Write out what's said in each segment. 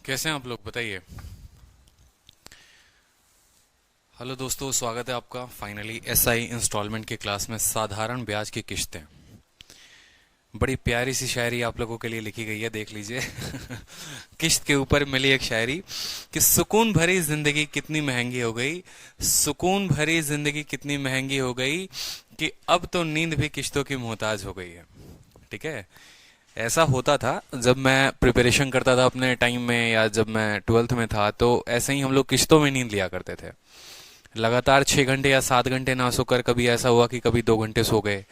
कैसे हैं आप लोग बताइए। हेलो दोस्तों, स्वागत है आपका फाइनली एसआई इंस्टॉलमेंट की क्लास में। साधारण ब्याज की किस्तें, बड़ी प्यारी सी शायरी आप लोगों के लिए लिखी गई है, देख लीजिए। किस्त के ऊपर मिली एक शायरी कि सुकून भरी जिंदगी कितनी महंगी हो गई, सुकून भरी जिंदगी कितनी महंगी हो गई कि अब तो नींद भी किस्तों की मोहताज हो गई है। ठीक है, ऐसा होता था जब मैं प्रिपरेशन करता था अपने टाइम में, या जब मैं ट्वेल्थ में था, तो ऐसे ही हम लोग किस्तों में नींद लिया करते थे। लगातार 6 घंटे या 7 घंटे ना सोकर कभी ऐसा हुआ कि कभी 2 घंटे सो गए,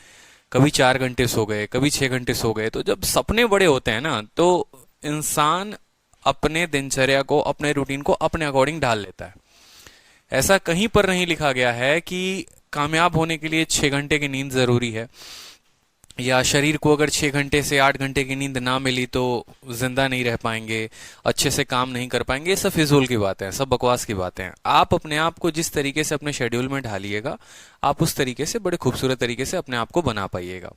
कभी 4 घंटे सो गए, कभी 6 घंटे सो गए। तो जब सपने बड़े होते हैं ना, तो इंसान अपने दिनचर्या को, अपने रूटीन को अपने अकॉर्डिंग ढाल लेता है। ऐसा कहीं पर नहीं लिखा गया है कि कामयाब होने के लिए 6 घंटे की नींद जरूरी है, या शरीर को अगर 6 घंटे से 8 घंटे की नींद ना मिली तो जिंदा नहीं रह पाएंगे, अच्छे से काम नहीं कर पाएंगे। ये सब फिजूल की बातें हैं, सब बकवास की बातें हैं। आप अपने आप को जिस तरीके से अपने शेड्यूल में ढालिएगा, आप उस तरीके से बड़े खूबसूरत तरीके से अपने आप को बना पाइएगा।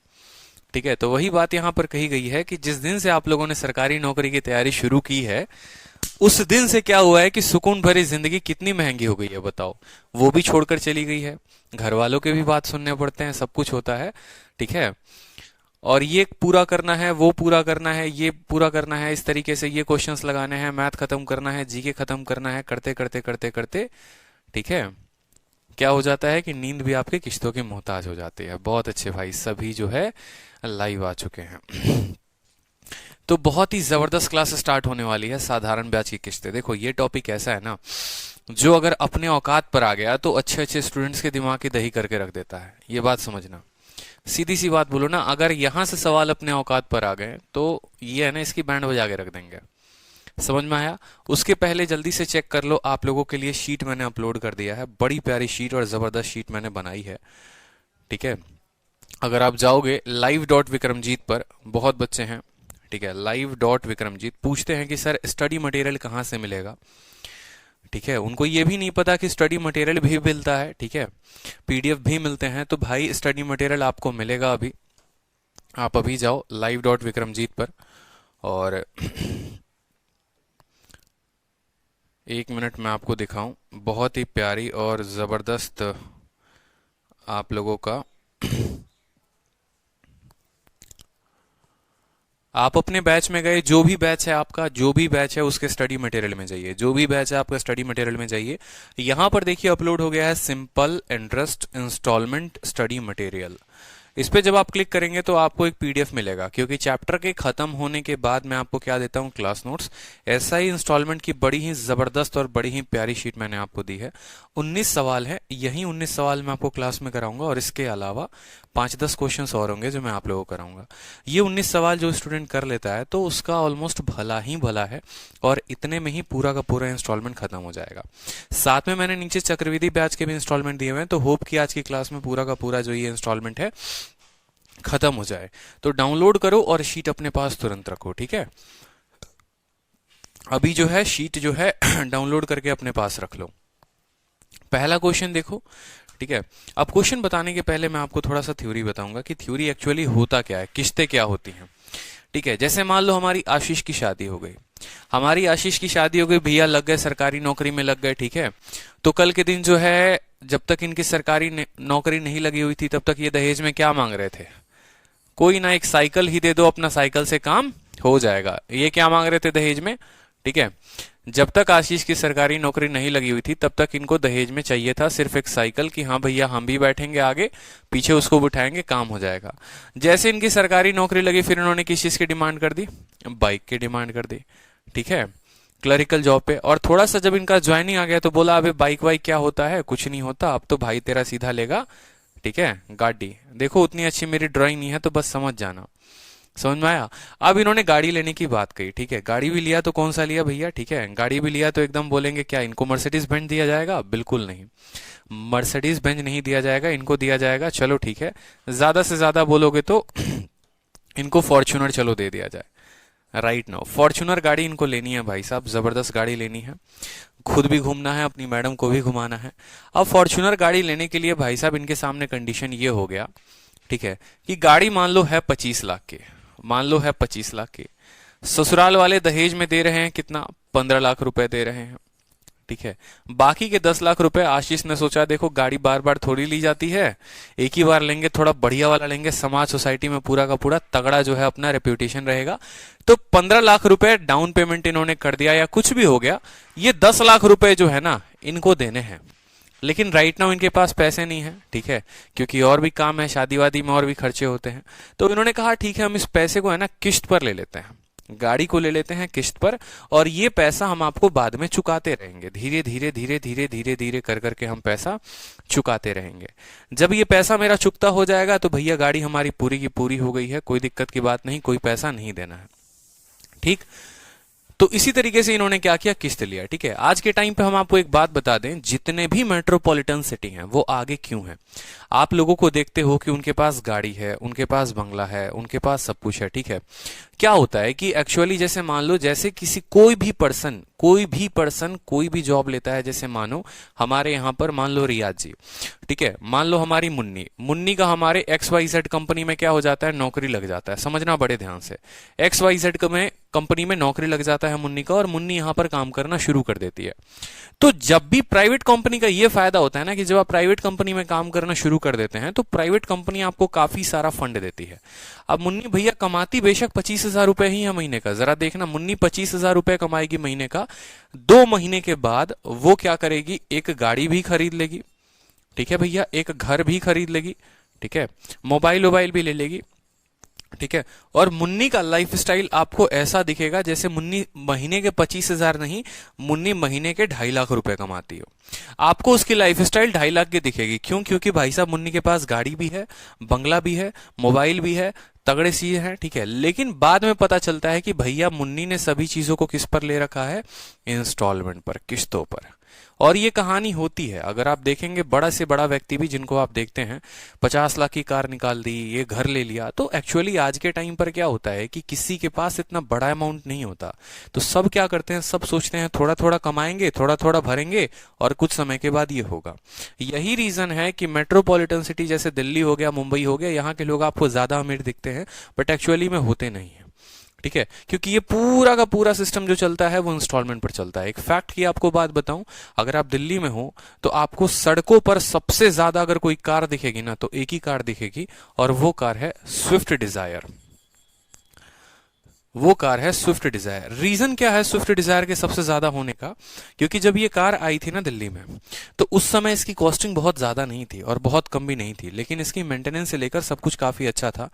ठीक है, तो वही बात यहाँ पर कही गई है कि जिस दिन से आप लोगों ने सरकारी नौकरी की तैयारी शुरू की है, उस दिन से क्या हुआ है कि सुकून भरी जिंदगी कितनी महंगी हो गई है बताओ। वो भी छोड़कर चली गई है, घर वालों के भी बात सुनने पड़ते हैं, सब कुछ होता है। ठीक है, और ये पूरा करना है, वो पूरा करना है, ये पूरा करना है, इस तरीके से ये क्वेश्चंस लगाने हैं, मैथ खत्म करना है, जीके खत्म करना है, करते करते करते करते ठीक है, क्या हो जाता है कि नींद भी आपके किश्तों की मोहताज हो जाती है। बहुत अच्छे भाई, सभी जो है लाइव आ चुके हैं। तो बहुत ही जबरदस्त क्लास स्टार्ट होने वाली है, साधारण ब्याज की किस्तें। देखो, ये टॉपिक ऐसा है ना, जो अगर अपने औकात पर आ गया तो अच्छे अच्छे स्टूडेंट्स के दिमाग की दही करके रख देता है। ये बात समझना, सीधी सी बात बोलो ना, अगर यहां से सवाल अपने औकात पर आ गए तो ये है ना, इसकी बैंड बजा के रख देंगे। समझ में आया? उसके पहले जल्दी से चेक कर लो, आप लोगों के लिए शीट मैंने अपलोड कर दिया है, बड़ी प्यारी शीट और जबरदस्त शीट मैंने बनाई है। ठीक है, अगर आप जाओगे live.vikramjit पर, बहुत बच्चे हैं, ठीक है, live.vikramjit पूछते हैं कि सर स्टडी मटेरियल कहाँ से मिलेगा। ठीक है, उनको ये भी नहीं पता कि स्टडी मटेरियल भी मिलता है। ठीक है, पीडीएफ भी मिलते हैं। तो भाई स्टडी मटेरियल आपको मिलेगा अभी, आप अभी जाओ live.vikramjit पर, और 1 मिनट में आपको दिखाऊं, बहुत ही प्यारी और ज़बरदस्त आप लोगों का। आप अपने बैच में गए, जो भी बैच है आपका, जो भी बैच है उसके स्टडी मटेरियल में जाइए, जो भी बैच है आपका स्टडी मटेरियल में जाइए। यहां पर देखिए अपलोड हो गया है simple interest installment study material. इस पे जब आप क्लिक करेंगे तो आपको एक पीडीएफ मिलेगा, क्योंकि चैप्टर के खत्म होने के बाद मैं आपको क्या देता हूँ, क्लास नोट्स। ऐसा ही इंस्टॉलमेंट की बड़ी ही जबरदस्त और बड़ी ही प्यारी शीट मैंने आपको दी है। 19 सवाल है, यही 19 सवाल मैं आपको क्लास में कराऊंगा, और इसके अलावा 5-10 क्वेश्चंस और होंगे जो मैं आप लोगों को कराऊंगा। ये 19 सवाल जो स्टूडेंट कर लेता है तो उसका ऑलमोस्ट भला ही भला है, और इतने में ही पूरा का पूरा इंस्टॉलमेंट खत्म हो जाएगा। साथ में मैंने नीचे चक्रवृद्धि ब्याज के भी इंस्टॉलमेंट दिए हुए हैं, तो होप कि आज की क्लास में पूरा का पूरा जो ये इंस्टॉलमेंट है खत्म हो जाए। तो डाउनलोड करो और शीट अपने पास तुरंत रखो। ठीक है, अभी जो है शीट जो है डाउनलोड करके अपने पास रख लो। पहला क्वेश्चन देखो। ठीक है, अब क्वेश्चन बताने के पहले मैं आपको थोड़ा सा थ्योरी बताऊंगा कि थ्योरी एक्चुअली होता क्या है, किस्तें क्या होती हैं। ठीक है, जैसे मान लो हमारी आशीष की शादी हो गई, हमारी आशीष की शादी हो गई, भैया लग गए सरकारी नौकरी में लग गए। ठीक है, तो कल के दिन जो है, जब तक इनकी सरकारी नौकरी नहीं लगी हुई थी, तब तक ये दहेज में क्या मांग रहे थे, कोई ना एक साइकिल ही दे दो, अपना साइकिल से काम हो जाएगा। ये क्या मांग रहे थे दहेज में। ठीक है, जब तक आशीष की सरकारी नौकरी नहीं लगी हुई थी, तब तक इनको दहेज में चाहिए था सिर्फ एक साइकिल, कि हाँ भैया हम भी बैठेंगे आगे, पीछे उसको बिठाएंगे, काम हो जाएगा। जैसे इनकी सरकारी नौकरी लगी, फिर इन्होंने किस चीज की डिमांड कर दी, बाइक की डिमांड कर दी। ठीक है, क्लरिकल जॉब पे। और थोड़ा सा जब इनका ज्वाइनिंग आ गया तो बोला अबे बाइक वाइक क्या होता है, कुछ नहीं होता, अब तो भाई तेरा सीधा लेगा। ठीक है, गाड़ी देखो, उतनी अच्छी मेरी ड्राइंग नहीं है तो बस समझ जाना। समझ में आया? अब इन्होंने गाड़ी लेने की बात कही। ठीक है, गाड़ी भी लिया तो कौन सा लिया भैया। ठीक है, गाड़ी भी लिया तो एकदम बोलेंगे क्या इनको मर्सिडीज बेंज दिया जाएगा, बिल्कुल नहीं, मर्सिडीज बेंज नहीं दिया जाएगा, इनको दिया जाएगा, चलो ठीक है, ज्यादा से ज्यादा बोलोगे तो इनको फॉर्च्यूनर चलो दे दिया जाए। राइट नाउ फॉर्च्यूनर गाड़ी इनको लेनी है भाई साहब, जबरदस्त गाड़ी लेनी है, खुद भी घूमना है, अपनी मैडम को भी घुमाना है। अब फॉर्च्यूनर गाड़ी लेने के लिए भाई साहब इनके सामने कंडीशन ये हो गया, ठीक है, कि गाड़ी मान लो है 25 लाख की, मान लो है 25 लाख की, ससुराल वाले दहेज में दे रहे हैं कितना, 15 लाख रुपए दे रहे हैं, ठीक है। बाकी के 10 लाख रुपए आशीष ने सोचा देखो गाड़ी बार बार थोड़ी ली जाती है, एक ही बार लेंगे, थोड़ा बढ़िया वाला लेंगे, समाज सोसाइटी में पूरा का पूरा तगड़ा जो है अपना रेप्यूटेशन रहेगा। तो 15 लाख रुपए डाउन पेमेंट इन्होंने कर दिया या कुछ भी हो गया, ये 10 लाख रुपए जो है ना इनको देने हैं। लेकिन राइट नाउ इनके पास पैसे नहीं है, ठीक है, क्योंकि और भी काम है, शादी वादी में और भी खर्चे होते हैं। तो इन्होंने कहा ठीक है हम इस पैसे को है ना किश्त पर ले लेते हैं, गाड़ी को ले लेते हैं किश्त पर, और ये पैसा हम आपको बाद में चुकाते रहेंगे, धीरे धीरे धीरे धीरे धीरे धीरे कर करके हम पैसा चुकाते रहेंगे। जब ये पैसा मेरा चुकता हो जाएगा तो भैया गाड़ी हमारी पूरी की पूरी हो गई है, कोई दिक्कत की बात नहीं, कोई पैसा नहीं देना है, ठीक। तो इसी तरीके से इन्होंने क्या किया, किस्त लिया, ठीक है। आज के टाइम पे हम आपको एक बात बता दें, जितने भी मेट्रोपॉलिटन सिटी हैं वो आगे क्यों हैं। आप लोगों को देखते हो कि उनके पास गाड़ी है, उनके पास बंगला है, उनके पास सब कुछ है, ठीक है। क्या होता है कि एक्चुअली जैसे मान लो, जैसे किसी कोई भी पर्सन कोई भी जॉब लेता है, जैसे मानो हमारे यहाँ पर मान लो रियाज जी, ठीक है, मान लो हमारी मुन्नी का हमारे XYZ कंपनी में क्या हो जाता है, नौकरी लग जाता है। समझना बड़े ध्यान से, XYZ में कंपनी में नौकरी लग जाता है मुन्नी का, और मुन्नी यहां पर काम करना शुरू कर देती है। तो जब भी प्राइवेट कंपनी का ये फायदा होता है ना कि जब आप प्राइवेट कंपनी में काम करना शुरू कर देते हैं तो प्राइवेट कंपनी आपको काफी सारा फंड देती है। अब मुन्नी भैया कमाती बेशक 25,000 रुपए ही है महीने का, जरा देखना, मुन्नी 25,000 रुपए कमाएगी महीने का, 2 महीने के बाद वो क्या करेगी, एक गाड़ी भी खरीद लेगी, ठीक है भैया, एक घर भी खरीद लेगी, ठीक है, मोबाइल भी ले लेगी, ठीक है। और मुन्नी का लाइफस्टाइल आपको ऐसा दिखेगा जैसे मुन्नी महीने के 25,000 नहीं, मुन्नी महीने के 2.5 लाख रुपए कमाती हो। आपको उसकी लाइफस्टाइल 2.5 लाख की दिखेगी, क्यों, क्योंकि भाई साहब मुन्नी के पास गाड़ी भी है, बंगला भी है, मोबाइल भी है, तगड़े चीज हैं, ठीक है। लेकिन बाद में पता चलता है कि भैया मुन्नी ने सभी चीजों को किस पर ले रखा है, इंस्टॉलमेंट पर, किस्तों पर। और ये कहानी होती है, अगर आप देखेंगे बड़ा से बड़ा व्यक्ति भी जिनको आप देखते हैं 50 लाख की कार निकाल दी, ये घर ले लिया, तो एक्चुअली आज के टाइम पर क्या होता है कि किसी के पास इतना बड़ा अमाउंट नहीं होता, तो सब क्या करते हैं, सब सोचते हैं थोड़ा थोड़ा कमाएंगे, थोड़ा थोड़ा भरेंगे, और कुछ समय के बाद ये होगा। यही रीजन है कि मेट्रोपॉलिटन सिटी जैसे दिल्ली हो गया, मुंबई हो गया, यहाँ के लोग आपको ज्यादा अमीर दिखते हैं, बट एक्चुअली में होते नहीं है, ठीक है, क्योंकि ये पूरा का पूरा सिस्टम जो चलता है वो इंस्टॉलमेंट पर चलता है। एक फैक्ट की आपको बात बताऊं, अगर आप दिल्ली में हो तो आपको सड़कों पर सबसे ज्यादा अगर कोई कार दिखेगी ना तो एक ही कार दिखेगी, और वो कार है स्विफ्ट डिजायर। वो कार है स्विफ्ट डिजायर। रीजन क्या है स्विफ्ट डिजायर के सबसे ज्यादा होने का, क्योंकि जब ये कार आई थी ना दिल्ली में, तो उस समय इसकी कॉस्टिंग बहुत ज्यादा नहीं थी और बहुत कम भी नहीं थी, लेकिन इसकी मेंटेनेंस से लेकर सब कुछ काफी अच्छा था।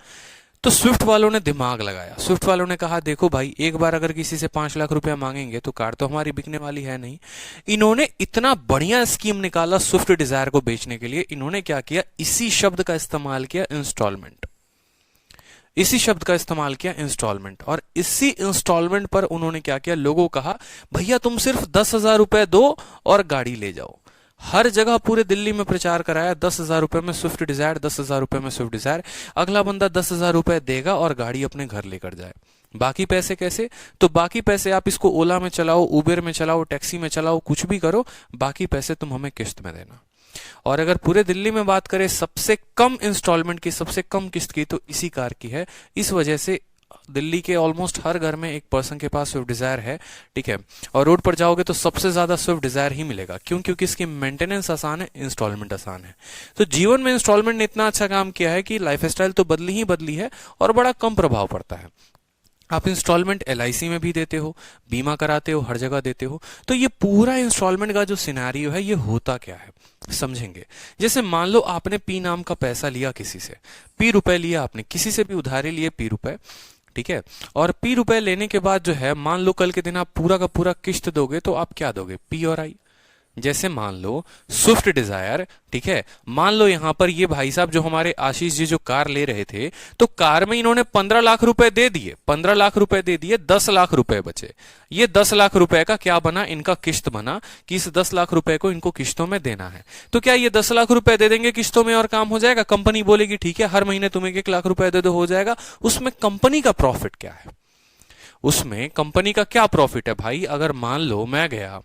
तो स्विफ्ट वालों ने दिमाग लगाया, स्विफ्ट वालों ने कहा देखो भाई, एक बार अगर किसी से 5 लाख रुपया मांगेंगे तो कार तो हमारी बिकने वाली है नहीं। इन्होंने इतना बढ़िया स्कीम निकाला स्विफ्ट डिजायर को बेचने के लिए। इन्होंने क्या किया, इसी शब्द का इस्तेमाल किया, इंस्टॉलमेंट, इसी शब्द का इस्तेमाल किया, इंस्टॉलमेंट। और इसी इंस्टॉलमेंट पर उन्होंने क्या किया, लोगों को कहा भैया तुम सिर्फ 10,000 रुपए दो और गाड़ी ले जाओ। हर जगह पूरे दिल्ली में प्रचार कराया, 10,000 रुपए में स्विफ्ट डिजायर, 10,000 रुपए में स्विफ्ट डिजायर। अगला बंदा 10,000 रुपए देगा और गाड़ी अपने घर लेकर जाए। बाकी पैसे कैसे, तो बाकी पैसे आप इसको ओला में चलाओ, उबेर में चलाओ, टैक्सी में चलाओ, कुछ भी करो, बाकी पैसे तुम हमें किस्त में देना। और अगर पूरे दिल्ली में बात करें सबसे कम इंस्टॉलमेंट की, सबसे कम किस्त की, तो इसी कार की है। इस वजह से दिल्ली के ऑलमोस्ट हर घर में एक पर्सन के पास स्विफ्ट डिजायर है, ठीक है। और रोड पर जाओगे तो सबसे ज्यादा स्विफ्ट डिजायर ही मिलेगा, क्यों, क्योंकि इसकी मेंटेनेंस आसान है, इंस्टॉलमेंट आसान है। तो जीवन में इंस्टॉलमेंट ने इतना अच्छा काम किया है कि लाइफस्टाइल तो बदली ही बदली है और बड़ा कम प्रभाव पड़ता है। आप इंस्टॉलमेंट LIC में भी देते हो, बीमा कराते हो, हर जगह देते हो। तो ये पूरा इंस्टॉलमेंट का जो सिनेरियो है ये होता क्या है समझेंगे। जैसे मान लो आपने P नाम का पैसा लिया किसी से, P रुपए लिया आपने किसी से भी उधारी लिए, P रुपए, ठीक है। और P रुपए लेने के बाद जो है, मान लो कल के दिन आप पूरा का पूरा किश्त दोगे, तो आप क्या दोगे, P और I। जैसे मान लो स्विफ्ट डिजायर, ठीक है, मान लो यहां पर ये भाई साहब जो हमारे आशीष जी जो कार ले रहे थे, तो कार में इन्होंने 15 लाख रुपए दे दिए, 15 लाख रुपए दे दिए, 10 लाख रुपए बचे। ये 10 लाख रुपए का क्या बना, इनका किश्त बना कि इस 10 लाख रुपए को इनको किश्तों में देना है। तो क्या ये 10 लाख रुपए दे देंगे किश्तों में और काम हो जाएगा? कंपनी बोलेगी ठीक है हर महीने तुम्हें 1 लाख रुपए दे दो, हो जाएगा। उसमें कंपनी का प्रॉफिट क्या है, उसमें कंपनी का क्या प्रॉफिट है भाई? अगर मान लो मैं गया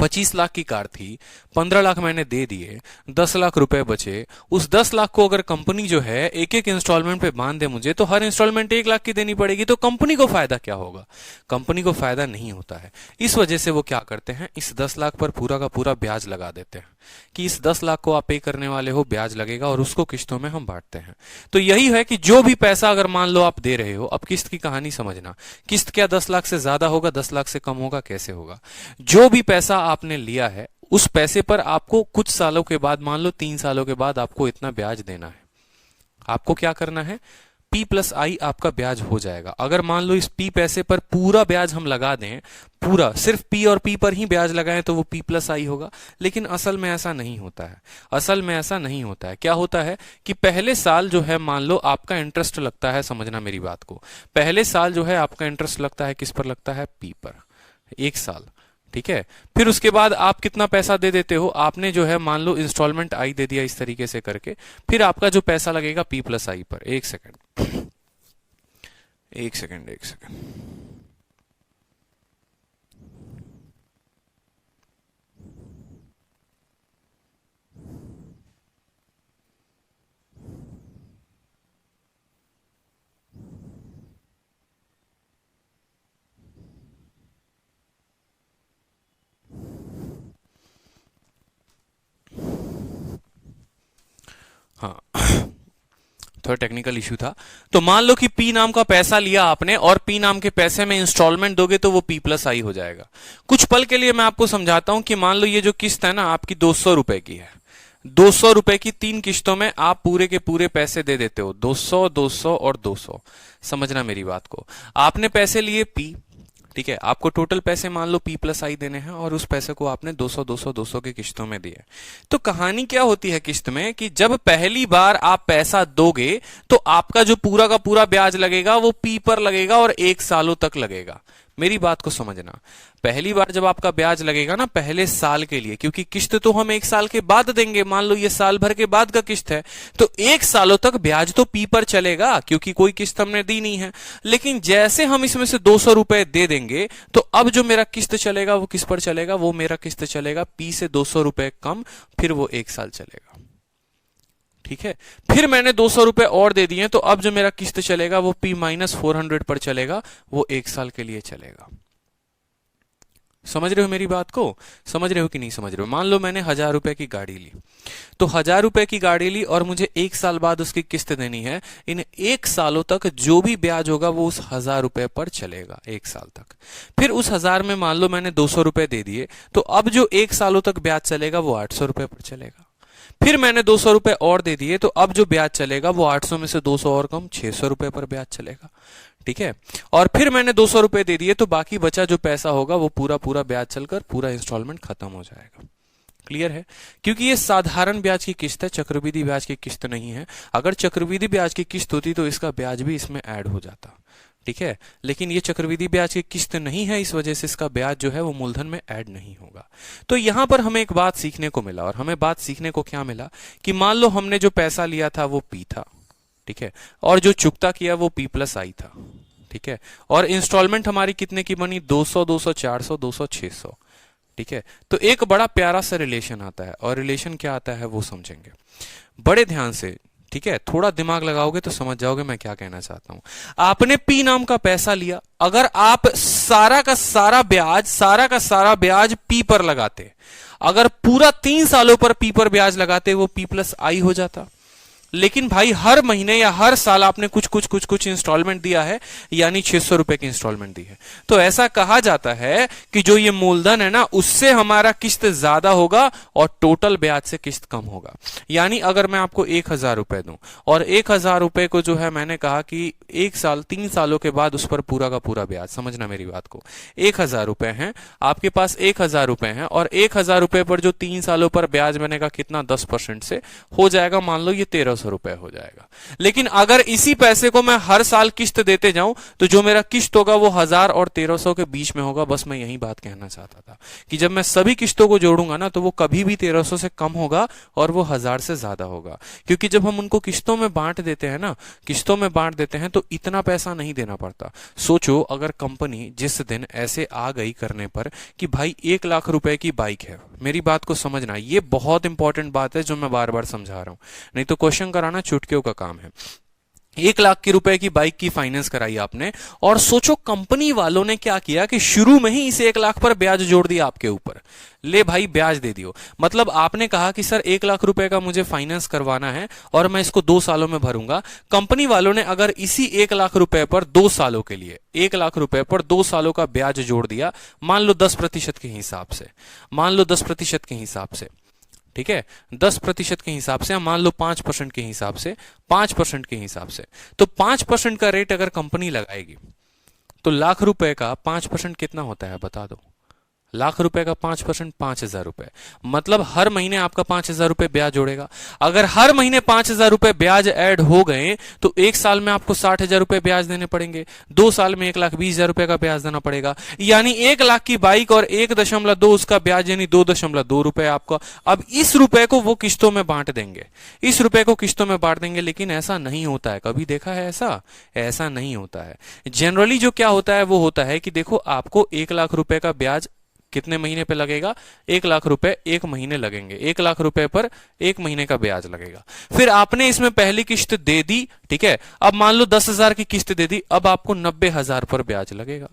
25 लाख की कार थी, 15 लाख मैंने दे दिए, 10 लाख रुपए बचे। उस 10 लाख को अगर कंपनी जो है एक एक इंस्टॉलमेंट पे बांध दे मुझे, तो हर इंस्टॉलमेंट 1 लाख की देनी पड़ेगी, तो कंपनी को फायदा क्या होगा? कंपनी को फायदा नहीं होता है। इस वजह से वो क्या करते हैं, इस 10 लाख पर पूरा का पूरा ब्याज लगा देते हैं कि इस 10 लाख को आप पे करने वाले हो, ब्याज लगेगा और उसको किस्तों में हम बांटते हैं। तो यही है कि जो भी पैसा अगर मान लो आप दे रहे हो, अब किस्त की कहानी समझना। किस्त क्या 10 लाख से ज्यादा होगा, 10 लाख से कम होगा, कैसे होगा? जो भी पैसा आपने लिया है उस पैसे पर आपको कुछ सालों के बाद, मान लो 3 सालों के बाद, आपको इतना ब्याज देना है। आपको क्या करना है, P+I आपका ब्याज हो जाएगा। अगर मान लो इस P पैसे पर पूरा ब्याज हम लगा दें, पूरा सिर्फ P और P पर ही ब्याज लगाएं, तो वो P+I होगा। लेकिन असल में ऐसा नहीं होता है। असल में ऐसा नहीं होता है। क्या होता है कि पहले साल जो है, मान लो आपका इंटरेस्ट लगता है, समझना मेरी बात को, पहले साल जो है आपका इंटरेस्ट लगता है, किस पर लगता है? P पर, 1 साल। ठीक है। फिर उसके बाद आप कितना पैसा दे देते हो, आपने जो है मान लो इंस्टॉलमेंट आई दे दिया इस तरीके से करके, फिर आपका जो पैसा लगेगा P+I पर। एक सेकंड, एक सेकंड, एक सेकंड। हाँ, थोड़ा टेक्निकल इश्यू था। तो मान लो कि P नाम का पैसा लिया आपने और P नाम के पैसे में इंस्टॉलमेंट दोगे तो वो P+I हो जाएगा। कुछ पल के लिए मैं आपको समझाता हूं कि मान लो ये जो किस्त है ना आपकी 200 रुपए की है, 200 रुपए की 3 किस्तों में आप पूरे के पूरे पैसे दे देते हो, 200, 200 और 200। समझना मेरी बात को। आपने पैसे लिए P, ठीक है, आपको टोटल पैसे मान लो P+I देने हैं और उस पैसे को आपने 200 200 200 के किस्तों में दिए। तो कहानी क्या होती है किस्त में, कि जब पहली बार आप पैसा दोगे तो आपका जो पूरा का पूरा ब्याज लगेगा वो P पर लगेगा और 1 सालों तक लगेगा। मेरी बात को समझना, पहली बार जब आपका ब्याज लगेगा ना पहले साल के लिए, क्योंकि किस्त तो हम 1 साल के बाद देंगे, मान लो ये साल भर के बाद का किस्त है, तो 1 सालों तक ब्याज तो P पर चलेगा क्योंकि कोई किस्त हमने दी नहीं है। लेकिन जैसे हम इसमें से 200 रुपए दे देंगे तो अब जो मेरा किस्त चलेगा वो किस पर चलेगा, वो मेरा किस्त चलेगा P से 200 रुपए कम, फिर वो 1 साल चलेगा। ठीक है। फिर मैंने 200 रुपए और दे दिए, तो अब जो मेरा किस्त चलेगा वो P-400 पर चलेगा, वो 1 साल के लिए चलेगा। समझ रहे हो मेरी बात को? समझ रहे हो कि नहीं समझ रहे हो? मान लो मैंने 1000 रुपए की गाड़ी ली, तो 1000 रुपए की गाड़ी ली और मुझे 1 साल बाद उसकी किस्त देनी है। इन 1 सालों तक जो भी ब्याज होगा वो उस 1000 रुपए पर चलेगा 1 साल तक। फिर उस 1000 में मान लो मैंने 200 रुपए दे दिए, तो अब जो 1 सालों तक ब्याज चलेगा वो 800 रुपए पर चलेगा। फिर मैंने 200 रुपए और दे दिए, तो अब जो ब्याज चलेगा वो 800 में से 200 और कम 600 रुपए पर ब्याज चलेगा। ठीक है। और फिर मैंने 200 रुपए दे दिए, तो बाकी बचा जो पैसा होगा वो पूरा पूरा ब्याज चलकर पूरा इंस्टॉलमेंट खत्म हो जाएगा। क्लियर है? क्योंकि ये साधारण ब्याज की किस्त है, चक्रवृद्धि ब्याज की किस्त नहीं है। अगर चक्रवृद्धि ब्याज की किस्त होती तो इसका ब्याज भी इसमें ऐड हो जाता। ठीक है। लेकिन ये चक्रवृद्धि ब्याज की किस्त नहीं है, इस वजह से इसका ब्याज जो है वो मूलधन में ऐड नहीं होगा। तो यहां पर हमें एक बात सीखने को मिला, और हमें बात सीखने को क्या मिला कि मान लो हमने जो पैसा लिया था वो P था, ठीक है, और जो चुकता किया वो P+I था। ठीक है। और इंस्टॉलमेंट हमारी कितने की बनी? 200, 200, 400, 200, 600। ठीक है। तो एक बड़ा प्यारा सा रिलेशन आता है, और रिलेशन क्या आता है वो समझेंगे बड़े ध्यान से। ठीक है। थोड़ा दिमाग लगाओगे तो समझ जाओगे मैं क्या कहना चाहता हूं। आपने P नाम का पैसा लिया, अगर आप सारा का सारा ब्याज P पर लगाते, अगर पूरा 3 सालों पर P पर ब्याज लगाते, वो P+I हो जाता। लेकिन भाई हर महीने या हर साल आपने कुछ इंस्टॉलमेंट दिया है, यानी 600 रुपए की इंस्टॉलमेंट दी है। तो ऐसा कहा जाता है कि जो ये मूलधन है ना, उससे हमारा किस्त ज्यादा होगा और टोटल ब्याज से किस्त कम होगा। यानी अगर मैं आपको 1000 रुपए दूं और 1000 रुपए को जो है मैंने कहा कि 3 सालों के बाद उस पर पूरा का पूरा ब्याज, समझना मेरी बात को, 1000 रुपए हैं आपके पास, 1000 रुपए हैं, और 1000 रुपए पर जो 3 सालों पर ब्याज बनेगा कितना? 10% से हो जाएगा, मान लो ये 1300 1300 रुपए हो जाएगा। लेकिन अगर इसी पैसे को मैं हर साल किस्त देते जाऊं तो जो मेरा किस्त होगा वो 1000 और 1300 के बीच में होगा। बस मैं यही बात कहना चाहता था कि जब मैं सभी किस्तों को जोड़ूंगा ना तो वो कभी भी 1300 से कम होगा और वो 1000 से ज्यादा होगा। क्योंकि जब हम उनको किस्तों में बांट देते हैं ना, किस्तों में बांट देते हैं तो इतना पैसा नहीं देना पड़ता। सोचो अगर कंपनी जिस दिन ऐसे आ गई करने पर कि भाई 1 लाख रुपए की बाइक है, मेरी बात को समझना, ये बहुत इंपॉर्टेंट बात है जो मैं बार बार समझा रहा हूं, नहीं तो क्वेश्चन कराना चुटकियों का काम है। 1 लाख की रुपए की बाइक की फाइनेंस कराई आपने और सोचो कंपनी वालों ने क्या किया कि शुरू में ही इस 1 लाख पर ब्याज जोड़ दिया आपके ऊपर। ले भाई ब्याज दे दियो। मतलब आपने कहा कि सर 1 लाख रुपए का मुझे फाइनेंस करवाना है और मैं इसको 2 सालों में भरूंगा। कंपनी वालों ने अगर इसी 1 लाख रुपए पर 2 सालों के लिए 1 लाख रुपए पर 2 सालों का ब्याज जोड़ दिया, मान लो 10% के हिसाब से, मान लो 10% के हिसाब से, ठीक है, 10% के हिसाब से, मान लो 5% के हिसाब से, 5% के हिसाब से, तो 5% का रेट अगर कंपनी लगाएगी तो लाख रुपए का 5% कितना होता है बता दो। लाख रुपए का 5% 5000 रुपए, मतलब हर महीने आपका 5000 रुपए ब्याज जोड़ेगा। अगर हर महीने 5000 रुपए ब्याज ऐड हो गए तो 1 साल में आपको 60,000 रुपए ब्याज देने पड़ेंगे, 2 साल में 1,20,000 रुपए का ब्याज देना पड़ेगा। यानी 1 लाख की बाइक और 1.2 उसका ब्याज, यानी 2.2 रुपए आपका। अब इस रुपए को वो किस्तों में बांट देंगे, इस रुपए को किस्तों में बांट देंगे। लेकिन ऐसा नहीं होता है, कभी देखा है ऐसा? ऐसा नहीं होता है। जनरली जो क्या होता है वो होता है कि देखो आपको 1 लाख रुपए का ब्याज कितने महीने पे लगेगा? 1 लाख रुपए 1 महीने लगेंगे। 1 लाख रुपए पर 1 महीने का ब्याज लगेगा। फिर आपने इसमें पहली किस्त दे दी, ठीक है, अब मान लो 10,000 की किस्त दे दी, अब आपको 90,000 पर ब्याज लगेगा।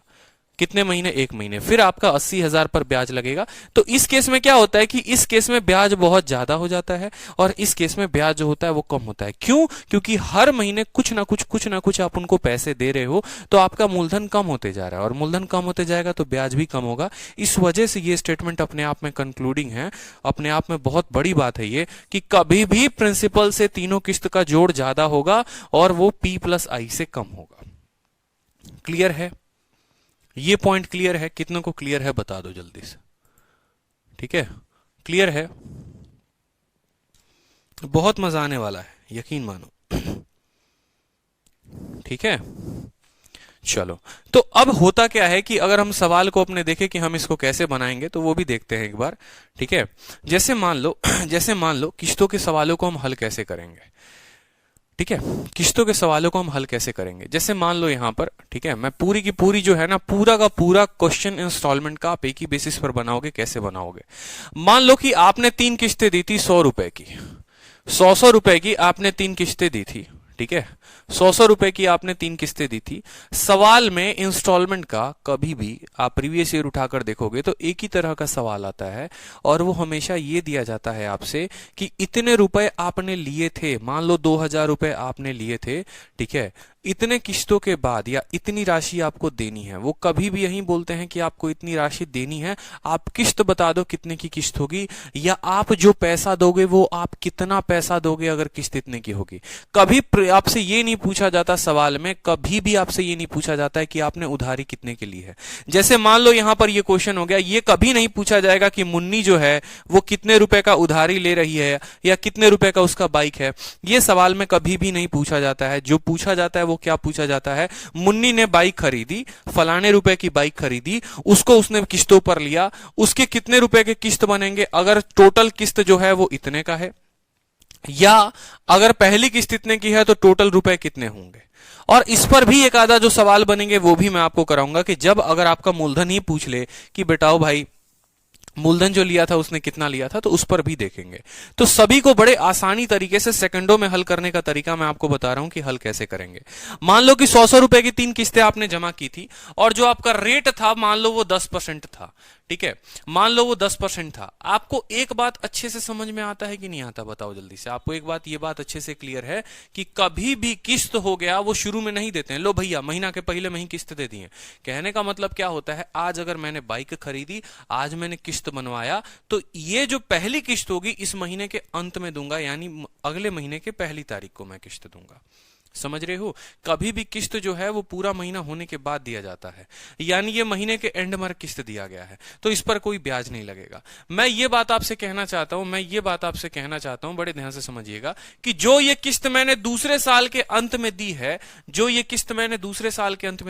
कितने महीने? 1 महीने। फिर आपका 80,000 पर ब्याज लगेगा। तो इस केस में क्या होता है कि इस केस में ब्याज बहुत ज्यादा हो जाता है और इस केस में ब्याज जो होता है वो कम होता है। क्यों? क्योंकि हर महीने कुछ ना कुछ आप उनको पैसे दे रहे हो, तो आपका मूलधन कम होते जा रहा है और मूलधन कम होते जाएगा तो ब्याज भी कम होगा। इस वजह से ये स्टेटमेंट अपने आप में कंक्लूडिंग है, अपने आप में बहुत बड़ी बात है ये, कि कभी भी प्रिंसिपल से तीनों किस्त का जोड़ ज्यादा होगा और वो P+I से कम होगा। क्लियर है? ये पॉइंट क्लियर है? कितनों को क्लियर है बता दो जल्दी से। ठीक है, क्लियर है? बहुत मजा आने वाला है, यकीन मानो। ठीक है, चलो। तो अब होता क्या है कि अगर हम सवाल को अपने देखें कि हम इसको कैसे बनाएंगे तो वो भी देखते हैं एक बार। ठीक है, जैसे मान लो किस्तों के सवालों को हम हल कैसे करेंगे। ठीक है, किस्तों के सवालों को हम हल कैसे करेंगे। जैसे मान लो यहां पर, ठीक है, मैं पूरी की पूरी जो है ना, पूरा का पूरा क्वेश्चन इंस्टॉलमेंट का आप एक ही बेसिस पर बनाओगे। कैसे बनाओगे? मान लो कि आपने 3 किस्तें दी थी 100 रुपए की, 100 रुपए की आपने 3 किस्तें दी थी। ठीक है, 100 रुपए की आपने 3 किस्तें दी थी। सवाल में इंस्टॉलमेंट का कभी भी आप प्रीवियस ईयर उठाकर देखोगे तो एक ही तरह का सवाल आता है और वो हमेशा ये दिया जाता है आपसे कि इतने रुपए आपने लिए थे, मान लो 2000 रुपए आपने लिए थे। ठीक है, इतने किस्तों के बाद या इतनी राशि आपको देनी है। वो कभी भी यही बोलते हैं कि आपको इतनी राशि देनी है, आप किस्त बता दो कितने की किस्त होगी, या आप जो पैसा दोगे वो आप कितना पैसा दोगे अगर किस्त इतने की होगी। कभी आपसे ये नहीं पूछा जाता सवाल में, कभी भी आपसे ये नहीं पूछा जाता है कि आपने उधारी कितने के लिए है। जैसे मान लो यहां पर ये क्वेश्चन हो गया, ये कभी नहीं पूछा जाएगा कि मुन्नी जो है वो कितने रुपए का उधारी ले रही है या कितने रुपए का उसका बाइक है। ये सवाल में कभी भी नहीं पूछा जाता है। जो पूछा जाता है वो क्या पूछा जाता है? मुन्नी ने बाइक खरीदी, फलाने रुपए की बाइक खरीदी, उसको उसने किस्तों पर लिया, उसके कितने रुपए के किस्त बनेंगे, अगर टोटल किस्त जो है वो इतने का है, या अगर पहली किस्त इतने की है तो टोटल रुपए कितने होंगे। और इस पर भी एक आधा जो सवाल बनेंगे वो भी मैं आपको कराऊंगा कि जब अगर आपका मूलधन ही पूछ ले कि बेटाओ भाई मूलधन जो लिया था उसने कितना लिया था, तो उस पर भी देखेंगे। तो सभी को बड़े आसानी तरीके से सेकंडों में हल करने का तरीका मैं आपको बता रहा हूं कि हल कैसे करेंगे। मान लो कि 100 रुपए की 3 किस्तें आपने जमा की थी और जो आपका रेट था मान लो वो 10% था। ठीक है, मान लो वो 10% था। आपको एक बात अच्छे से समझ में आता है कि नहीं आता बताओ जल्दी से। आपको एक बात, ये बात अच्छे से क्लियर है कि कभी भी किस्त हो गया वो शुरू में नहीं देते हैं, लो भैया महीना के पहले महीने किस्त दे दिए। कहने का मतलब क्या होता है, आज अगर मैंने बाइक खरीदी, आज मैंने किस्त बनवाया, तो ये जो पहली किस्त होगी इस महीने के अंत में दूंगा, यानी अगले महीने के पहली तारीख को मैं किस्त दूंगा। समझ रहे हो? कभी भी किस्त जो है वो पूरा महीना होने के बाद दिया जाता है, यानी ये महीने के एंड में किस्त दिया गया है, तो इस पर कोई ब्याज नहीं लगेगा। मैं ये बात आपसे कहना चाहता हूं, बड़े ध्यान से समझिएगा कि जो ये किस्त मैंने दूसरे साल के अंत में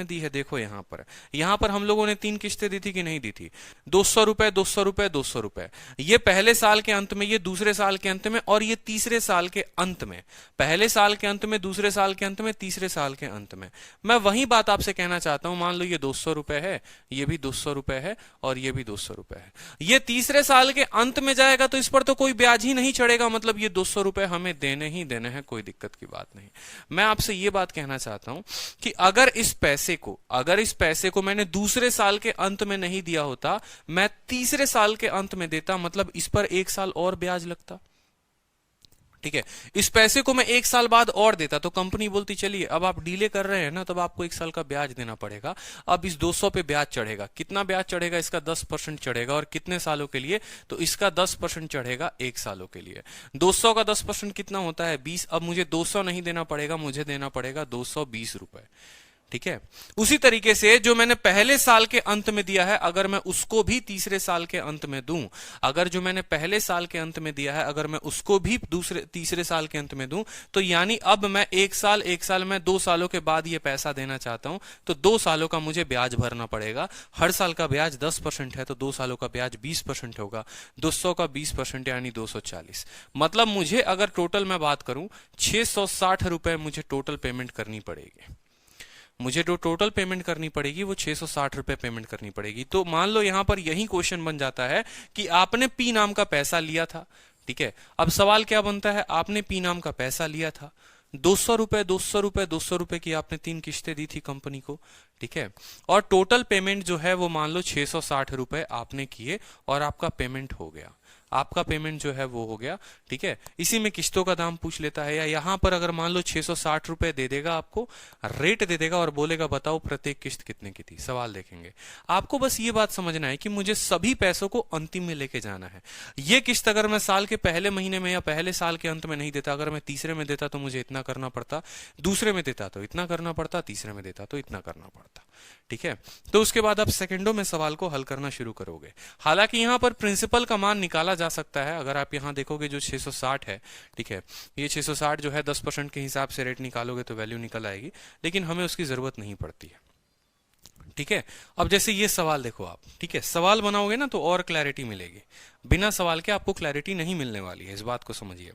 दी है, देखो यहां पर हम लोगों ने 3 किस्तें दी थी कि नहीं दी थी? 200 रुपए, 200 रुपए, 200 रुपए। ये पहले साल के अंत में, ये दूसरे साल के अंत में, और ये तीसरे साल के अंत में। पहले साल के अंत में, दूसरे साल के अंत में, तीसरे साल के अंत में। मैं वही बात आपसे कहना चाहता हूं, मान लो ये 200 रुपए है, ये भी 200 रुपए है, और ये भी 200 रुपए है। ये तीसरे साल के अंत में जाएगा तो इस पर तो कोई ब्याज ही नहीं चढ़ेगा, मतलब ये 200 रुपए हमें देने ही देने हैं, कोई दिक्कत की बात नहीं। मैं आपसे ये बात कहना चाहता हूं कि अगर इस पैसे को मैंने दूसरे साल के अंत में नहीं दिया होता, मैं तीसरे साल के अंत में देता, मतलब इस पर 1 साल और ब्याज लगता। ठीक है, इस पैसे को मैं 1 साल बाद और देता तो कंपनी बोलती चलिए अब आप डीले कर रहे हैं ना, तब आपको 1 साल का ब्याज देना पड़ेगा। अब इस 200 पे ब्याज चढ़ेगा, कितना ब्याज चढ़ेगा? इसका 10% चढ़ेगा। और कितने सालों के लिए? तो इसका 10% चढ़ेगा 1 सालों के लिए। 200 का 10% कितना होता है? 20। अब मुझे 200 नहीं देना पड़ेगा, मुझे देना पड़ेगा 220 रुपए। ठीक है, उसी तरीके से जो मैंने पहले साल के अंत में दिया है, अगर मैं उसको भी तीसरे साल के अंत में दूं, अगर जो मैंने पहले साल के अंत में दिया है अगर मैं उसको भी तीसरे साल के अंत में दूं, तो यानी अब मैं 1 साल में 2 सालों के बाद ये पैसा देना चाहता हूं, तो 2 सालों का मुझे ब्याज भरना पड़ेगा। हर साल का ब्याज 10% है, तो 2 सालों का ब्याज 20% होगा। 200 का 20% यानी 240। मतलब मुझे अगर टोटल मैं बात करूं, 660 रुपए मुझे टोटल पेमेंट करनी पड़ेगी। मुझे जो टोटल पेमेंट करनी पड़ेगी वो 660 रुपए पेमेंट करनी पड़ेगी। तो मान लो यहां पर यही क्वेश्चन बन जाता है कि आपने पी नाम का पैसा लिया था। ठीक है, अब सवाल क्या बनता है? आपने पी नाम का पैसा लिया था, 200 रुपए, 200 रुपए, 200 रुपए की आपने 3 किस्तें दी थी कंपनी को। ठीक है, और टोटल पेमेंट जो है वो मान लो 660 रुपए आपने किए और आपका पेमेंट हो गया। आपका पेमेंट जो है वो हो गया। ठीक है, इसी में किस्तों का दाम पूछ लेता है, या यहां पर अगर मान लो 660 रुपए दे देगा, आपको रेट दे देगा और बोलेगा बताओ प्रत्येक किस्त कितने की थी। सवाल देखेंगे। आपको बस ये बात समझना है कि मुझे सभी पैसों को अंतिम में लेके जाना है। ये किस्त अगर मैं साल के पहले महीने में या पहले साल के अंत में नहीं देता, अगर मैं तीसरे में देता तो मुझे इतना करना पड़ता, दूसरे में देता तो इतना करना पड़ता, तीसरे में देता तो इतना करना पड़ता। ठीक है, तो उसके बाद आप सेकंडों में सवाल को हल करना शुरू करोगे। हालांकि यहां पर प्रिंसिपल का मान निकाला जा सकता है। अगर आप यहां देखोगे जो 660 है, ठीक है, ये 660 जो है 10% के हिसाब से रेट निकालोगे तो वैल्यू निकल आएगी, लेकिन हमें उसकी जरूरत नहीं पड़ती है। ठीक है, अब जैसे ये सवाल देखो आप, ठीक है, सवाल बनाओगे ना तो और क्लैरिटी मिलेगी। बिना सवाल के आपको क्लैरिटी नहीं मिलने वाली है, इस बात को समझिए।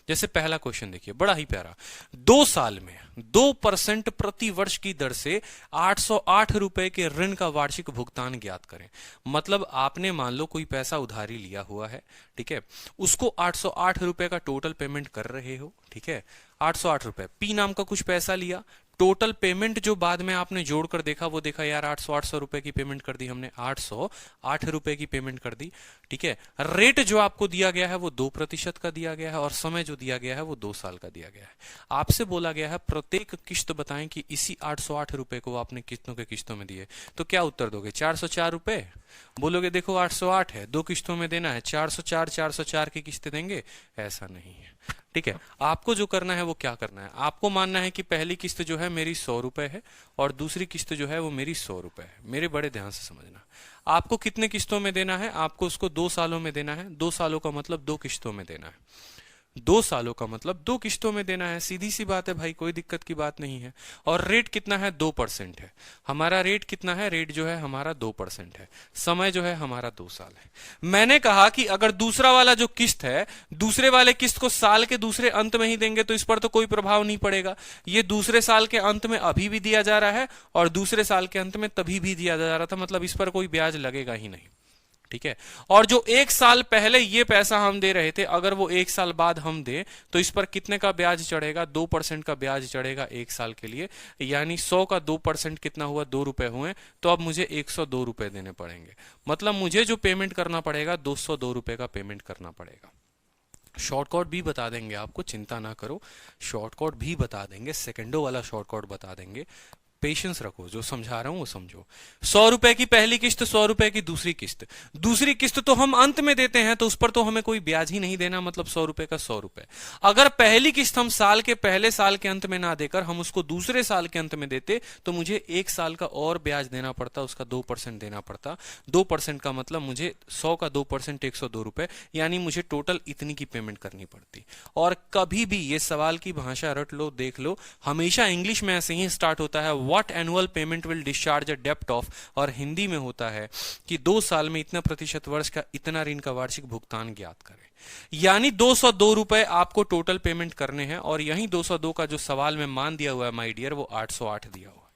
जैसे पहला क्वेश्चन देखिए, बड़ा ही प्यारा। 2 साल में 2% प्रति वर्ष की दर से 808 रुपए के ऋण का वार्षिक भुगतान ज्ञात करें। मतलब आपने मान लो कोई पैसा उधारी लिया हुआ है, ठीक है, उसको 808 रुपए का टोटल पेमेंट कर रहे हो। ठीक है, 808 रुपए, पी नाम का कुछ पैसा लिया, टोटल पेमेंट जो बाद में आपने जोड़कर देखा वो देखा यार 800 रुपए की पेमेंट कर दी हमने, 808 रुपए की पेमेंट कर दी। ठीक है, रेट जो आपको दिया गया है वो 2% का दिया गया है और समय जो दिया गया है वो 2 साल का दिया गया है। आपसे बोला गया है प्रत्येक किस्त बताएं कि इसी 808 रुपए को आपने किस्तों के किस्तों में दिए, तो क्या उत्तर दोगे? 404 रुपए। बोलोगे देखो 808 है, 2 किस्तों में देना है, 404 की किस्तें देंगे? ऐसा नहीं है। ठीक है, आपको जो करना है वो क्या करना है? आपको मानना है कि पहली किस्त जो है मेरी 100 रुपए है और दूसरी किस्त जो है वो मेरी 100 रुपए है। मेरे बड़े ध्यान से समझना, आपको कितने किस्तों में देना है? आपको उसको 2 सालों में देना है। 2 सालों का मतलब 2 किस्तों में देना है। 2 सालों का मतलब 2 किस्तों में देना है। सीधी सी बात है भाई, कोई दिक्कत की बात नहीं है। और रेट कितना है? 2% है। हमारा रेट कितना है? रेट जो है हमारा 2% है। समय जो है हमारा 2 साल है। मैंने कहा कि अगर दूसरा वाला जो किस्त है, दूसरे वाले किस्त को साल के दूसरे अंत में ही देंगे तो इस पर तो कोई प्रभाव नहीं पड़ेगा। ये दूसरे साल के अंत में अभी भी दिया जा रहा है और दूसरे साल के अंत में तभी भी दिया जा रहा था, मतलब इस पर कोई ब्याज लगेगा ही नहीं। ठीक है, और जो 1 साल पहले ये पैसा हम दे रहे थे, अगर वो 1 साल बाद हम दे तो इस पर कितने का ब्याज चढ़ेगा? 2% का ब्याज चढ़ेगा 1 साल के लिए। यानी 100 का 2% कितना हुआ? 2 रुपए हुए। तो अब मुझे 102 रुपए देने पड़ेंगे। मतलब मुझे जो पेमेंट करना पड़ेगा 202 रुपए का पेमेंट करना पड़ेगा। शॉर्टकट भी बता देंगे आपको, चिंता ना करो, शॉर्टकट भी बता देंगे, सेकंडों वाला शॉर्टकट बता देंगे। पेशेंस रखो, जो समझा रहा हूं वो समझो। 100 रुपए की पहली किस्त, 100 रुपए की दूसरी किस्त। दूसरी किस्त तो हम अंत में देते हैं, तो उस पर तो हमें कोई ब्याज ही नहीं देना, मतलब 100 रुपए का 100 रुपए। अगर पहली किस्त हम साल के पहले साल के अंत में ना देकर हम उसको दूसरे साल के अंत में देते, तो मुझे एक साल का और ब्याज देना पड़ता, उसका 2% देना पड़ता। 2% का मतलब मुझे 100 का 2% 102 रुपए, यानी मुझे टोटल इतनी की पेमेंट करनी पड़ती। और कभी भी ये सवाल की भाषा रट लो, देख लो, हमेशा इंग्लिश में ऐसे ही स्टार्ट होता है, what annual payment will discharge a डेप्ट ऑफ, और हिंदी में होता है कि 2 साल में इतना प्रतिशत वर्ष का इतना ऋण का वार्षिक भुगतान ज्ञात करें। यानी 202 रुपए आपको टोटल पेमेंट करने हैं, और यही 202 का जो सवाल में मान दिया हुआ है माय डियर, वो 808 दिया हुआ है।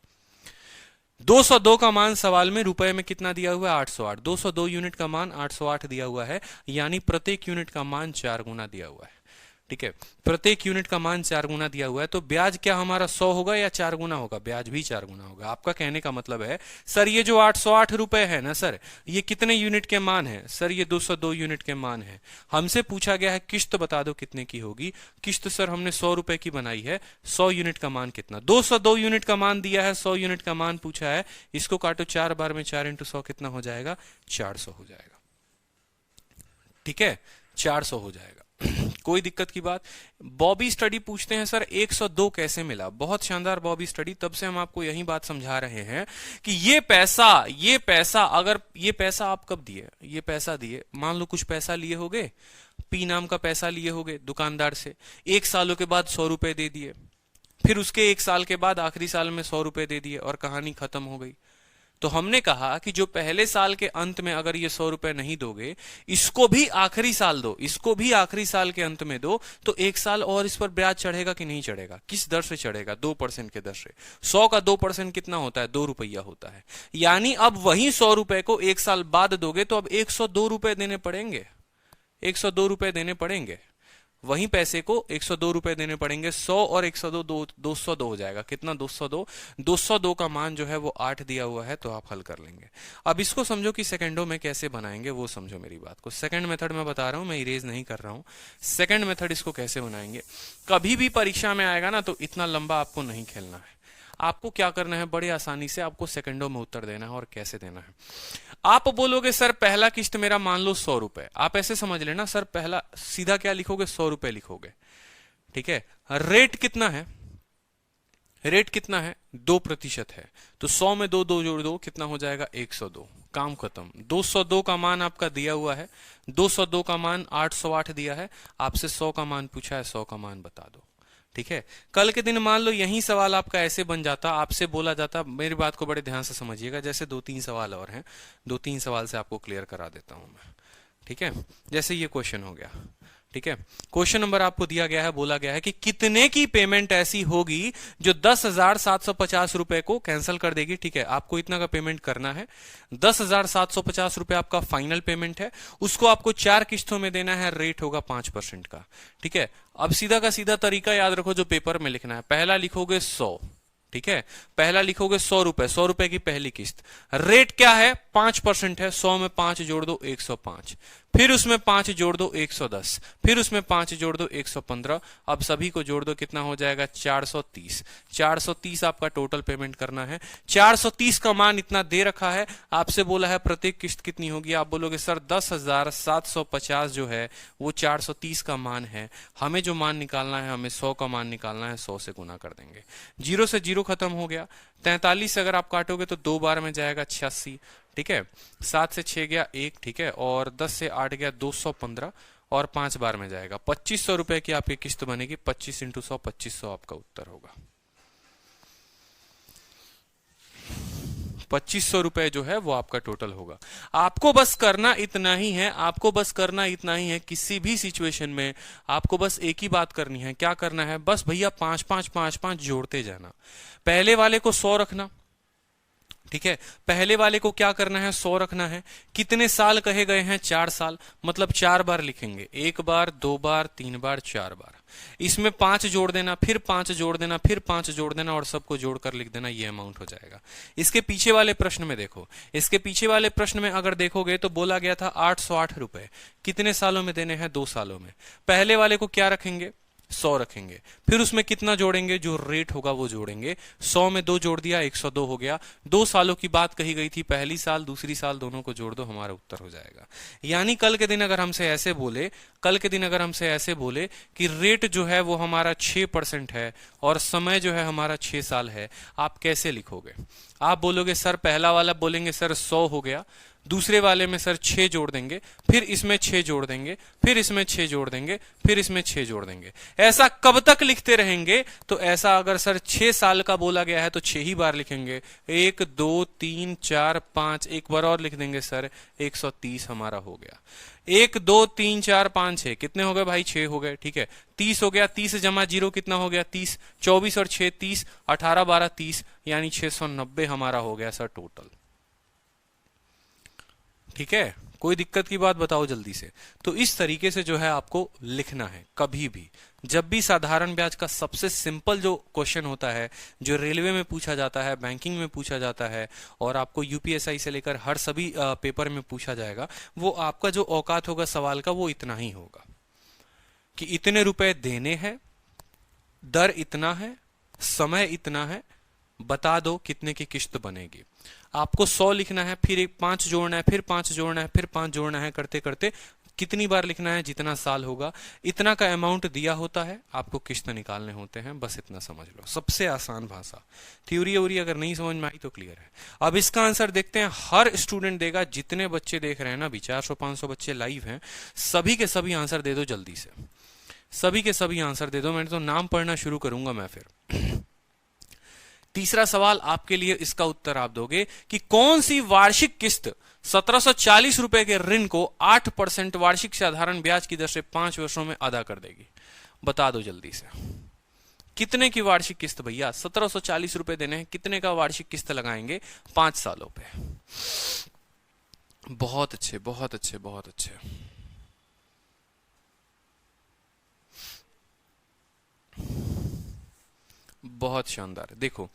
202 का मान सवाल में रुपए में कितना दिया हुआ है? 808। 202 यूनिट का मान 808 दिया हुआ है, यानी प्रत्येक यूनिट का मान 4 गुना दिया हुआ है। ठीक है, प्रत्येक यूनिट का मान 4 गुना दिया हुआ है, तो ब्याज क्या हमारा 100 होगा या 4 गुना होगा? ब्याज भी 4 गुना होगा। आपका कहने का मतलब है सर ये जो 808 रुपए है ना सर, ये कितने यूनिट के मान है? सर ये 202 यूनिट के मान है। हमसे पूछा गया है किस्त बता दो कितने की होगी। किस्त सर हमने 100 रुपए की बनाई है, 100 यूनिट का मान कितना? 202 यूनिट का मान दिया है, 100 यूनिट का मान पूछा है, इसको काटो 4 बार में, 4 इंटू 100 कितना हो जाएगा? 400 हो जाएगा। ठीक है, 400 हो जाएगा। कोई दिक्कत की बात? बॉबी स्टडी पूछते हैं सर 102 कैसे मिला? बहुत शानदार बॉबी स्टडी। तब से हम आपको यही बात समझा रहे हैं कि ये पैसा अगर ये पैसा आप कब दिए? ये पैसा दिए, मान लो कुछ पैसा लिए होगे, पी नाम का पैसा लिए होगे दुकानदार से, 1 सालों के बाद 100 रुपए दे दिए, फिर उसके 1 साल के बाद आखिरी साल में 100 रुपए दे दिए, और कहानी खत्म हो गई। तो हमने कहा कि जो पहले साल के अंत में अगर ये 100 रुपए नहीं दोगे, इसको भी आखिरी साल दो, इसको भी आखिरी साल के अंत में दो, तो 1 साल और इस पर ब्याज चढ़ेगा कि नहीं चढ़ेगा? किस दर से चढ़ेगा? 2% के दर से। 100 का 2% कितना होता है? 2 रुपया होता है। यानी अब वही 100 रुपए को 1 साल बाद दोगे तो अब 102 रुपए देने पड़ेंगे, 102 रुपए देने पड़ेंगे। वहीं पैसे को 102 रुपए देने पड़ेंगे। 100 और 102 202 हो जाएगा। कितना? 202। 202 का मान जो है वो 8 दिया हुआ है, तो आप हल कर लेंगे। अब इसको समझो कि सेकंडों में कैसे बनाएंगे, वो समझो मेरी बात को। सेकंड मेथड में बता रहा हूं, मैं इरेज नहीं कर रहा हूं। सेकंड मेथड इसको कैसे बनाएंगे, कभी भी परीक्षा में आएगा ना, तो इतना लंबा आपको नहीं खेलना है। आपको क्या करना है, बड़े आसानी से आपको सेकंडों में उत्तर देना है। और कैसे देना है? आप बोलोगे सर पहला किस्त मेरा मान लो 100 रुपए, आप ऐसे समझ लेना सर, पहला सीधा क्या लिखोगे? 100 रुपए लिखोगे। ठीक है, रेट कितना है? रेट कितना है? 2% है, तो 100 में 2 जोड़ दो, कितना हो जाएगा? 102। काम खत्म। 202 का मान आपका दिया हुआ है, 202 का मान 808 दिया है, आपसे 100 का मान पूछा है, 100 का मान बता दो। ठीक है, कल के दिन मान लो यही सवाल आपका ऐसे बन जाता, आपसे बोला जाता, मेरी बात को बड़े ध्यान से समझिएगा, जैसे 2-3 सवाल और हैं, 2-3 सवाल से आपको क्लियर करा देता हूं मैं। ठीक है, जैसे ये क्वेश्चन हो गया। ठीक है, क्वेश्चन नंबर आपको दिया गया है, बोला गया है कि कितने की पेमेंट ऐसी होगी जो 10,750 रुपए को कैंसिल कर देगी। ठीक है, आपको इतना का पेमेंट करना है, 10,750 रुपए आपका फाइनल पेमेंट है, उसको आपको 4 किस्तों में देना है, रेट होगा 5% का। ठीक है, अब सीधा का सीधा तरीका याद रखो जो पेपर में लिखना है। पहला लिखोगे 100, ठीक है, पहला लिखोगे 100 रुपए, 100 रुपए की पहली किस्त, रेट क्या है? 5% है, 100 में 5 जोड़ दो 105, फिर उसमें 5 जोड़ दो 110, फिर उसमें 5 जोड़ दो 115, अब सभी को जोड़ दो, कितना हो जाएगा? 430। 430 आपका टोटल पेमेंट करना है। 430 का मान इतना दे रखा है, आपसे बोला है प्रत्येक किस्त कितनी होगी। आप बोलोगे सर 10,750 जो है वो 430 का मान है, हमें जो मान निकालना है, हमें 100 का मान निकालना है, 100 से गुना कर देंगे। 0 से 0 खत्म हो गया। 43 से अगर आप काटोगे तो 2 बार में जाएगा 86। ठीक है, 7 से 6 गया 1। ठीक है, और 10 से 8 गया 215, और 5 बार में जाएगा 2500 रुपए की आपकी किस्त बनेगी। 25 इंटू 100, 2500 आपका उत्तर होगा। 2500 रुपए जो है वो आपका टोटल होगा। आपको बस करना इतना ही है, आपको बस करना इतना ही है, किसी भी सिचुएशन में आपको बस एक ही बात करनी है। क्या करना है? बस भैया 5-5-5-5 जोड़ते जाना। पहले वाले को 100 रखना। ठीक है, पहले वाले को क्या करना है? 100 रखना है। कितने साल कहे गए हैं? 4 साल, मतलब 4 बार लिखेंगे, 1 बार, 2 बार, 3 बार, 4 बार। इसमें 5 जोड़ देना, फिर 5 जोड़ देना, फिर 5 जोड़ देना, और सबको जोड़कर लिख देना, ये अमाउंट हो जाएगा। इसके पीछे वाले प्रश्न में देखो, इसके पीछे वाले प्रश्न में अगर देखोगे तो बोला गया था 808 रुपए कितने सालों में देने हैं? 2 सालों में। पहले वाले को क्या रखेंगे? 100 रखेंगे, फिर उसमें कितना जोड़ेंगे, जो रेट होगा वो जोड़ेंगे। 100 में 2 जोड़ दिया, 102 हो गया। 2 सालों की बात कही गई थी, पहली साल दूसरी साल दोनों को जोड़ दो, हमारा उत्तर हो जाएगा। यानी कल के दिन अगर हमसे ऐसे बोले, कल के दिन अगर हमसे ऐसे बोले कि रेट जो है वो हमारा 6% है और समय जो है हमारा 6 साल है, आप कैसे लिखोगे? आप बोलोगे सर, पहला वाला बोलेंगे सर 100 हो गया, दूसरे वाले में सर 6 जोड़ देंगे, फिर इसमें 6 जोड़ देंगे, फिर इसमें 6 जोड़ देंगे, फिर इसमें 6 जोड़ देंगे। ऐसा कब तक लिखते रहेंगे? तो ऐसा अगर सर 6 साल का बोला गया है तो 6 ही बार लिखेंगे। 1 2 3 4 5, एक बार और लिख देंगे सर, 130 हमारा हो गया। 1 2 3 4 5 6 कितने हो गए भाई? 6 हो गए, ठीक है। 30 हो गया, 30 जमा 0 कितना हो गया? 30। 24 और 6 30, 18 12 30, यानी 690 हमारा हो गया सर टोटल। ठीक है, कोई दिक्कत की बात बताओ जल्दी से। तो इस तरीके से जो है आपको लिखना है। कभी भी जब भी साधारण ब्याज का सबसे सिंपल जो क्वेश्चन होता है, जो रेलवे में पूछा जाता है, बैंकिंग में पूछा जाता है और आपको यूपीएसआई से लेकर हर सभी पेपर में पूछा जाएगा, वो आपका जो औकात होगा सवाल का वो इतना ही होगा कि इतने रुपए देने हैं, दर इतना है, समय इतना है, बता दो कितने की किस्त बनेगी। आपको 100 लिखना है, फिर एक 5 जोड़ना है, फिर 5 जोड़ना है, फिर 5 जोड़ना है, करते करते कितनी बार लिखना है? जितना साल होगा इतना का अमाउंट दिया होता है, आपको किस्त निकालने होते हैं, बस इतना समझ लो। सबसे आसान भाषा। थ्योरी वोरी अगर नहीं समझ में आई तो क्लियर है। अब इसका आंसर देखते हैं, हर स्टूडेंट देगा। जितने बच्चे देख रहे हैं ना, अभी 400-500 बच्चे लाइव हैं, सभी के सभी आंसर दे दो जल्दी से, सभी के सभी आंसर दे दो। मैंने तो नाम पढ़ना शुरू करूंगा मैं फिर। तीसरा सवाल आपके लिए, इसका उत्तर आप दोगे कि कौन सी वार्षिक किस्त 1740 रुपए के ऋण को 8% वार्षिक साधारण ब्याज की दर से 5 वर्षों में अदा कर देगी। बता दो जल्दी से, कितने की वार्षिक किस्त भैया? 1740 रुपए देने हैं, कितने का वार्षिक किस्त लगाएंगे? 5 सालों पे। बहुत अच्छे, बहुत अच्छे, बहुत अच्छे। बहुत शानदार। देखो,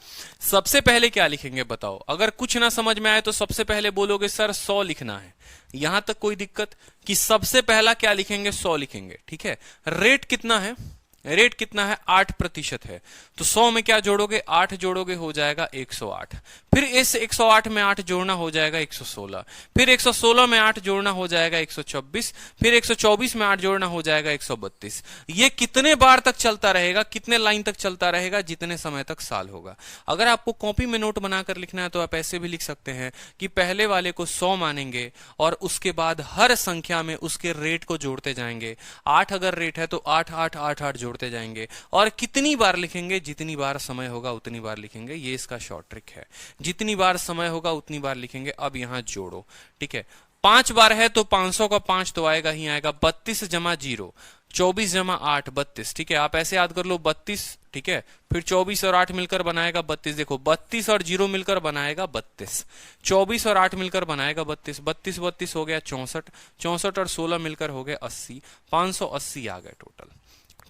सबसे पहले क्या लिखेंगे बताओ? अगर कुछ ना समझ में आए तो सबसे पहले बोलोगे सर 100 लिखना है। यहां तक कोई दिक्कत? कि सबसे पहला क्या लिखेंगे? 100 लिखेंगे, ठीक है। रेट कितना है? रेट कितना है? 8% है। तो 100 में क्या जोड़ोगे? 8 जोड़ोगे, हो जाएगा 108। फिर इस 108 में 8 जोड़ना, हो जाएगा 116। फिर 116 में 8 जोड़ना, हो जाएगा 124। फिर 124 में 8 जोड़ना, हो जाएगा 132। ये कितने बार तक चलता रहेगा? कितने लाइन तक चलता रहेगा? जितने समय तक साल होगा। अगर आपको कॉपी में नोट बनाकर लिखना है तो आप ऐसे भी लिख सकते हैं कि पहले वाले को 100 मानेंगे और उसके बाद हर संख्या में उसके रेट को जोड़ते जाएंगे। 8 अगर रेट है तो 8 8 8 8 जोड़ते जाएंगे। और कितनी बार लिखेंगे? जितनी बार समय होगा उतनी बार लिखेंगे। ये इसका शॉर्ट ट्रिक है। जितनी बार समय होगा उतनी बार लिखेंगे। अब यहां जोड़ो, ठीक है। 5 बार है तो 500 का 5 तो आएगा ही आएगा। 32 जमा 0, 24 जमा 8, 32, ठीक है। आप ऐसे याद कर लो, 32, ठीक है। फिर 24 और 8 मिलकर बनाएगा 32। देखो, 32 और 0 मिलकर बनाएगा 32। 24 और 8 मिलकर बनाएगा 32। 32 32 हो गया 64। 64 और 16 मिलकर हो गया 80। 580 आ गए टोटल,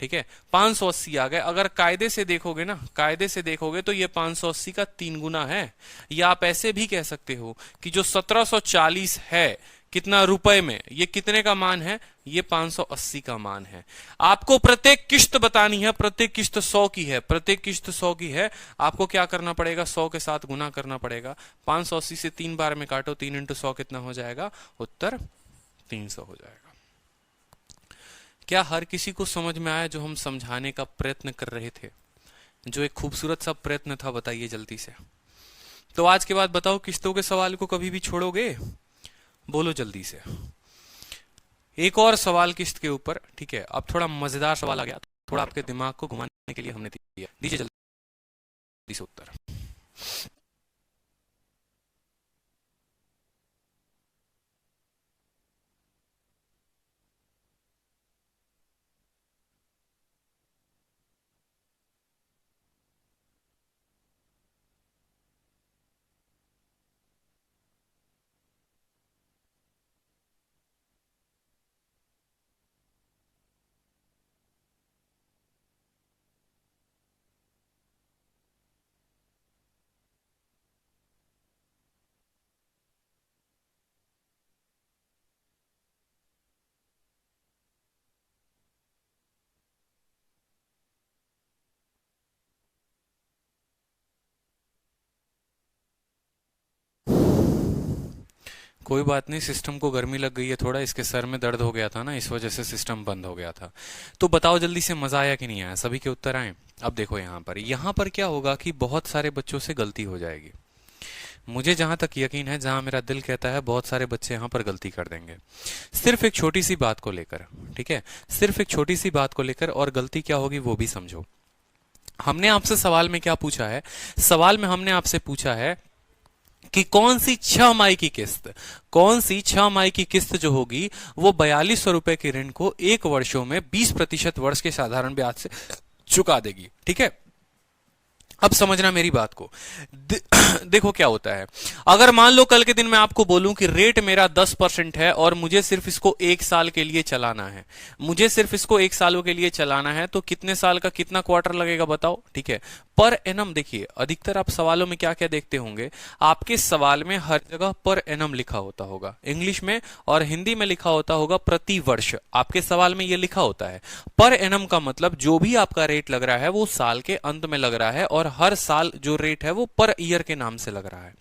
ठीक है। 580 आ गए। अगर कायदे से देखोगे ना, कायदे से देखोगे तो ये 580 का 3 गुना है। या आप ऐसे भी कह सकते हो कि जो 1740 है, कितना रुपए में, ये कितने का मान है? ये 580 का मान है। आपको प्रत्येक किस्त बतानी है। प्रत्येक किस्त 100 की है, प्रत्येक किस्त 100 की है। आपको क्या करना पड़ेगा? 100 के साथ गुना करना पड़ेगा। 580 से 3 बार में काटो, 3 इंटू 100 कितना हो जाएगा? उत्तर 300 हो जाएगा। क्या हर किसी को समझ में आया जो हम समझाने का प्रयत्न कर रहे थे? जो एक खूबसूरत सा प्रयत्न था, बताइए जल्दी से। तो आज के बाद बताओ, किस्तों के सवाल को कभी भी छोड़ोगे? बोलो जल्दी से। एक और सवाल किस्त के ऊपर, ठीक है। अब थोड़ा मजेदार सवाल आ गया, थोड़ा आपके दिमाग को घुमाने के लिए हमने दिया। दीजिए जल्दी से उत्तर। कोई बात नहीं, सिस्टम को गर्मी लग गई है थोड़ा, इसके सर में दर्द हो गया था ना, इस वजह से सिस्टम बंद हो गया था। तो बताओ जल्दी से, मजा आया कि नहीं आया? सभी के उत्तर आए? अब देखो यहाँ पर क्या होगा कि बहुत सारे बच्चों से गलती हो जाएगी। मुझे जहां तक यकीन है, जहां मेरा दिल कहता है, बहुत सारे बच्चे यहाँ पर गलती कर देंगे, सिर्फ एक छोटी सी बात को लेकर। ठीक है, सिर्फ एक छोटी सी बात को लेकर, और गलती क्या होगी वो भी समझो। हमने आपसे सवाल में क्या पूछा है? सवाल में हमने आपसे पूछा है कि कौन सी 6 माही की किस्त, कौन सी 6 माही की किस्त जो होगी वो 4200 रुपए के ऋण को 1 वर्षों में 20% वर्ष के साधारण ब्याज से चुका देगी। ठीक है, अब समझना मेरी बात को। देखो क्या होता है, अगर मान लो कल के दिन मैं आपको बोलूं कि रेट मेरा 10% है और मुझे सिर्फ इसको 1 साल के लिए चलाना है, मुझे सिर्फ इसको 1 सालों के लिए चलाना है, तो कितने साल का कितना क्वार्टर लगेगा बताओ? ठीक है, पर एनम। देखिए अधिकतर आप सवालों में क्या क्या देखते होंगे, आपके सवाल में हर जगह पर एनम लिखा होता होगा, इंग्लिश में और हिंदी में लिखा होता होगा प्रति वर्ष, आपके सवाल में यह लिखा होता है। पर एनम का मतलब जो भी आपका रेट लग रहा है वो साल के अंत में लग रहा है, और हर साल जो रेट है वो पर ईयर के नाम से लग रहा है।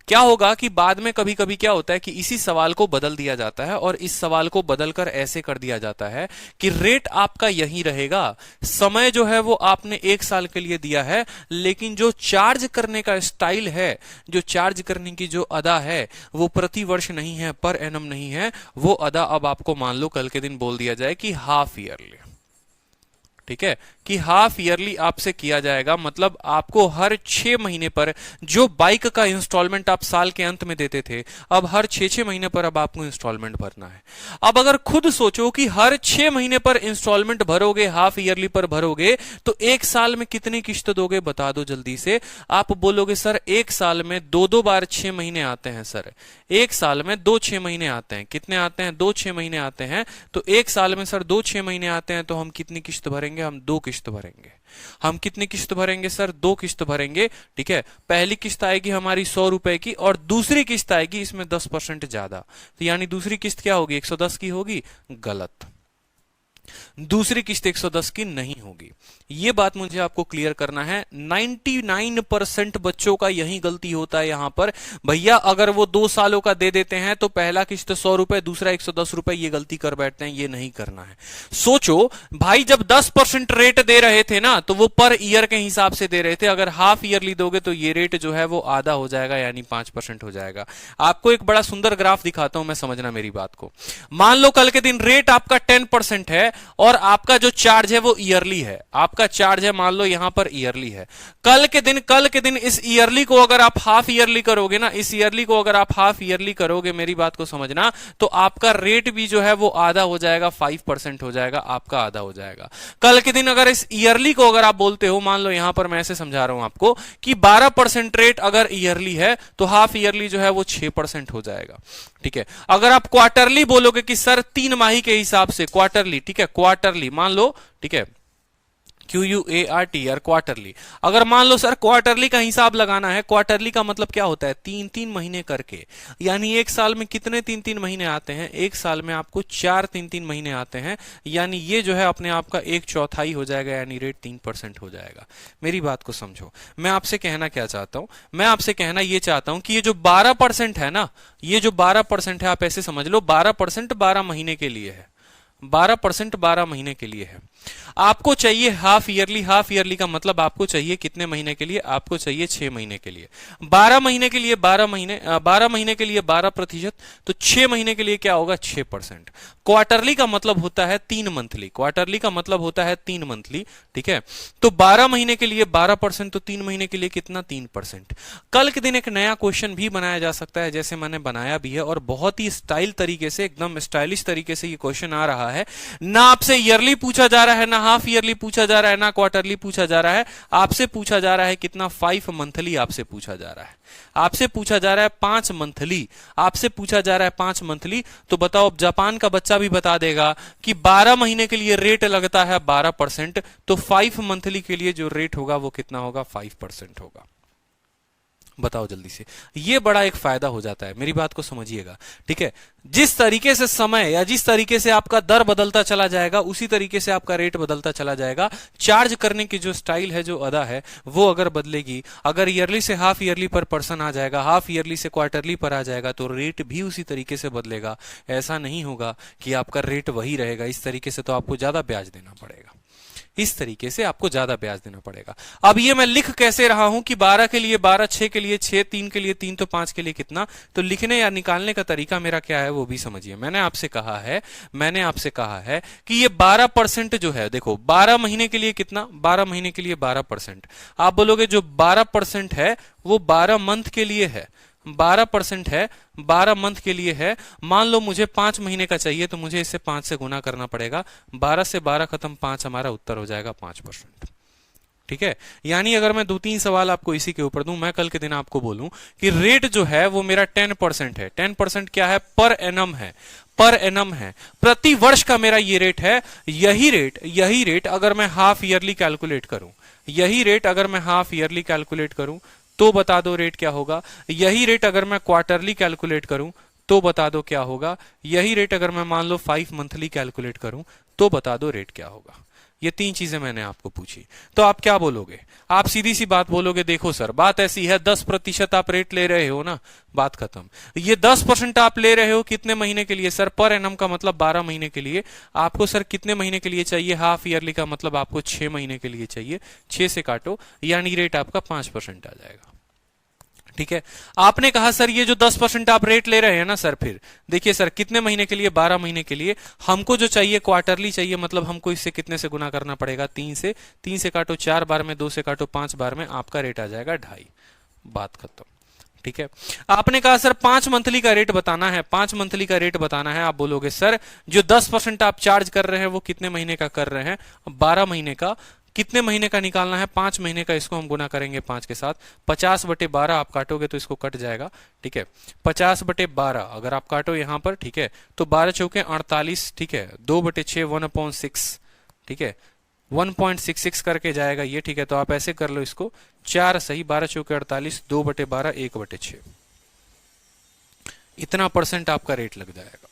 क्या होगा कि बाद में कभी कभी क्या होता है कि इसी सवाल को बदल दिया जाता है, और इस सवाल को बदलकर ऐसे कर दिया जाता है कि रेट आपका यही रहेगा, समय जो है वो आपने 1 साल के लिए दिया है, लेकिन जो चार्ज करने का स्टाइल है, जो चार्ज करने की जो अदा है वो प्रति वर्ष नहीं है, पर एनम नहीं है, वो अदा अब आपको मान लो कल के दिन बोल दिया जाए कि हाफ ईयरली। ठीक है, कि हाफ ईयरली आपसे किया जाएगा, मतलब आपको हर 6 महीने पर, जो बाइक का इंस्टॉलमेंट आप साल के अंत में देते थे, अब हर 6 महीने पर अब आपको इंस्टॉलमेंट भरना है। अब अगर खुद सोचो कि हर 6 महीने पर इंस्टॉलमेंट भरोगे, हाफ ईयरली पर भरोगे, तो 1 साल में कितनी किस्त दोगे बता दो जल्दी से। आप बोलोगे सर 1 साल में 2-2 बार 6 महीने आते हैं सर, 1 साल में 2 6 महीने आते हैं, कितने आते हैं? 2 6 महीने आते हैं, तो 1 साल में सर 2 6 महीने आते हैं, तो हम कितनी किस्त भरेंगे? हम 2 किस्त भरेंगे। हम कितनी किस्त भरेंगे सर? 2 किस्त भरेंगे। ठीक है, पहली किस्त आएगी हमारी 100 रुपए की, और दूसरी किस्त आएगी इसमें 10% ज्यादा, तो यानी दूसरी किस्त क्या होगी? 110 की होगी। गलत, दूसरी किस्त 110 की नहीं होगी। यह बात मुझे आपको क्लियर करना है। 99% बच्चों का यही गलती होता है यहां पर। भैया अगर वो 2 सालों का दे देते हैं तो पहला किस्त 100 रुपए, दूसरा 110 रुपए, ये गलती कर बैठते हैं, ये नहीं करना है। सोचो भाई, जब 10% रेट दे रहे थे ना, तो वो पर ईयर के हिसाब से दे रहे थे, अगर हाफ ईयरली दोगे तो ये रेट जो है वो आधा हो जाएगा, यानी 5% हो जाएगा। आपको एक बड़ा सुंदर ग्राफ दिखाता हूं मैं, समझना मेरी बात को। मान लो कल के दिन रेट आपका 10% है, और आपका जो चार्ज है वो ईयरली है, आपका चार्ज है मान लो यहां पर ईयरली है। कल के दिन इस ईयरली को अगर आप हाफ ईयरली करोगे ना, इस ईयरली को अगर आप हाफ ईयरली करोगे, मेरी बात को समझना, तो आपका रेट भी जो है वो आधा हो जाएगा, 5% हो जाएगा, आपका आधा हो जाएगा। कल के दिन अगर इस ईयरली को अगर आप बोलते हो, मान लो यहां पर मैं ऐसे समझा रहा हूं आपको कि 12% रेट अगर ईयरली है, तो हाफ ईयरली जो है वो 6% हो जाएगा। ठीक है, अगर आप क्वार्टरली बोलोगे कि सर 3 माही के हिसाब से क्वार्टरली, ठीक है, क्वार्टरली मान लो, ठीक है, QUART क्वार्टरली, अगर मान लो सर क्वार्टरली का हिसाब लगाना है, क्वार्टरली का मतलब क्या होता है? 3-3 महीने करके, यानी 1 साल में कितने 3-3 महीने आते हैं? 1 साल में आपको 4 3-3 महीने आते हैं, यानी ये जो है अपने आप का 1/4 हो जाएगा, यानी रेट 3% हो जाएगा। मेरी बात को समझो, मैं आपसे कहना क्या चाहता हूं? मैं आपसे कहना ये चाहता हूं कि ये जो 12% है ना, ये जो 12% है, आप ऐसे समझ लो 12% 12 महीने के लिए है, 12% 12 महीने के लिए है। आपको चाहिए हाफ ईयरली, हाफ ईयरली का मतलब आपको चाहिए कितने महीने के लिए? आपको चाहिए 6 महीने के लिए। 12 महीने के लिए 12 महीने, 12 महीने के लिए 12%, तो 6 महीने के लिए क्या होगा? 6%। क्वार्टरली का मतलब होता है 3 मंथली, क्वार्टरली का मतलब होता है 3 मंथली। ठीक है, तो 12 महीने के लिए 12%, तो 3 महीने के लिए कितना? 3%। कल के दिन एक नया क्वेश्चन भी बनाया जा सकता है, जैसे मैंने बनाया भी है, और बहुत ही स्टाइल तरीके से, एकदम स्टाइलिश तरीके से ये क्वेश्चन आ रहा है। ना आपसे ईयरली पूछा जा रहा है, ना हाफ ईयरली पूछा जा रहा है, ना क्वार्टरली पूछा जा रहा है, आपसे पूछा जा रहा है कितना? 5 मंथली आपसे पूछा जा रहा है, आपसे पूछा जा रहा है 5 मंथली, आपसे पूछा जा रहा है 5 मंथली। तो बताओ, अब जापान का बच्चा भी बता देगा कि 12 महीने के लिए रेट लगता है 12%, तो 5 मंथली के लिए जो रेट होगा वो कितना होगा? 5% होगा। बताओ जल्दी से। ये बड़ा एक फायदा हो जाता है, मेरी बात को समझिएगा, ठीक है। जिस तरीके से समय या जिस तरीके से आपका दर बदलता चला जाएगा उसी तरीके से आपका रेट बदलता चला जाएगा। चार्ज करने की जो स्टाइल है, जो अदा है, वो अगर बदलेगी, अगर ईयरली से हाफ ईयरली पर पर्सन आ जाएगा, हाफ ईयरली से क्वार्टरली पर आ जाएगा, तो रेट भी उसी तरीके से बदलेगा। ऐसा नहीं होगा कि आपका रेट वही रहेगा। इस तरीके से तो आपको ज्यादा ब्याज देना पड़ेगा, इस तरीके से आपको ज्यादा ब्याज देना पड़ेगा। अब ये मैं लिख कैसे रहा हूं कि 12 के लिए 12, 6 के लिए 6, 3 के लिए 3, तो 5 के लिए कितना। तो लिखने या निकालने का तरीका मेरा क्या है वो भी समझिए। मैंने आपसे कहा है कि ये 12% जो है, देखो 12 महीने के लिए कितना, 12 महीने के लिए 12%। आप बोलोगे जो 12% है वो 12 मंथ के लिए है, 12% है, 12 मंथ के लिए है। मान लो मुझे 5 महीने का चाहिए, तो मुझे इसे 5 से गुना करना पड़ेगा। 12 से 12 खत्म, 5, हमारा उत्तर हो जाएगा 5%। ठीक है। यानी अगर मैं 2-3 सवाल आपको इसी के ऊपर दूं, मैं कल के दिन आपको बोलूं कि रेट जो है वो मेरा 10% है। 10% क्या है, पर एनम है, पर एनम है, प्रति वर्ष का मेरा ये रेट है। यही रेट अगर मैं हाफ ईयरली कैलकुलेट करूं, यही रेट अगर मैं हाफ ईयरली कैलकुलेट करूं तो बता दो रेट क्या होगा। यही रेट अगर मैं क्वार्टरली कैलकुलेट करूं तो बता दो क्या होगा। यही रेट अगर मैं मान लो 5 मंथली कैलकुलेट करूं तो बता दो रेट क्या होगा। ये 3 चीजें मैंने आपको पूछी, तो आप क्या बोलोगे? आप सीधी सी बात बोलोगे, देखो सर बात ऐसी है, 10% आप रेट ले रहे हो ना, बात खत्म। ये 10% आप ले रहे हो कितने महीने के लिए सर? पर एनम का मतलब 12 महीने के लिए। आपको सर कितने महीने के लिए चाहिए? हाफ ईयरली का मतलब आपको 6 महीने के लिए चाहिए। 6 से काटो, यानी रेट आपका 5% आ जाएगा। ठीक है। आपने कहा सर ये जो 10% आप रेट ले रहे हैं ना सर, फिर देखिए सर कितने महीने के लिए? 12 महीने के लिए। हमको जो चाहिए क्वार्टरली चाहिए, मतलब हमको इससे कितने से गुना करना पड़ेगा? 3 से। 3 से काटो 4 बार में, 2 से काटो 5 बार में, आपका रेट आ जाएगा 2.5। बात खत्म। ठीक है। आपने कहा सर 5 मंथली का रेट बताना है, 5 मंथली का रेट बताना है। आप बोलोगे सर जो 10% आप चार्ज कर रहे हैं वो कितने महीने का कर रहे हैं? 12 महीने का। कितने महीने का निकालना है? 5 महीने का। इसको हम गुना करेंगे 5 के साथ। 50/12 आप काटोगे तो इसको कट जाएगा। ठीक है। 50/12 अगर आप काटो यहां पर, ठीक है, तो 12 चौके 48। ठीक है। 2/6 1/6। ठीक है। 1.66 करके जाएगा ये। ठीक है। तो आप ऐसे कर लो इसको, 4 सही, 12 चौके 48, 2/12 1/6, इतना परसेंट आपका रेट लग जाएगा।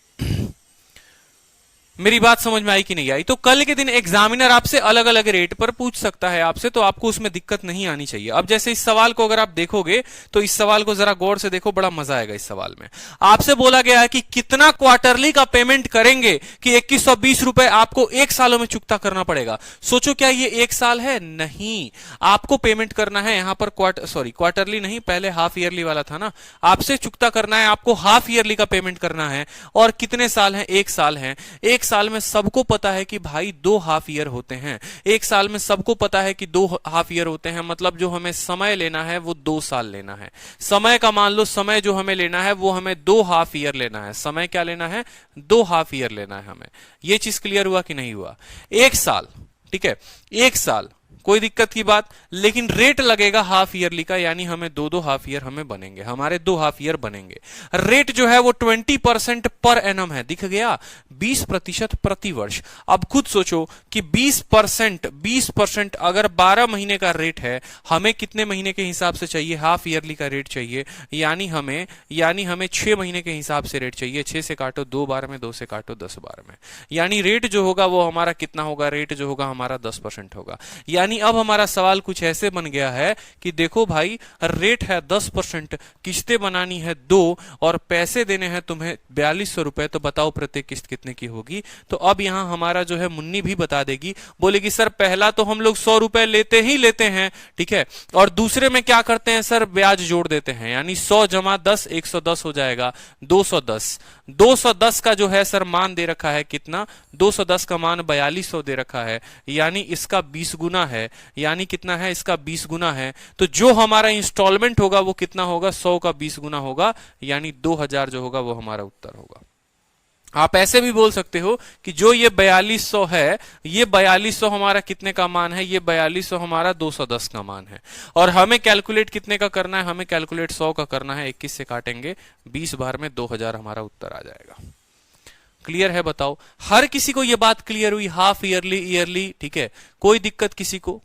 मेरी बात समझ में आई कि नहीं आई? तो कल के दिन एग्जामिनर आपसे अलग अलग रेट पर पूछ सकता है आपसे, तो आपको उसमें दिक्कत नहीं आनी चाहिए। अब जैसे इस सवाल को अगर आप देखोगे तो इस सवाल को जरा गौर से देखो, बड़ा मजा आएगा। इस सवाल में आपसे बोला गया है कि कितना क्वार्टरली का पेमेंट करेंगे कि 2120 रुपए आपको 1 सालों में चुकता करना पड़ेगा। सोचो क्या ये 1 साल है? नहीं, आपको पेमेंट करना है यहां पर क्वार्टरली नहीं, पहले हाफ ईयरली वाला था ना। आपसे चुकता करना है, आपको हाफ ईयरली का पेमेंट करना है। और कितने साल है? 1 साल है। 1 साल में सबको पता है कि भाई 2 हाफ ईयर होते हैं। 1 साल में सबको पता है कि 2 हाफ ईयर होते हैं, मतलब जो हमें समय लेना है वो 2 साल लेना है। समय का मान लो, समय जो हमें लेना है वो हमें 2 हाफ ईयर लेना है। समय क्या लेना है? 2 हाफ ईयर लेना है हमें। ये चीज क्लियर हुआ कि नहीं हुआ? 1 साल, ठीक है, 1 साल कोई दिक्कत की बात, लेकिन रेट लगेगा हाफ ईयरली का, यानी हमें 2-2 हाफ ईयर हमें बनेंगे, हमारे 2 हाफ ईयर बनेंगे। रेट जो है वो 20% पर एनम है, दिख गया, 20% प्रति वर्ष। अब खुद सोचो कि 20% अगर 12 महीने का रेट है, हमें कितने महीने के हिसाब से चाहिए? हाफ ईयरली का रेट चाहिए, यानी हमें 6 महीने के हिसाब से रेट चाहिए। 6 से काटो 2 बार में, 2 से काटो 10 बार में, यानी रेट जो होगा वो हमारा कितना होगा? रेट जो होगा हमारा 10% होगा। यानी अब हमारा सवाल कुछ ऐसे बन गया है कि देखो भाई, रेट है 10%, किस्तें बनानी है 2 और पैसे देने हैं तुम्हें 4200 रुपए, तो बताओ प्रत्येक किस्त कितने की होगी? तो अब यहां हमारा जो है मुन्नी भी बता देगी, बोलेगी सर पहला तो हम लोग 100 रुपए लेते ही लेते हैं, ठीक है, और दूसरे में क्या करते हैं सर? ब्याज जोड़ देते हैं, यानी 100 जमा 10 110 हो जाएगा, 210। 210 का जो है सर मान दे रखा है कितना? 210 का मान 4200 दे रखा है, यानी इसका 20 गुना है। यानी कितना है? इसका 20 गुना है। तो जो हमारा इंस्टॉलमेंट होगा वो कितना होगा? 100 का 20 गुना होगा, यानी 2000 जो होगा वो हमारा उत्तर होगा। आप ऐसे भी बोल सकते हो कि जो ये 4200 है, ये 4200 हमारा कितने का मान है? ये 4200 हमारा 210 का मान है। और हमें कैलकुलेट कितने का करना है? हमें कैलकुलेट 100 का करना है। 21 से काटेंगे 20 बार में, 2000 हमारा उत्तर आ जाएगा। क्लियर है? बताओ, हर किसी को ये बात क्लियर हुई? हाफ ईयरली, ईयरली, ठीक है, कोई दिक्कत किसी को?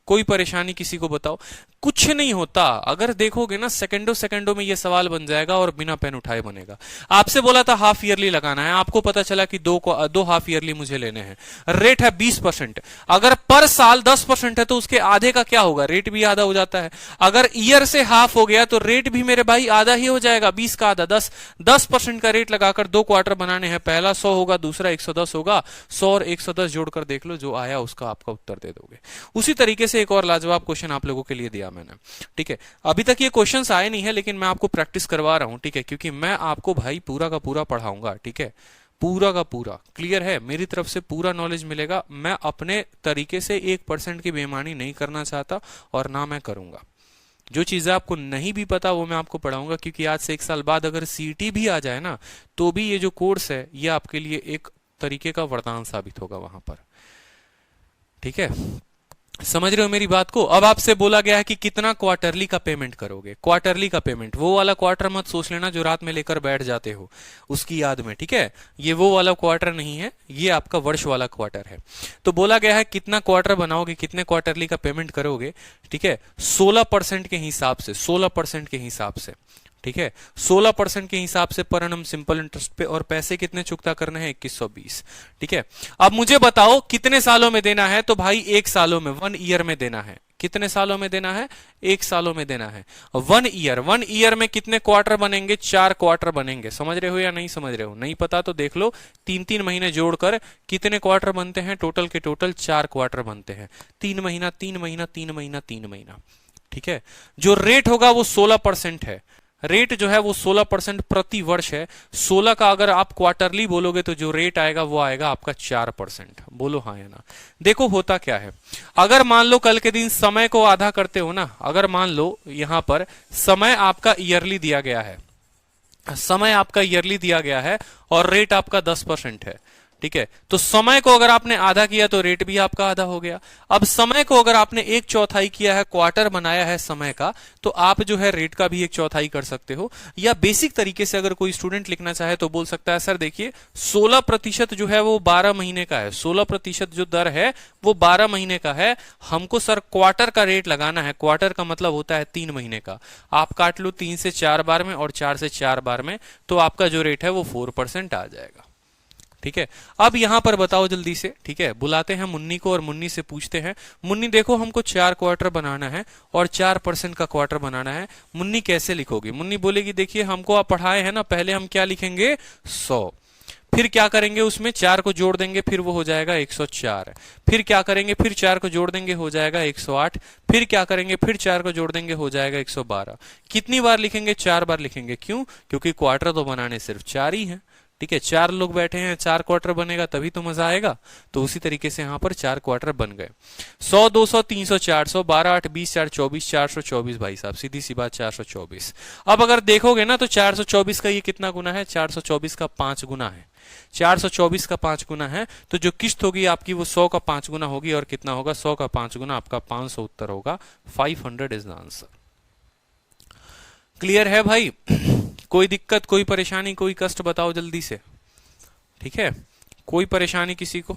कोई परेशानी किसी को? बताओ। कुछ नहीं होता। अगर देखोगे ना सेकंडों सेकंडों में ये सवाल बन जाएगा और बिना पेन उठाए बनेगा। आपसे बोला था हाफ ईयरली लगाना है, आपको पता चला कि दो हाफ ईयरली मुझे लेने हैं। रेट है 20%। अगर पर साल 10% है तो उसके आधे का क्या होगा, रेट भी आधा हो जाता है। अगर ईयर से हाफ हो गया तो रेट भी मेरे भाई आधा ही हो जाएगा, 20 का आधा 10। 10% का रेट लगाकर 2 क्वार्टर बनाने हैं, पहला 100 होगा, दूसरा 110 होगा। 100 और 110 जोड़कर देख लो, जो आया उसका आपका उत्तर दे दोगे। उसी तरीके से एक और लाजवाब क्वेश्चन आप लोगों के लिए दिया मैंने, ठीक है। अभी तक ये क्वेश्चंस आए नहीं है, लेकिन मैं आपको प्रैक्टिस करवा रहा हूं, ठीक है, क्योंकि मैं आपको भाई पूरा का पूरा पढ़ाऊंगा, ठीक है, पूरा का पूरा। क्लियर है, मेरी तरफ से पूरा नॉलेज मिलेगा। मैं अपने तरीके से 1% की बेईमानी नहीं करना चाहता और ना मैं करूंगा। जो चीजें आपको नहीं भी पता वो मैं आपको पढ़ाऊंगा, क्योंकि आज से 1 साल बाद अगर सीईटी भी आ जाए ना, तो भी ये जो कोर्स है ये आपके लिए एक तरीके का वरदान साबित होगा वहां पर, ठीक है। समझ रहे हो मेरी बात को। अब आपसे बोला गया है कि कितना क्वार्टरली का पेमेंट करोगे। क्वार्टरली का पेमेंट, वो वाला क्वार्टर मत सोच लेना जो रात में लेकर बैठ जाते हो उसकी याद में, ठीक है। ये वो वाला क्वार्टर नहीं है, ये आपका वर्ष वाला क्वार्टर है। तो बोला गया है कितना क्वार्टर बनाओगे, कितने क्वार्टरली का पेमेंट करोगे, ठीक है। 16% के हिसाब से, 16% के हिसाब से, ठीक है। 16% के हिसाब से पर एनम सिंपल इंटरेस्ट पे, और पैसे कितने चुकता करने हैं, 2120, ठीक है। अब मुझे बताओ कितने सालों में देना है, तो भाई 1 सालों में, 1 ईयर में देना है। कितने सालों में देना है, 1 सालों में देना है। 1 ईयर, 1 ईयर में कितने क्वार्टर बनेंगे, 4 क्वार्टर बनेंगे। समझ रहे हो या नहीं समझ रहे हो, नहीं पता तो देख लो, 3-3 महीने जोड़कर कितने क्वार्टर बनते हैं, टोटल के टोटल 4 क्वार्टर बनते हैं। 3 महीना 3 महीना 3 महीना 3 महीना, ठीक है। जो रेट होगा वो 16% है। रेट जो है वो 16% प्रति वर्ष है। 16 का अगर आप क्वार्टरली बोलोगे तो जो रेट आएगा वो आएगा आपका 4%। बोलो हाँ या ना। देखो होता क्या है, अगर मान लो कल के दिन समय को आधा करते हो ना, अगर मान लो यहां पर समय आपका ईयरली दिया गया है, समय आपका ईयरली दिया गया है और रेट आपका 10% है, ठीक है। तो समय को अगर आपने आधा किया तो रेट भी आपका आधा हो गया। अब समय को अगर आपने 1/4 किया है, क्वार्टर बनाया है समय का, तो आप जो है रेट का भी 1/4 कर सकते हो। या बेसिक तरीके से अगर कोई स्टूडेंट लिखना चाहे तो बोल सकता है सर देखिए 16% जो है वो 12 महीने का है, 16% जो दर है वो 12 महीने का है। हमको सर क्वार्टर का रेट लगाना है, क्वार्टर का मतलब होता है 3 महीने का। आप काट लो 3 से 4 बार में और 4 से 4 बार में, तो आपका जो रेट है वो 4% आ जाएगा, ठीक है। अब यहां पर बताओ जल्दी से, ठीक है, बुलाते हैं मुन्नी को और मुन्नी से पूछते हैं, मुन्नी देखो हमको 4 क्वार्टर बनाना है और 4% का क्वार्टर बनाना है, मुन्नी कैसे लिखोगी। मुन्नी बोलेगी देखिए हमको आप पढ़ाए हैं ना, पहले हम क्या लिखेंगे 100, फिर क्या करेंगे उसमें 4 को जोड़ देंगे, फिर वो हो जाएगा 104, फिर क्या करेंगे, फिर 4 को जोड़ देंगे हो जाएगा 108, फिर क्या करेंगे, फिर 4 को जोड़ देंगे हो जाएगा 112। कितनी बार लिखेंगे, 4 बार लिखेंगे। क्यों, क्योंकि क्वार्टर तो बनाने सिर्फ 4 ही हैं, ठीक है। 4 लोग बैठे हैं, 4 क्वार्टर बनेगा तभी तो मजा आएगा। तो उसी तरीके से यहां पर 4 क्वार्टर बन गए। 100 200 300 400 12 8 20 4 24 424 भाई साहब, सीधी सी बात 424। अब अगर देखोगे ना तो 424 का ये कितना गुना है, 424 का 5 गुना है। 424 का 5 गुना है, तो जो किस्त होगी आपकी वो 100 का 5 गुना होगी। और कितना होगा, 100 का 5 गुना आपका 500 उत्तर होगा। 500 इज द आंसर। क्लियर है भाई। कोई दिक्कत, कोई परेशानी, कोई कष्ट बताओ जल्दी से, ठीक है। कोई परेशानी किसी को,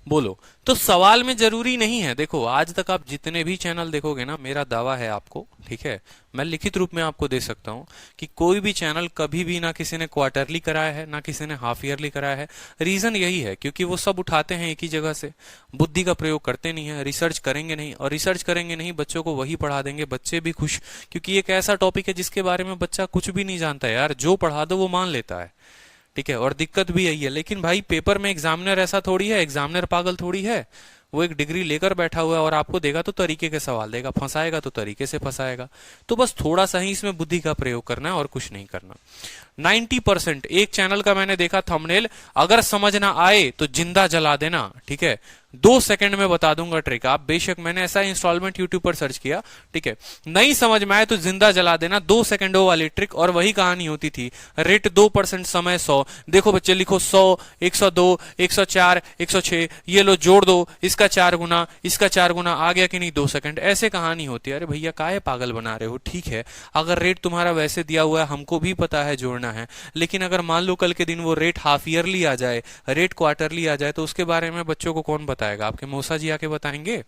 बोलो। तो सवाल में जरूरी नहीं है, देखो आज तक आप जितने भी चैनल देखोगे ना, मेरा दावा है आपको, ठीक है, मैं लिखित रूप में आपको दे सकता हूं कि कोई भी चैनल कभी भी ना किसी ने क्वार्टरली कराया है ना किसी ने हाफ ईयरली कराया है। रीजन यही है क्योंकि वो सब उठाते हैं एक ही जगह से, बुद्धि का प्रयोग करते नहीं है, रिसर्च करेंगे नहीं, और रिसर्च करेंगे नहीं बच्चों को वही पढ़ा देंगे, बच्चे भी खुश, क्योंकि एक ऐसा टॉपिक है जिसके बारे में बच्चा कुछ भी नहीं जानता यार, जो पढ़ा दो वो मान लेता है, ठीक है। और दिक्कत भी यही है। लेकिन भाई पेपर में एग्जामिनर ऐसा थोड़ी है, एग्जामिनर पागल थोड़ी है, वो एक डिग्री लेकर बैठा हुआ है और आपको देगा तो तरीके के सवाल देगा, फंसाएगा तो तरीके से फंसाएगा। तो बस थोड़ा सा ही इसमें बुद्धि का प्रयोग करना है और कुछ नहीं करना। 90% एक चैनल का मैंने देखा थंबनेल, अगर समझ ना आए तो जिंदा जला देना, ठीक है। 2 सेकंड में बता दूंगा ट्रिक। आप बेशक, मैंने ऐसा इंस्टॉलमेंट यूट्यूब पर सर्च किया, ठीक है, नहीं समझ में आए तो जिंदा जला देना, 2 सेकंडों वाली ट्रिक। और वही कहानी होती थी, रेट 2%, समय 100। देखो बच्चे लिखो 100 102 104 106, ये लो जोड़ दो, इसका 4 गुना इसका 4 गुना, आ गया कि नहीं 2 सेकंड, ऐसे कहानी होती है। अरे भैया काहे पागल बना रहे हो, ठीक है, अगर रेट तुम्हारा वैसे दिया हुआ है, हमको भी पता है जोड़ना है, लेकिन अगर मान लो कल के दिन वो रेट हाफ ईयरली आ जाए, रेट क्वार्टरली आ जाए, तो उसके बारे में बच्चों को कौन बताएगा, आपके मौसा जी आके बताएंगे?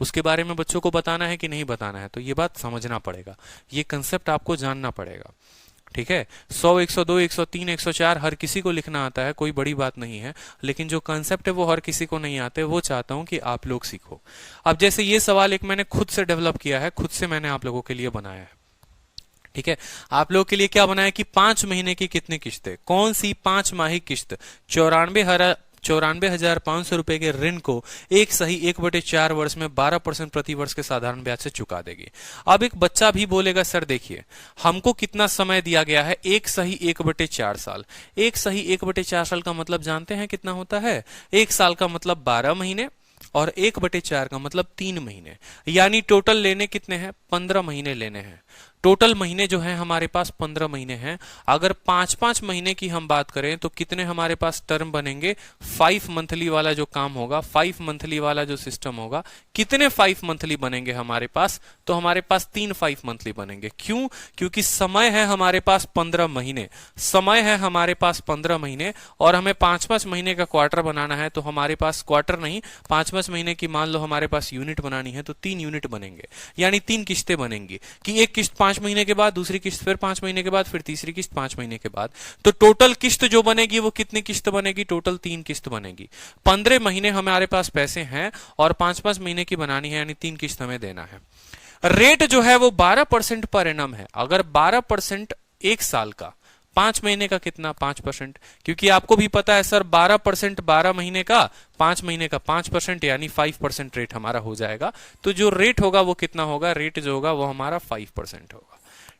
उसके बारे में बच्चों को बताना है कि नहीं बताना है, तो ये बात समझना पड़ेगा, ये कंसेप्ट आपको जानना पड़ेगा। ठीक है, 100, 102, 103, 104 हर किसी को लिखना आता है, कोई बड़ी बात नहीं है, लेकिन जो कंसेप्ट है वो हर किसी को नहीं आते, वो चाहता हूं कि आप लोग सीखो। अब जैसे ये सवाल एक मैंने खुद से डेवलप किया है, खुद से मैंने आप लोगों के लिए बनाया है। ठीक है, आप लोगों के लिए क्या बनाया कि 5 महीने की कितनी किस्तें, कौन सी 5 माही किस्त 94,500 रुपए के ऋण को एक सही 1/4 वर्ष में 12% प्रति वर्ष के साधारण ब्याज से चुका देगी। अब एक बच्चा भी बोलेगा सर देखिए हमको कितना समय दिया गया है, एक सही 1/4 साल। एक सही 1/4 साल का मतलब जानते हैं कितना होता है? एक साल का मतलब 12 महीने और 1/4 का मतलब 3 महीने, यानी टोटल लेने कितने हैं? 15 महीने लेने हैं। टोटल महीने जो है हमारे पास 15 महीने हैं। अगर 5-5 महीने की हम बात करें तो कितने हमारे पास टर्म बनेंगे? 5 मंथली वाला जो काम होगा, 5 मंथली वाला जो सिस्टम होगा, कितने 5 मंथली बनेंगे हमारे पास? तो हमारे पास 3 5 मंथली बनेंगे। क्यों? क्योंकि समय है हमारे पास 15 महीने, समय है हमारे पास 15 महीने, और हमें 5-5 महीने का क्वार्टर बनाना है, तो हमारे पास क्वार्टर नहीं 5-5 महीने की मान लो हमारे पास यूनिट बनानी है, तो 3 यूनिट बनेंगे, यानी 3 किस्तें बनेंगी कि एक किस्त 5 महीने के बाद, दूसरी किस्त फिर 5 महीने के बाद, फिर तीसरी किस्त 5 महीने के बाद। तो टोटल किस्त जो बनेगी वो कितनी किस्त बनेगी? टोटल 3 किस्त बनेगी। 15 महीने हमारे पास पैसे हैं और 5-5 महीने की बनानी है, यानी 3 किस्त हमें देना है। रेट जो है वो 12% पर एनम है। अगर 12% एक साल का, 5 महीने का कितना? 5%, क्योंकि आपको भी पता है सर 12% 12 महीने का, 5 महीने का 5%, यानी 5% रेट हमारा हो जाएगा। तो जो रेट होगा वो कितना होगा? रेट जो होगा वो हमारा 5% होगा।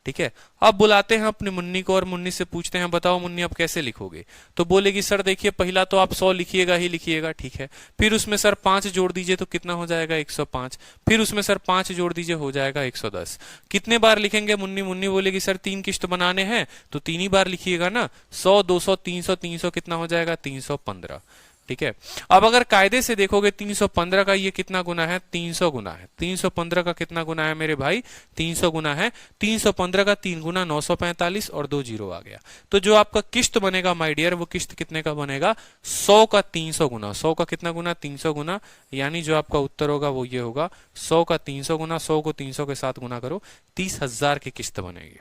ठीक है, अब बुलाते हैं अपनी मुन्नी को और मुन्नी से पूछते हैं बताओ मुन्नी अब कैसे लिखोगे? तो बोलेगी सर देखिए पहला तो आप 100 लिखिएगा ही लिखिएगा, ठीक है, फिर उसमें सर 5 जोड़ दीजिए तो कितना हो जाएगा? 105, फिर उसमें सर 5 जोड़ दीजिए हो जाएगा 110। कितने बार लिखेंगे मुन्नी? मुन्नी बोलेगी सर 3 किस्त बनाने हैं तो 3 ही बार लिखिएगा ना, 100, 200, 300, 300 कितना हो जाएगा? 315। ठीक है, अब अगर कायदे से देखोगे 315 का ये कितना गुना है? 300 गुना है। 315 का कितना गुना है मेरे भाई? 300 गुना है। 315 का 3 गुना 945 और 2 जीरो आ गया। तो जो आपका किस्त बनेगा माय डियर, वो किस्त कितने का बनेगा? 100 का 300 गुना। 100 का कितना गुना? 300 गुना, यानी जो आपका उत्तर होगा वो ये होगा 100 का 300 गुना, 100 को 300 के साथ गुना करो, 30,000 की किस्त बनेगी।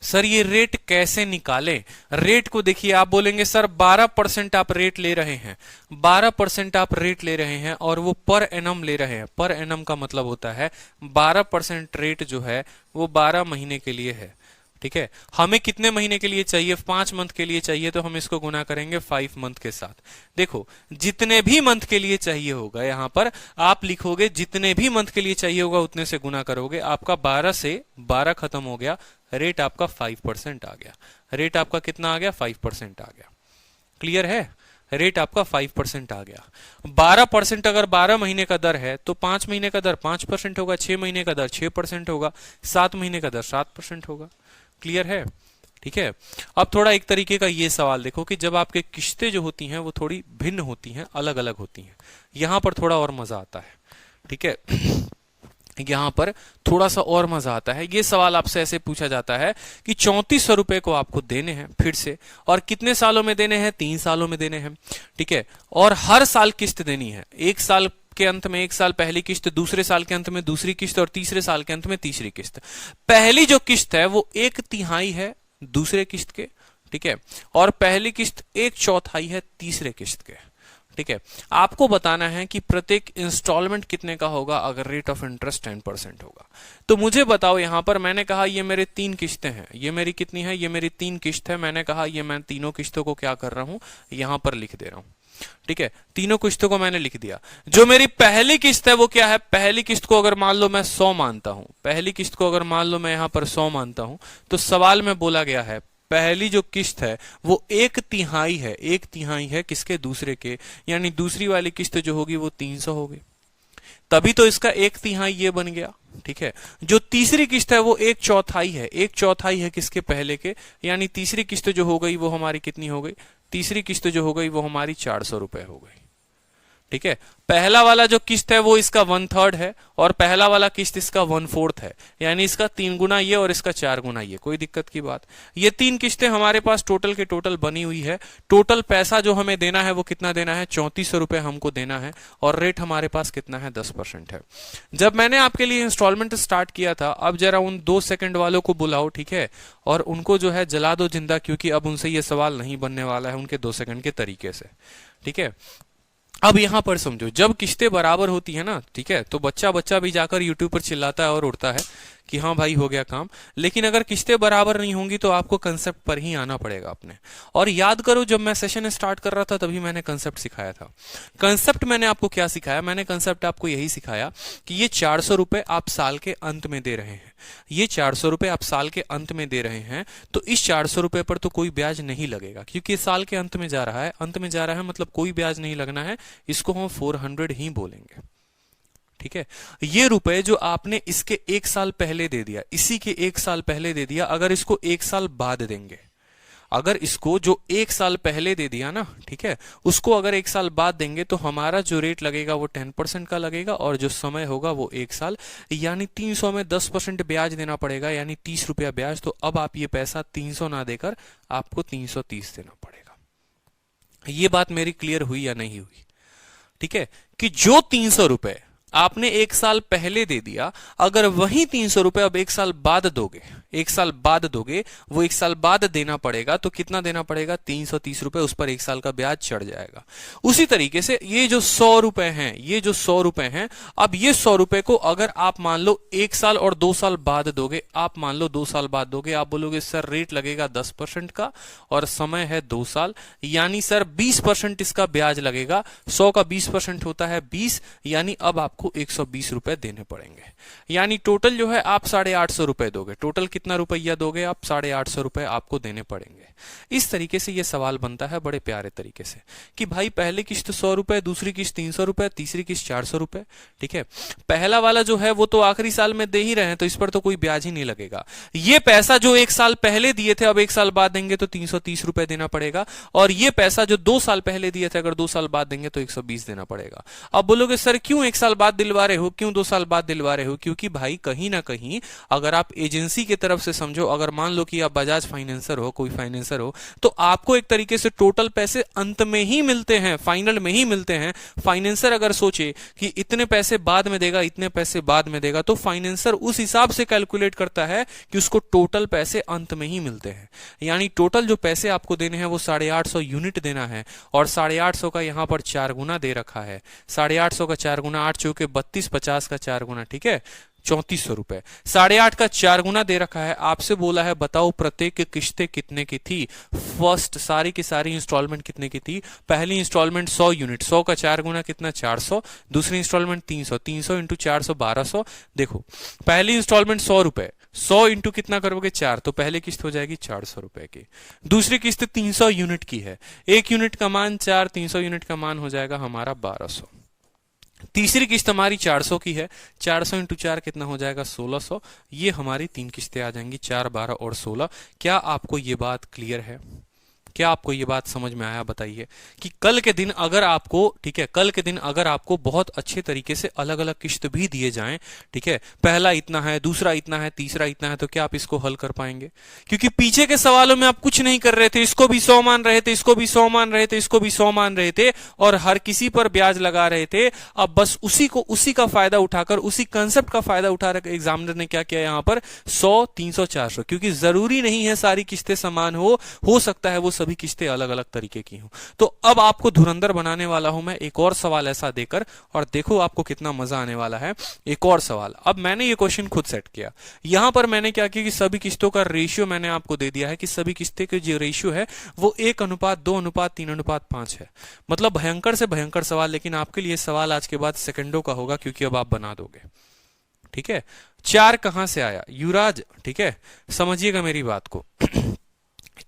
सर ये रेट कैसे निकालें? रेट को देखिए, आप बोलेंगे सर 12% आप रेट ले रहे हैं, 12% आप रेट ले रहे हैं और वो पर एनम ले रहे हैं। पर एनम का मतलब होता है 12% रेट जो है वो 12 महीने के लिए है। ठीक है, हमें कितने महीने के लिए चाहिए? 5 मंथ के लिए चाहिए, तो हम इसको गुना करेंगे 5 मंथ के साथ। देखो जितने भी मंथ के लिए चाहिए होगा, यहां पर आप लिखोगे जितने भी मंथ के लिए चाहिए होगा उतने से गुना करोगे। आपका 12 से 12 खत्म हो गया, रेट आपका 5% आ गया। रेट आपका कितना आ गया? 5% आ गया। क्लियर है? रेट आपका 5% आ गया। 12% अगर 12 महीने का दर है तो 5 महीने का दर 5% होगा, 6 महीने का दर 6% होगा, 7 महीने का दर 7% होगा। क्लियर है? ठीक है, अब थोड़ा एक तरीके का ये सवाल देखो कि जब आपके किस्तें जो होती हैं वो थोड़ी भिन्न होती हैं, अलग अलग होती हैं, यहां पर थोड़ा और मजा आता है। ठीक है, यहां पर थोड़ा सा और मजा आता है। ये सवाल आपसे ऐसे पूछा जाता है कि 3400 रुपए को आपको देने हैं फिर से, और कितने सालों में देने हैं? 3 सालों में देने हैं। ठीक है, और हर साल किस्त देनी है। एक साल के अंत में एक साल पहली किस्त, दूसरे साल के अंत में दूसरी किस्त, और तीसरे साल के अंत में तीसरी किस्त। पहली जो किस्त है वो 1/3 है दूसरे किस्त के। ठीक है, और पहली किस्त 1/4 है तीसरे किस्त के। ठीक है, आपको बताना है कि प्रत्येक इंस्टॉलमेंट कितने का होगा अगर रेट ऑफ इंटरेस्ट 10% होगा। तो मुझे बताओ, यहां पर मैंने कहा ये मेरे 3 किस्तें हैं, ये मेरी कितनी है? ये मेरी 3 किस्त है। मैंने कहा ये मैं तीनों किस्तों को क्या कर रहा हूं? यहां पर लिख दे रहा हूं। ठीक है, तीनों किस्तों को मैंने लिख दिया। जो मेरी पहली किस्त है वो क्या है? पहली किस्त को अगर मान लो मैं 100 मानता हूं, पहली किस्त को अगर मान लो मैं यहां पर 100 मानता हूं, तो सवाल में बोला गया है पहली जो किस्त है वो 1/3 है। 1/3 है किसके? दूसरे के, यानी दूसरी वाली किस्त जो होगी वो 300 होगी, तभी तो इसका 1/3 ये बन गया। ठीक है, जो तीसरी किस्त है वो 1/4 है। 1/4 है किसके? पहले के, यानी तीसरी किस्त जो हो गई वो हमारी कितनी हो गई? तीसरी किस्त जो हो गई वो हमारी 400 रुपए हो गई। ठीक है। पहला वाला जो किस्त है वो इसका 1/3 है और पहला वाला किस्त इसका 1/4 है, यानी इसका 3 गुना ये और इसका 4 गुना ये, कोई दिक्कत की बात। ये 3 किस्तें हमारे पास टोटल के टोटल बनी हुई है। टोटल पैसा जो हमें देना है वो कितना देना है, 3400 रुपए हमको देना है और रेट हमारे पास कितना है, 10% है। जब मैंने आपके लिए इंस्टॉलमेंट स्टार्ट किया था, अब जरा उन 2 सेकंड वालों को बुलाओ, ठीक है, और उनको जो है जला दो जिंदा, क्योंकि अब उनसे ये सवाल नहीं बनने वाला है उनके 2 सेकंड के तरीके से, ठीक है। अब यहां पर समझो, जब किस्तें बराबर होती है ना, ठीक है, तो बच्चा बच्चा भी जाकर यूट्यूब पर चिल्लाता है और उड़ता है कि हाँ भाई हो गया काम। लेकिन अगर किस्तें बराबर नहीं होंगी तो आपको कंसेप्ट पर ही आना पड़ेगा अपने। और याद करो, जब मैं सेशन स्टार्ट कर रहा था तभी मैंने कंसेप्ट सिखाया था। कंसेप्ट मैंने आपको क्या सिखाया, मैंने कंसेप्ट आपको यही सिखाया कि ये 400 रुपए आप साल के अंत में दे रहे हैं, ये 400 रुपए आप साल के अंत में दे रहे हैं, तो इस 400 रुपए पर तो कोई ब्याज नहीं लगेगा, क्योंकि साल के अंत में जा रहा है, अंत में जा रहा है मतलब कोई ब्याज नहीं लगना है, इसको हम 400 ही बोलेंगे, ठीक है। ये रुपए जो आपने इसके 1 साल पहले दे दिया, इसी के 1 साल पहले दे दिया, अगर इसको 1 साल बाद देंगे, अगर इसको जो 1 साल पहले दे दिया ना, ठीक है, उसको अगर 1 साल बाद देंगे तो हमारा जो रेट लगेगा वो 10% का लगेगा और जो समय होगा वो 1 साल, यानी 300 में 10% ब्याज देना पड़ेगा, यानी 30 रुपया ब्याज। तो अब आप ये पैसा 300 ना देकर आपको 330 देना पड़ेगा। ये बात मेरी क्लियर हुई या नहीं हुई, ठीक है, कि जो 300 रुपए आपने 1 साल पहले दे दिया, अगर वही 300 रुपए अब 1 साल बाद दोगे, 1 साल बाद दोगे, वो 1 साल बाद देना पड़ेगा, तो कितना देना पड़ेगा, 330 रुपए, उस पर 1 साल का ब्याज चढ़ जाएगा। उसी तरीके से ये जो 100 रुपए हैं, ये जो 100 रुपए हैं, अब ये 100 रुपए को अगर आप मान लो 1 साल और 2 साल बाद दोगे, आप मान लो 2 साल बाद दोगे, आप बोलोगे सर रेट लगेगा 10% का और समय है 2 साल, यानी सर 20% इसका ब्याज लगेगा। 100 का 20% होता है 20, यानी अब आपको 120 रुपए देने पड़ेंगे, यानी टोटल जो है आप 850 रुपए दोगे। टोटल कितना रुपया दोगे आप, 850 रुपए आपको देने पड़ेंगे। इस तरीके से ये सवाल बनता है बड़े प्यारे तरीके से कि भाई पहली किस्त 100 रुपए, दूसरी किस्त 300 रुपए, तीसरी किस्त 400 रुपए, ठीक है। पहला वाला जो है वो तो आखिरी साल में दे ही रहे हैं, तो इस पर तो कोई ब्याज ही नहीं लगेगा। ये पैसा जो 1 साल पहले दिए थे, अब 1 साल बाद देंगे तो 330 रुपए देना पड़ेगा, और ये पैसा जो 2 साल पहले दिए थे, अगर 2 साल बाद देंगे तो 120 देना पड़ेगा। अब बोलोगे सर क्यों 1 साल बाद दिलवा रहे हो, क्यों 2 साल बाद दिलवा रहे हो, क्योंकि भाई कहीं ना कहीं अगर आप एजेंसी की तरफ से समझो, अगर मान लो कि आप बजाज फाइनेंसर हो, कोई फाइनेंसर हो, तो आपको एक तरीके से टोटल पैसे अंत में ही मिलते हैं, फाइनल में ही मिलते हैं। फाइनेंसर अगर सोचे कि इतने पैसे बाद में देगा, इतने पैसे बाद में देगा, तो फाइनेंसर उस हिसाब से कैलकुलेट करता है कि उसको टोटल पैसे अंत में ही मिलते हैं, यानी टोटल जो पैसे आपको देने हैं वो 850 यूनिट देना है, और 850 का यहां पर 4 गुना दे रखा है। 850 का 4 गुना 8 चौके 32, 50 का 4 गुना, ठीक है, 3400 रुपए। 8.5 का 4 गुना दे रखा है। आपसे बोला है बताओ प्रत्येक किस्तें कितने की थी, फर्स्ट सारी की सारी इंस्टॉलमेंट कितने की थी। पहली इंस्टॉलमेंट 100 यूनिट, 100 का 4 गुना कितना, 400। दूसरी इंस्टॉलमेंट 300, 300 इंटू 400 1200। देखो पहली इंस्टॉलमेंट 100 रुपए, 100 इंटू कितना करोगे 4, तो पहली किस्त हो जाएगी 400 रुपए की। दूसरी किस्त 300 यूनिट की है, 1 यूनिट का मान 4, 300 यूनिट का मान हो जाएगा हमारा 1200। तीसरी किस्त हमारी 400 की है, 400 इंटू 4 कितना हो जाएगा 1600। ये हमारी 3 किस्तें आ जाएंगी, 4, 12 और 16। क्या आपको ये बात क्लियर है, क्या आपको ये बात समझ में आया, बताइए कि कल के दिन अगर आपको, ठीक है, कल के दिन अगर आपको बहुत अच्छे तरीके से अलग अलग किस्त भी दिए जाएं, ठीक है, पहला इतना है, दूसरा इतना है, तीसरा इतना है, तो क्या आप इसको हल कर पाएंगे? क्योंकि पीछे के सवालों में आप कुछ नहीं कर रहे थे, इसको भी 100 मान रहे थे, इसको भी 100 मान रहे थे, इसको भी 100 मान रहे थे, और हर किसी पर ब्याज लगा रहे थे। अब बस उसी का फायदा उठाकर, उसी कंसेप्ट का फायदा उठाकर एग्जामिनर ने क्या किया यहां पर, 100, 300, 400, क्योंकि जरूरी नहीं है सारी किस्तें समान हो सकता है वो सभी किस्तें अलग अलग तरीके की हो। तो अब आपको धुरंधर बनाने वाला हूं मैं एक और सवाल ऐसा देकर, और देखो आपको कितना मजा आने वाला है। एक और सवाल, अब मैंने ये क्वेश्चन खुद सेट किया। यहां पर मैंने क्या किया कि सभी किस्तों का रेशियो मैंने आपको दे दिया है कि सभी किस्तें के जो रेशियो है वो 1:2:3:5 है। मतलब भयंकर से भयंकर सवाल, लेकिन आपके लिए सवाल आज के बाद सेकंडों का होगा, क्योंकि अब आप बना दोगे, ठीक है। 4 कहां से आया युवराज, ठीक है, समझिएगा मेरी बात को।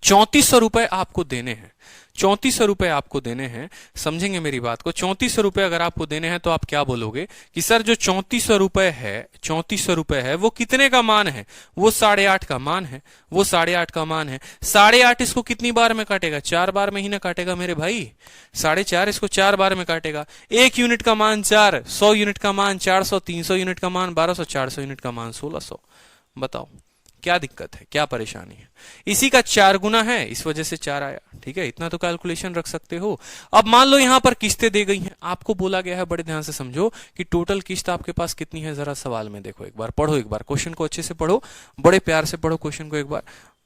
₹3400 आपको देने हैं, ₹3400 आपको देने हैं। समझेंगे मेरी बात को। ₹3400 अगर आपको देने हैं तो आप क्या बोलोगे कि सर जो ₹3400 है वो कितने का मान है? वो 8.5 का मान है, वो 8.5 का मान है। 8.5 इसको कितनी बार में काटेगा? 4 बार में ही ना काटेगा मेरे भाई। 4.5 इसको 4 बार में काटेगा। 1 यूनिट का मान 4, 100 यूनिट का मान 400, 300 यूनिट का मान 1200, 400 यूनिट का मान 1600। बताओ क्या दिक्कत है, क्या परेशानी है? इसी का 4 गुना है, इस वजह से 4 आया। ठीक है, इतना तो कैलकुलेशन रख सकते हो। अब मान लो यहां पर किस्तें दी गई हैं, आपको बोला गया है, बड़े ध्यान से समझो कि टोटल किस्त आपके पास कितनी है। जरा सवाल में देखो, एक बार पढ़ो, एक बार क्वेश्चन को अच्छे से पढ़ो, बड़े प्यार से पढ़ो क्वेश्चन को एक बार।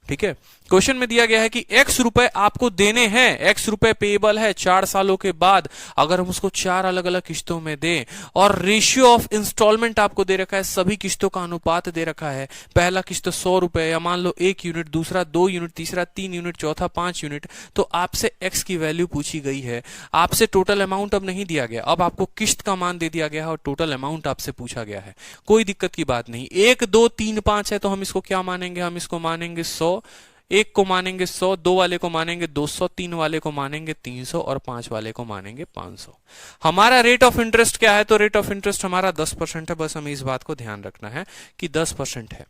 ठीक है, क्वेश्चन में दिया गया है कि X रुपए आपको देने हैं, X रुपए पेएबल है 4 सालों के बाद। अगर हम उसको 4 अलग अलग किस्तों में दें, और रेशियो ऑफ इंस्टॉलमेंट आपको दे रखा है, सभी किस्तों का अनुपात दे रखा है। पहला किस्त ₹100 या मान लो 1 यूनिट, दूसरा 2 यूनिट, तीसरा 3 यूनिट, चौथा 5 यूनिट। तो आपसे X की वैल्यू पूछी गई है, आपसे टोटल अमाउंट अब नहीं दिया गया, अब आपको किस्त का मान दे दिया गया है और टोटल अमाउंट आपसे पूछा गया है। कोई दिक्कत की बात नहीं। 1 2 3 5 है तो हम इसको क्या मानेंगे? हम इसको मानेंगे 100। 1 को मानेंगे 100, 2 वाले को मानेंगे 200, 3 वाले को मानेंगे 300 और 5 वाले को मानेंगे 500। हमारा रेट ऑफ इंटरेस्ट क्या है? तो रेट ऑफ इंटरेस्ट हमारा 10% है। बस हमें इस बात को ध्यान रखना है कि 10% है।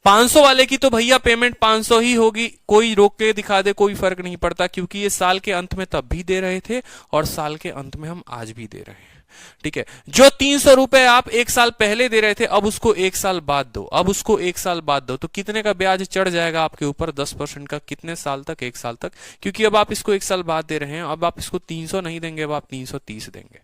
500 वाले की तो भैया पेमेंट 500 ही होगी, कोई रोक के दिखा दे कोई फर्क नहीं पड़ता, क्योंकि ये साल के अंत में तब भी दे रहे थे और साल के अंत में हम आज भी दे रहे हैं। ठीक है, जो ₹300 आप 1 साल पहले दे रहे थे, अब उसको 1 साल बाद दो, अब उसको 1 साल बाद दो, तो कितने का ब्याज चढ़ जाएगा आपके ऊपर? 10% का। कितने साल तक? 1 साल तक। क्योंकि अब आप इसको 1 साल बाद दे रहे हैं, अब आप इसको 300 नहीं देंगे, अब आप 330 देंगे।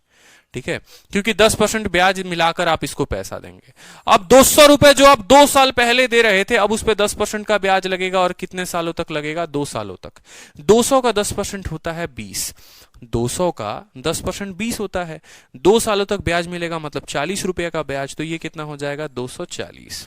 ठीक है, क्योंकि 10% ब्याज मिलाकर आप इसको पैसा देंगे। अब ₹200 जो आप 2 साल पहले दे रहे थे, अब उस पर 10% का ब्याज लगेगा, और कितने सालों तक लगेगा? 2 सालों तक। 200 का 10% होता है 20, 200 का 10% 20 होता है। 2 सालों तक ब्याज मिलेगा, मतलब ₹40 का ब्याज। तो ये कितना हो जाएगा? 240।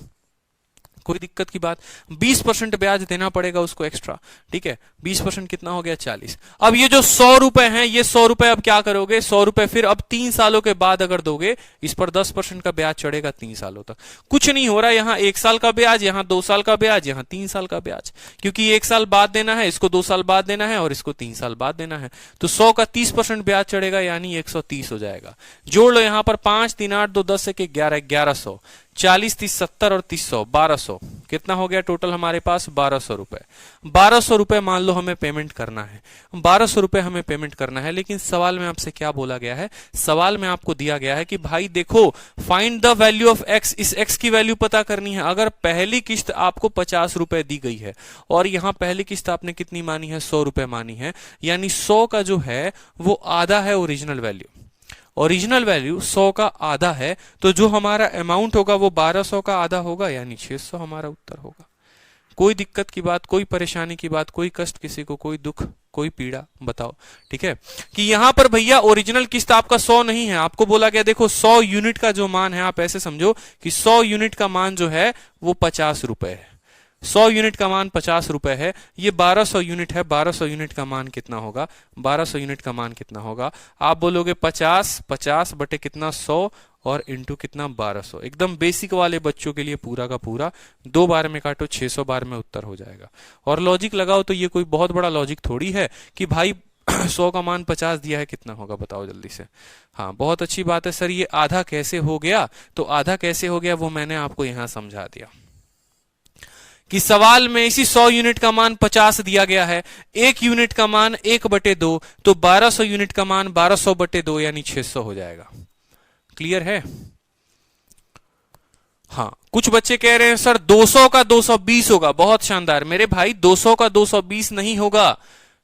कोई दिक्कत की बात? 20% ब्याज देना पड़ेगा उसको एक्स्ट्रा। ठीक है, 20% कितना हो गया? 40। अब ये जो ₹100 हैं, ये ₹100 अब क्या करोगे? ₹100 फिर अब 3 सालों के बाद अगर दोगे, इस पर 10% का ब्याज चढ़ेगा 3 सालों तक। कुछ नहीं हो रहा, यहां 1 साल का ब्याज, यहां 2 साल का ब्याज, यहां 3 साल का ब्याज। क्योंकि 1 साल बाद देना है, इसको 2 साल बाद देना है और इसको 3 साल बाद देना है। तो 100 का 30% ब्याज चढ़ेगा, यानी 130 हो जाएगा। जोड़ लो यहां पर 5 3 8 2 10 1 11 1100, 40 30 70 और 300 1200। कितना हो गया टोटल हमारे पास? ₹1200। ₹1200 मान लो हमें पेमेंट करना है, ₹1200 हमें पेमेंट करना है। लेकिन सवाल में आपसे क्या बोला गया है? सवाल में आपको दिया गया है कि भाई देखो, find the value of x. इस एक्स की वैल्यू पता करनी है। अगर पहली किस्त आपको ₹50 दी गई है और यहां पहली किस्त आपने कितनी मानी है? ₹100 मानी है, यानी 100 का जो है वो आधा है ओरिजिनल वैल्यू। ओरिजिनल वैल्यू 100 का आधा है, तो जो हमारा अमाउंट होगा वो 1200 का आधा होगा, यानी 600 हमारा उत्तर होगा। कोई दिक्कत की बात, कोई परेशानी की बात, कोई कष्ट किसी को, कोई दुख, कोई पीड़ा? बताओ। ठीक है, कि यहां पर भैया ओरिजिनल किस्त आपका 100 नहीं है, आपको बोला गया देखो 100 यूनिट का जो मान है, आप ऐसे समझो कि 100 यूनिट का मान जो है वो ₹50 है। 100 यूनिट का मान ₹50 है। ये 1200 यूनिट है, 1200 यूनिट का मान कितना होगा? 1200 यूनिट का मान कितना होगा? आप बोलोगे 50 50 बटे कितना? 100 और इंटू कितना? 1200। एकदम बेसिक वाले बच्चों के लिए पूरा का पूरा 2 बार में काटो, 600 बार में उत्तर हो जाएगा। और लॉजिक लगाओ, तो ये कोई बहुत बड़ा लॉजिक थोड़ी है कि भाई 100 का मान 50 दिया है, कितना होगा बताओ जल्दी से। हाँ, बहुत अच्छी बात है सर, ये आधा कैसे हो गया? तो आधा कैसे हो गया वो मैंने आपको यहां समझा दिया कि सवाल में इसी 100 यूनिट का मान 50 दिया गया है, 1 यूनिट का मान 1/2, तो 1200 यूनिट का मान 1200/2 यानी 600 हो जाएगा। क्लियर है? हाँ, कुछ बच्चे कह रहे हैं सर 200 का 220 होगा। बहुत शानदार मेरे भाई, 200 का 220 नहीं होगा,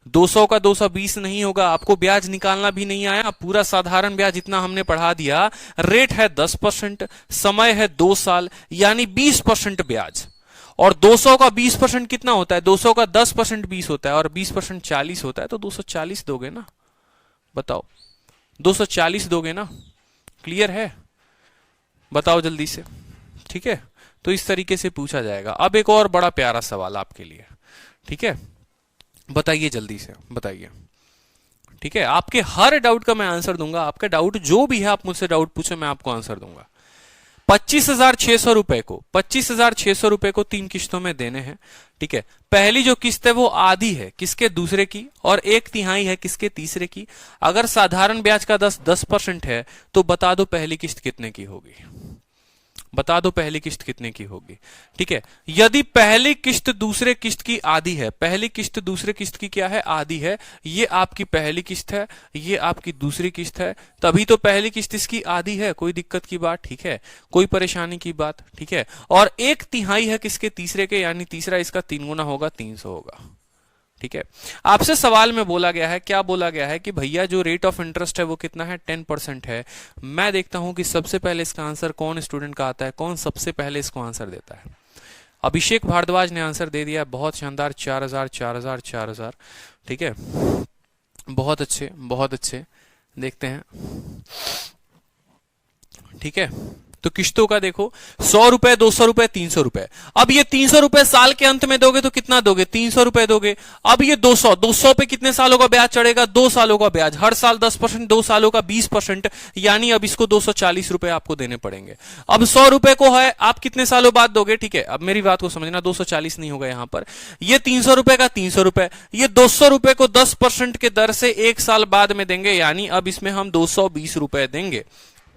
200 का 220 नहीं होगा। आपको ब्याज निकालना भी नहीं आया, पूरा साधारण ब्याज इतना हमने पढ़ा दिया। रेट है 10%, समय है 2 साल, यानी 20% ब्याज। और 200 का 20% कितना होता है? 200 का 10% 20 होता है और 20% 40 होता है, तो 240 दोगे ना? बताओ, 240 दोगे ना? क्लियर है? बताओ जल्दी से। ठीक है, तो इस तरीके से पूछा जाएगा। अब एक और बड़ा प्यारा सवाल आपके लिए। ठीक है, बताइए जल्दी से, बताइए। ठीक है, आपके हर डाउट का मैं आंसर दूंगा। आपका डाउट जो भी है आप मुझसे डाउट पूछो, मैं आपको आंसर दूंगा। ₹25,600 को 3 किस्तों में देने हैं। ठीक है, पहली जो किस्त है वो आधी है किसके, दूसरे की, और 1/3 है किसके, तीसरे की। अगर साधारण ब्याज का 10% है तो बता दो पहली किस्त कितने की होगी, बता दो पहली किस्त कितने की होगी। ठीक है, यदि पहली किस्त दूसरे किस्त की आधी है, पहली किस्त दूसरे किस्त की क्या है, आधी है, ये आपकी पहली किस्त है, ये आपकी दूसरी किस्त है, तभी तो पहली किस्त इसकी आधी है, कोई दिक्कत की बात, ठीक है, कोई परेशानी की बात, ठीक है। और 1/3 है किसके, तीसरे के, यानी तीसरा इसका 3 गुना होगा, 300 होगा। ठीक है, आपसे सवाल में बोला गया है, क्या बोला गया है कि भैया जो रेट ऑफ इंटरेस्ट है वो कितना है, 10% है। मैं देखता हूं कि सबसे पहले इसका आंसर कौन स्टूडेंट का आता है, कौन सबसे पहले इसको आंसर देता है। अभिषेक भारद्वाज ने आंसर दे दिया, बहुत शानदार, 4000 4000 4000। ठीक है, बहुत अच्छे बहुत अच्छे, देखते हैं। ठीक है, तो किस्तों का देखो, 100 रुपए, 200 रुपए, 300 रुपए। अब ये 300 रुपए साल के अंत में दोगे तो कितना दोगे, 300 रुपए दोगे। अब ये 200 पे कितने सालों का ब्याज चढ़ेगा, 2 सालों का ब्याज, हर साल 10%, 2 सालों का 20%, यानी अब इसको 240 रुपए आपको देने पड़ेंगे। अब 100 रुपए को है आप कितने सालों बाद दोगे, ठीक है, अब मेरी बात को समझना, 240 नहीं होगा यहां पर, ये 300 रुपए का 300 रुपए, ये 200 रुपए को 10% के दर से 1 साल बाद में देंगे, यानी अब इसमें हम 220 रुपए देंगे,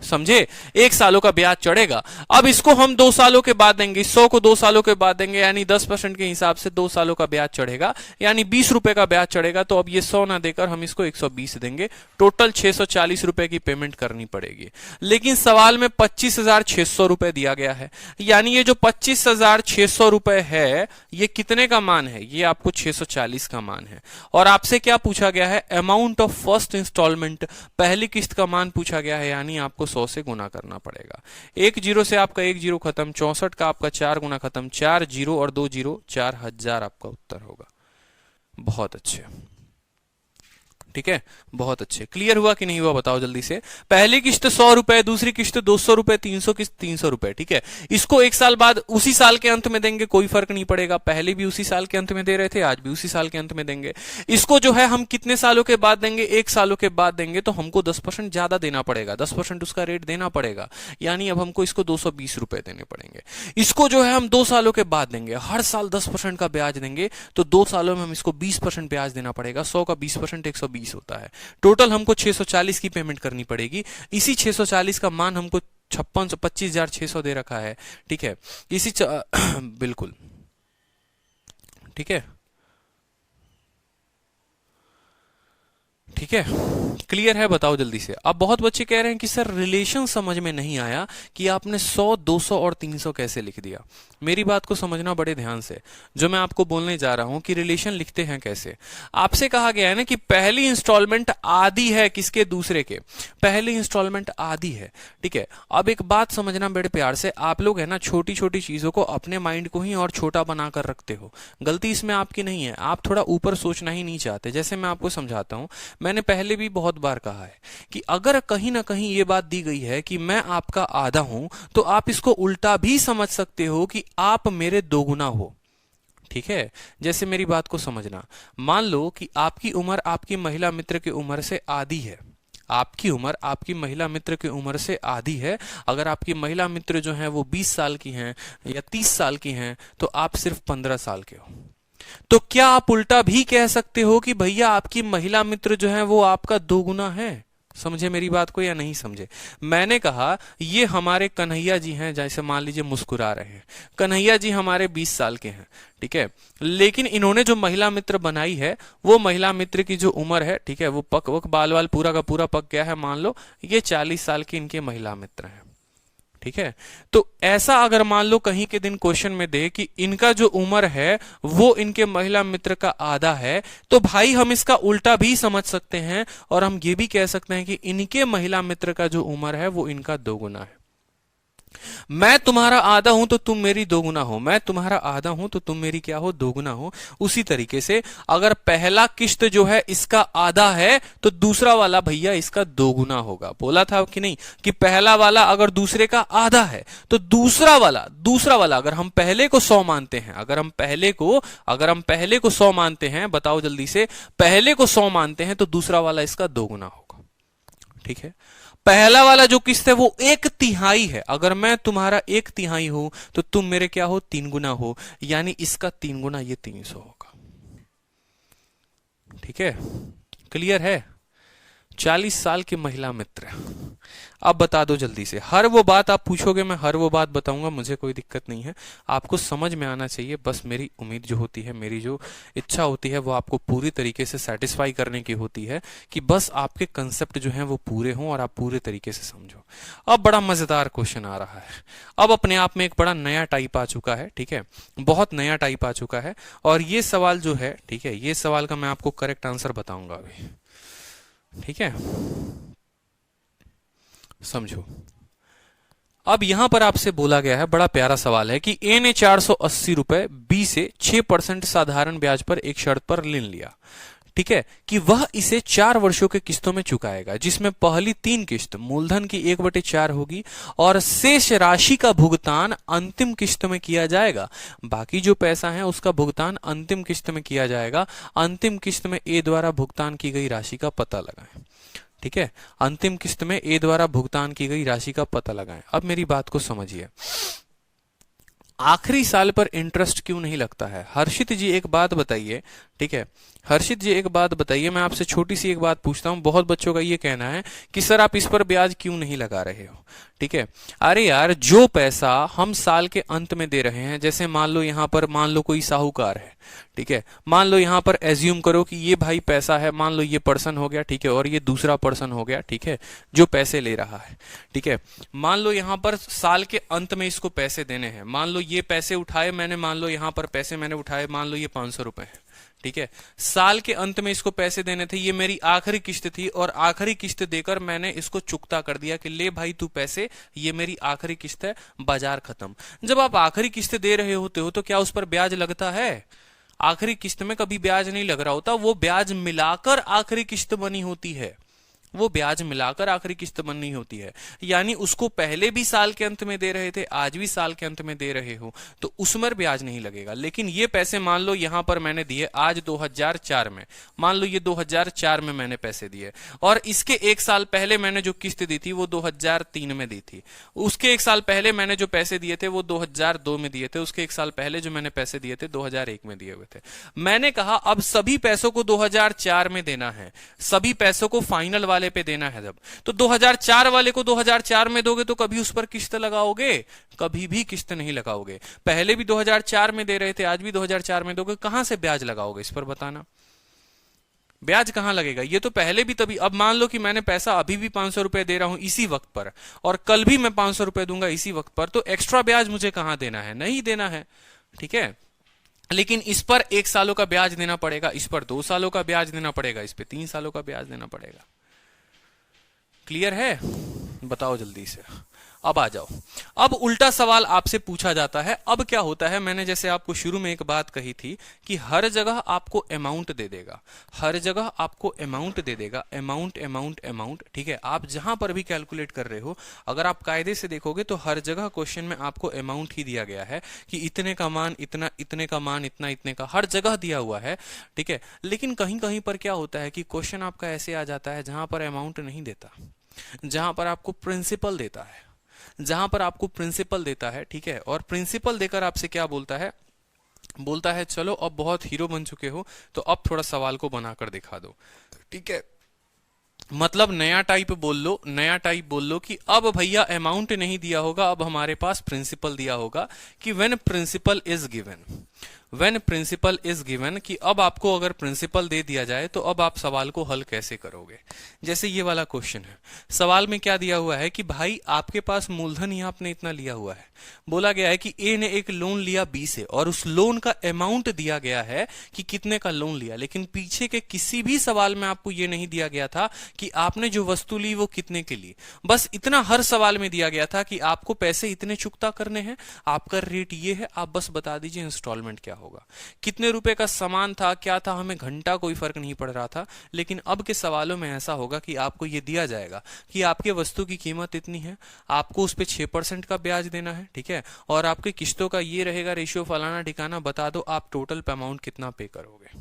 समझे, 1 सालों का ब्याज चढ़ेगा। अब इसको हम 2 सालों के बाद देंगे, 100 को 2 सालों के बाद देंगे, यानी 10% के हिसाब से 2 सालों का ब्याज चढ़ेगा, यानी 20 रुपए का ब्याज चढ़ेगा। तो अब ये 100 ना देकर हम इसको 120 देंगे, टोटल 640 रुपए की पेमेंट करनी पड़ेगी। लेकिन सवाल में 25,600 रुपए दिया गया है, यानी ये जो 25,600 रुपए है ये कितने का मान है, ये आपको 640 का मान है। और आपसे क्या पूछा गया है, अमाउंट ऑफ फर्स्ट इंस्टॉलमेंट, पहली किस्त का मान पूछा गया है, यानी आपको 100 से गुना करना पड़ेगा। 1 जीरो से आपका 1 जीरो खत्म, 64 का आपका 4 गुना खत्म, 4 जीरो और 2 जीरो, 4000 आपका उत्तर होगा। बहुत अच्छे, ठीक है, बहुत अच्छे। क्लियर हुआ कि नहीं हुआ, बताओ जल्दी से। पहली किस्त 100 रुपए, दूसरी किस्त 200 रुपए, 300 किस्त 300 रुपए। ठीक है, इसको 1 साल बाद उसी साल के अंत में देंगे, कोई फर्क नहीं पड़ेगा, पहले भी उसी साल के अंत में दे रहे थे, आज भी उसी साल के अंत में देंगे। इसको जो है हम कितने सालों के बाद देंगे, 1 सालों के बाद देंगे, तो हमको 10% ज्यादा देना पड़ेगा, 10% उसका रेट देना पड़ेगा, यानी अब हमको इसको 220 रुपए देने पड़ेंगे। इसको जो है हम 2 सालों के बाद देंगे, हर साल 10% का ब्याज देंगे, तो 2 सालों में हम इसको 20% ब्याज देना पड़ेगा। 100 का 20% 120 होता है। टोटल हमको 640 की पेमेंट करनी पड़ेगी। इसी 640 का मान हमको 25,600 दे रखा है। ठीक है, इसी बिल्कुल, ठीक है, ठीक है, क्लियर है, बताओ जल्दी से। अब बहुत बच्चे कह रहे हैं कि सर रिलेशन समझ में नहीं आया कि आपने 100, 200 और 300 कैसे लिख दिया। मेरी बात को समझना बड़े ध्यान से, जो मैं आपको बोलने जा रहा हूं कि रिलेशन लिखते हैं कैसे। आपसे कहा गया है ना कि पहली इंस्टॉलमेंट आधी है किसके, दूसरे के, पहली इंस्टॉलमेंट आधी है। ठीक है, अब एक बात समझना बड़े प्यार से, आप लोग है ना छोटी छोटी चीजों को अपने माइंड को ही और छोटा बनाकर रखते हो। गलती इसमें आपकी नहीं है, आप थोड़ा ऊपर सोचना ही नहीं चाहते। जैसे मैं आपको समझाता हूं, मैंने पहले भी बहुत बार कहा है कि अगर कहीं ना कहीं ये बात दी गई है कि मैं आपका आधा हूं, तो आप इसको उल्टा भी समझ सकते हो कि आप मेरे दोगुना हो। ठीक है, जैसे मेरी बात को समझना, मान लो कि आपकी उम्र आपकी महिला मित्र की उम्र से आधी है, आपकी उम्र आपकी महिला मित्र की उम्र से आधी है। अगर आपकी महिला मित्र जो है वो 20 साल की हैं या 30 साल की हैं, तो आप सिर्फ 15 साल के हो। तो क्या आप उल्टा भी कह सकते हो कि भैया आपकी महिला मित्र जो है वो आपका दोगुना है? समझे मेरी बात को या नहीं समझे? मैंने कहा ये हमारे कन्हैया जी हैं, जैसे मान लीजिए मुस्कुरा रहे हैं, कन्हैया जी हमारे 20 साल के हैं, ठीक है, लेकिन इन्होंने जो महिला मित्र बनाई है वो महिला मित्र की जो उम्र है, ठीक है, वो पक वक बाल वाल पूरा का पूरा पक गया है, मान लो ये 40 साल की इनके महिला मित्र हैं। ठीक है, तो ऐसा अगर मान लो कहीं के दिन क्वेश्चन में दे कि इनका जो उम्र है वो इनके महिला मित्र का आधा है, तो भाई हम इसका उल्टा भी समझ सकते हैं और हम ये भी कह सकते हैं कि इनके महिला मित्र का जो उम्र है वो इनका दोगुना है। मैं तुम्हारा आधा हूं तो तुम मेरी दोगुना हो, मैं तुम्हारा आधा हूं तो तुम मेरी क्या हो, दोगुना हो। उसी तरीके से अगर पहला किस्त जो है इसका आधा है तो दूसरा वाला भैया इसका दोगुना होगा। बोला था कि नहीं कि पहला वाला अगर दूसरे का आधा है तो दूसरा वाला अगर हम पहले को 100 मानते हैं, अगर हम पहले को 100 मानते हैं, बताओ जल्दी से, पहले को 100 मानते हैं तो दूसरा वाला इसका दोगुना होगा। ठीक है, पहला वाला जो किस्त है वो 1/3 है। अगर मैं तुम्हारा 1/3 हूं तो तुम मेरे क्या हो, 3 गुना हो, यानी इसका 3 गुना ये 300 होगा। ठीक है, क्लियर है? 40 साल की महिला मित्र, अब बता दो जल्दी से। हर वो बात आप पूछोगे, मैं हर वो बात बताऊंगा, मुझे कोई दिक्कत नहीं है, आपको समझ में आना चाहिए। बस मेरी उम्मीद जो होती है, मेरी जो इच्छा होती है, वो आपको पूरी तरीके से सेटिस्फाई करने की होती है कि बस आपके कंसेप्ट जो हैं वो पूरे हों और आप पूरे तरीके से समझो। अब बड़ा मजेदार क्वेश्चन आ रहा है। अब अपने आप में एक बड़ा नया टाइप आ चुका है, ठीक है, बहुत नया टाइप आ चुका है। और ये सवाल जो है, ठीक है, ये सवाल का मैं आपको करेक्ट आंसर बताऊंगा अभी। ठीक है, समझो। अब यहां पर आपसे बोला गया है, बड़ा प्यारा सवाल है कि ए ने 480 रुपए बी से 6% साधारण ब्याज पर एक शर्त पर ऋण लिया। ठीक है, कि वह इसे 4 वर्षों के किस्तों में चुकाएगा, जिसमें पहली 3 किस्त मूलधन की 1/4 होगी और शेष राशि का भुगतान अंतिम किस्त में किया जाएगा। बाकी जो पैसा है उसका भुगतान अंतिम किस्त में किया जाएगा। अंतिम किस्त में ए द्वारा भुगतान की गई राशि का पता लगाएं। ठीक है, अंतिम किस्त में ए द्वारा भुगतान की गई राशि का पता लगाएं। अब मेरी बात को समझिए, आखिरी साल पर इंटरेस्ट क्यों नहीं लगता है? हर्षित जी एक बात बताइए, ठीक है, हर्षित जी एक बात बताइए, मैं आपसे छोटी सी एक बात पूछता हूं। बहुत बच्चों का ये कहना है कि सर आप इस पर ब्याज क्यों नहीं लगा रहे हो? ठीक है, अरे यार, जो पैसा हम साल के अंत में दे रहे हैं, जैसे मान लो यहां पर, मान लो कोई साहूकार है, ठीक है, मान लो यहां पर एज्यूम करो कि ये भाई पैसा है, मान लो ये पर्सन हो गया, ठीक है, और ये दूसरा पर्सन हो गया, ठीक है, जो पैसे ले रहा है। ठीक है, मान लो यहां पर साल के अंत में इसको पैसे देने हैं। मान लो ये पैसे उठाए मैंने, मान लो यहां पर पैसे मैंने उठाए, मान लो ये 500 रुपए है। ठीक है, साल के अंत में इसको पैसे देने थे, ये मेरी आखिरी किस्त थी और आखिरी किस्त देकर मैंने इसको चुकता कर दिया कि ले भाई तू पैसे, ये मेरी आखिरी किस्त है, बाजार खत्म। जब आप आखिरी किस्त दे रहे होते हो तो क्या उस पर ब्याज लगता है? आखिरी किस्त में कभी ब्याज नहीं लग रहा होता, वो ब्याज मिलाकर आखिरी किस्त बनी होती है, वो ब्याज मिलाकर आखिरी किस्त बननी होती है। यानी उसको पहले भी साल के अंत में दे रहे थे, आज भी साल के अंत में दे रहे हो, तो उसमें ब्याज नहीं लगेगा। लेकिन ये पैसे मान लो यहां पर मैंने दिए आज 2004 में, मान लो ये 2004 में मैंने पैसे दिए, और इसके 1 साल पहले मैंने जो किस्त दी थी वो 2003 में दी थी। उसके 1 साल पहले मैंने जो पैसे दिए थे वो 2002 में दिए थे। उसके 1 साल पहले जो मैंने पैसे दिए थे 2001 में दिए हुए थे। मैंने कहा अब सभी पैसों को 2004 में देना है, सभी पैसों को फाइनल वाले पे देना है। जब तो 2004 वाले को 2004 में दोगे तो कभी उस पर किस्त लगाओगे? कभी भी किस्त नहीं लगाओगे। पहले भी 2004 में दे रहे थे, आज भी 2004 में दोगे, कहां से ब्याज लगाओगे? इस पर बताना, ब्याज कहां लगेगा? ये तो पहले भी तभी। अब मान लो कि मैंने पैसा अभी भी 500 रुपए दे रहा हूं इसी वक्त पर, और कल भी मैं 500 रुपए दूंगा इसी वक्त पर, तो एक्स्ट्रा ब्याज मुझे कहां देना है? नहीं देना है। ठीक है, लेकिन इस पर 1 सालों का ब्याज देना पड़ेगा, इस पर 2 सालों का ब्याज देना पड़ेगा, इस पर 3 सालों का ब्याज देना पड़ेगा। क्लियर है? बताओ जल्दी से। अब आ जाओ। अब उल्टा सवाल आपसे पूछा जाता है। अब क्या होता है, मैंने जैसे आपको शुरू में एक बात कही थी कि हर जगह आपको अमाउंट दे देगा, हर जगह आपको अमाउंट दे देगा, अमाउंट अमाउंट अमाउंट। ठीक है, आप जहां पर भी कैलकुलेट कर रहे हो, अगर आप कायदे से देखोगे तो हर जगह क्वेश्चन में आपको अमाउंट ही दिया गया है कि इतने का मान इतना, इतने का मान इतना, इतने का, हर जगह दिया हुआ है। ठीक है, लेकिन कहीं कहीं पर क्या होता है कि क्वेश्चन आपका ऐसे आ जाता है जहां पर अमाउंट नहीं देता, जहां पर आपको प्रिंसिपल देता है, जहां पर आपको प्रिंसिपल देता है। ठीक है, और प्रिंसिपल देकर आपसे क्या बोलता है? बोलता है चलो अब बहुत हीरो बन चुके हो तो अब थोड़ा सवाल को बनाकर दिखा दो। ठीक है, मतलब नया टाइप बोल लो, नया टाइप बोल लो कि अब भैया अमाउंट नहीं दिया होगा, अब हमारे पास प्रिंसिपल दिया होगा कि when principal is given, when principal is given, कि अब आपको अगर प्रिंसिपल दे दिया जाए तो अब आप सवाल को हल कैसे करोगे। जैसे ये वाला क्वेश्चन है, सवाल में क्या दिया हुआ है कि भाई आपके पास मूलधन ही आपने इतना लिया हुआ है, बोला गया है कि ए ने एक लोन लिया बी से और उस लोन का अमाउंट दिया गया है कि कितने का लोन लिया, लेकिन पीछे के किसी भी सवाल में आपको ये नहीं दिया गया था कि आपने जो वस्तु ली वो कितने के लिए। बस इतना हर सवाल में दिया गया था कि आपको पैसे इतने चुकता करने हैं, आपका रेट ये है, आप बस बता दीजिए इंस्टॉलमेंट क्या होगा, कितने रुपए का सामान था, क्या था, हमें घंटा कोई फर्क नहीं पड़ रहा था। लेकिन अब के सवालों में ऐसा होगा कि आपको ये दिया जाएगा कि आपके वस्तु की कीमत इतनी है, आपको उस पर 6% का ब्याज देना है। ठीक है, और आपके किस्तों का ये रहेगा रेशियो, फलाना ठिकाना, बता दो आप टोटल अमाउंट कितना पे करोगे।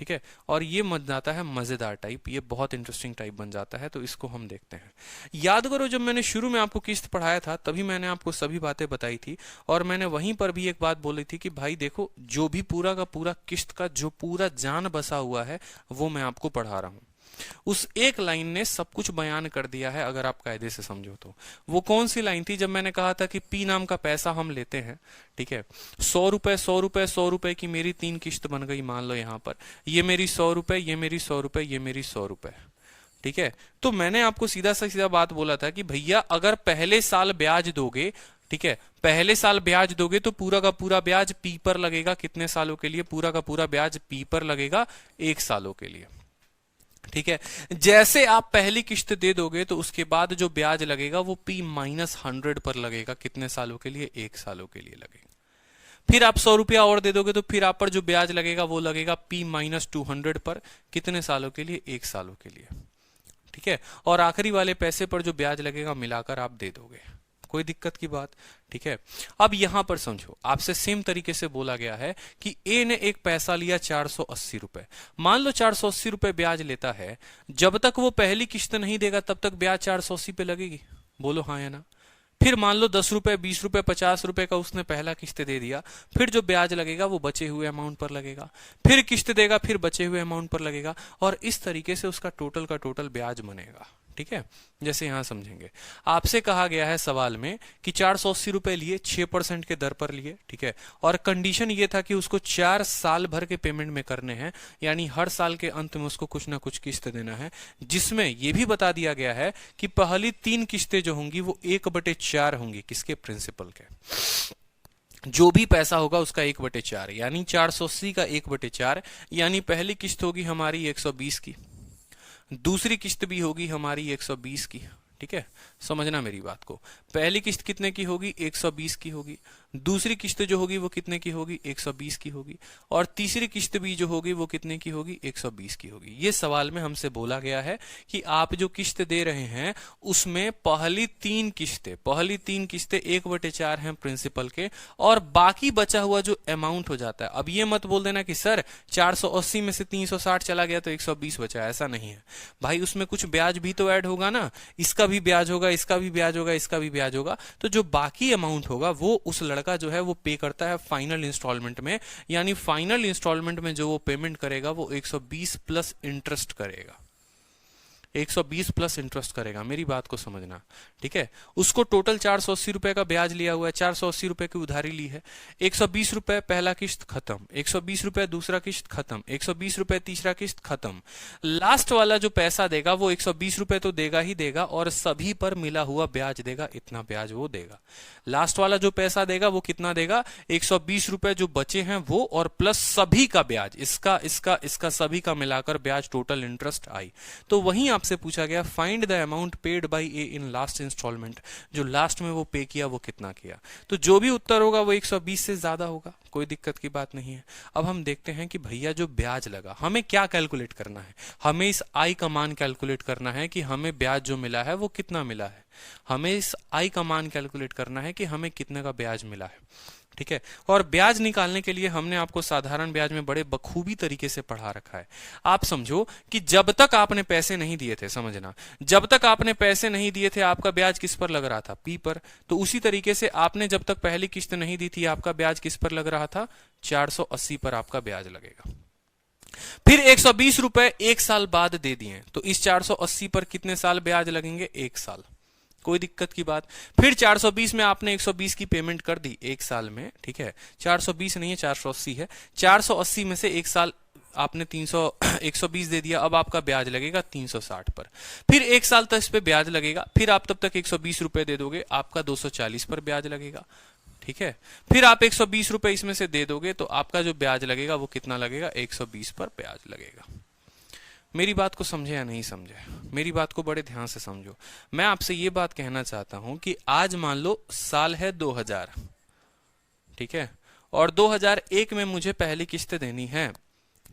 ठीक है। और ये बन जाता है मजेदार टाइप, ये बहुत इंटरेस्टिंग टाइप बन जाता है, तो इसको हम देखते हैं। याद करो जब मैंने शुरू में आपको किस्त पढ़ाया था तभी मैंने आपको सभी बातें बताई थी, और मैंने वहीं पर भी एक बात बोली थी कि भाई देखो, जो भी पूरा का पूरा किस्त का जो पूरा जान बसा हुआ है वो मैं आपको पढ़ा रहा हूं। उस एक लाइन ने सब कुछ बयान कर दिया है अगर आप कायदे से समझो तो। वो कौन सी लाइन थी? जब मैंने कहा था कि पी नाम का पैसा हम लेते हैं, ठीक है, 100 रुपए 100 रुपए 100 रुपए की मेरी 3 किस्त बन गई, मान लो यहां पर ये मेरी 100 रुपए, ये मेरी 100 रुपए, ये मेरी 100 रुपए, ठीक है। तो मैंने आपको सीधा सा सीधा बात बोला था कि भैया अगर पहले साल ब्याज दोगे, ठीक है, पहले साल ब्याज दोगे तो पूरा का पूरा ब्याज पी पर लगेगा। कितने सालों के लिए? पूरा का पूरा ब्याज पी पर लगेगा 1 सालों के लिए, ठीक है। जैसे आप पहली किस्त दे दोगे तो उसके बाद जो ब्याज लगेगा वो P-100 पर लगेगा। कितने सालों के लिए? 1 सालों के लिए लगेगा। फिर आप 100 रुपया और दे दोगे तो फिर आप पर जो ब्याज लगेगा वो लगेगा P-200 पर। कितने सालों के लिए? 1 सालों के लिए, ठीक है। और आखिरी वाले पैसे पर जो ब्याज लगेगा मिलाकर आप दे दोगे। कोई दिक्कत की बात? ठीक है। अब यहां पर समझो, आपसे सेम तरीके से बोला गया है कि ए ने एक पैसा लिया 480 रुपए। मान लो 480 रुपए ब्याज लेता है, जब तक वो पहली किस्त नहीं देगा तब तक ब्याज 480 पे लगेगी। बोलो हाँ या ना। फिर मान लो 10 रुपए 20 रुपए 50 रुपए का उसने पहला किस्त दे दिया, फिर जो ब्याज लगेगा वो बचे हुए अमाउंट पर लगेगा, फिर किस्त देगा, फिर बचे हुए अमाउंट पर लगेगा, और इस तरीके से उसका टोटल का टोटल ब्याज बनेगा, ठीक है। जैसे यहां समझेंगे, आपसे कहा गया है सवाल में कि 480 रुपए लिए, 6% के दर पर लिए, ठीक है, और कंडीशन ये था कि उसको 4 साल भर के पेमेंट में करने हैं, यानी हर साल के अंत में उसको कुछ ना कुछ किस्त देना है, जिसमें यह भी बता दिया गया है कि पहली 3 किस्तें जो होंगी वो 1/4 होंगी। किसके? प्रिंसिपल के। जो भी पैसा होगा उसका 1/4, यानी 480 का 1/4, यानी पहली किस्त होगी हमारी 120 की, दूसरी किस्त भी होगी हमारी 120 की, ठीक है। समझना मेरी बात को, पहली किस्त कितने की होगी? 120 की होगी, दूसरी किस्त जो होगी वो कितने की होगी? 120 की होगी, और तीसरी किस्त भी जो होगी वो कितने की होगी? 120 की होगी। ये सवाल में हमसे बोला गया है कि आप जो किस्त दे रहे हैं उसमें पहली 3 किस्तें 1/4 हैं प्रिंसिपल के, और बाकी बचा हुआ जो अमाउंट हो जाता है, अब ये मत बोल देना कि सर 480 में से 360 चला गया तो 120 बचा, ऐसा नहीं है भाई। उसमें कुछ ब्याज भी तो ऐड होगा ना, इसका भी ब्याज होगा, इसका भी ब्याज होगा, इसका भी ब्याज होगा, तो जो बाकी अमाउंट होगा वो उस लड़का जो है वो पे करता है फाइनल इंस्टॉलमेंट में, यानी फाइनल इंस्टॉलमेंट में जो वो पेमेंट करेगा वो 120 प्लस इंटरेस्ट करेगा। 120 प्लस इंटरेस्ट करेगा, मेरी बात को समझना, ठीक है। उसको टोटल 480 रुपए का ब्याज लिया हुआ है, 480 रुपए की उधारी ली है, 120 रुपए पहला किस्त खत्म, 120 रुपए दूसरा किस्त खत्म, 120 रुपए तीसरा किस्त खत्म। लास्ट वाला जो पैसा देगा वो 120 रुपए तो देगा ही देगा, और सभी पर मिला हुआ ब्याज देगा, इतना ब्याज वो देगा। लास्ट वाला जो पैसा देगा वो कितना देगा? 120 रुपए जो बचे हैं वो, और प्लस सभी का ब्याज, इसका इसका इसका सभी का मिलाकर ब्याज, टोटल इंटरेस्ट आई। तो वहीं आपसे पूछा गया find the amount paid by A in last installment, जो लास्ट में वो पे किया वो कितना किया। तो जो भी उत्तर होगा वो 120 से ज्यादा होगा, कोई दिक्कत की बात नहीं है। अब हम देखते हैं कि भैया जो ब्याज लगा हमें क्या कैलकुलेट करना है। हमें इस आई का मान कैलकुलेट करना है कि हमें ब्याज जो मिला है वो कितना मिला है। हमें इस आई का मान कैलकुलेट करना है कि हमें कितने का ब्याज मिला है, ठीक है। और ब्याज निकालने के लिए हमने आपको साधारण ब्याज में बड़े बखूबी तरीके से पढ़ा रखा है। आप समझो कि जब तक आपने पैसे नहीं दिए थे, समझना, जब तक आपने पैसे नहीं दिए थे आपका ब्याज किस पर लग रहा था? पी पर। तो उसी तरीके से आपने जब तक पहली किस्त नहीं दी थी आपका ब्याज किस पर लग रहा था? 480 पर आपका ब्याज लगेगा। फिर 120 रुपए 1 साल बाद दे दिए, तो इस 480 पर कितने साल ब्याज लगेंगे? 1 साल। कोई दिक्कत की बात। फिर 420 में आपने 120 की पेमेंट कर दी 1 साल में, ठीक है। 420 नहीं है, 480 है। 480 में से 1 साल आपने 120 दे दिया, अब आपका ब्याज लगेगा 360 पर। फिर 1 साल तक इस पे ब्याज लगेगा, फिर आप तब तक 120 रुपए दे दोगे, आपका 240 पर ब्याज लगेगा, ठीक है। फिर आप 120 रुपए इसमें से दे दोगे तो आपका जो ब्याज लगेगा वो कितना लगेगा? 120 पर ब्याज लगेगा। मेरी बात को समझे या नहीं समझे? मेरी बात को बड़े ध्यान से समझो। मैं आपसे ये बात कहना चाहता हूं कि आज मान लो साल है 2000, ठीक है, और 2001 में मुझे पहली किस्त देनी है,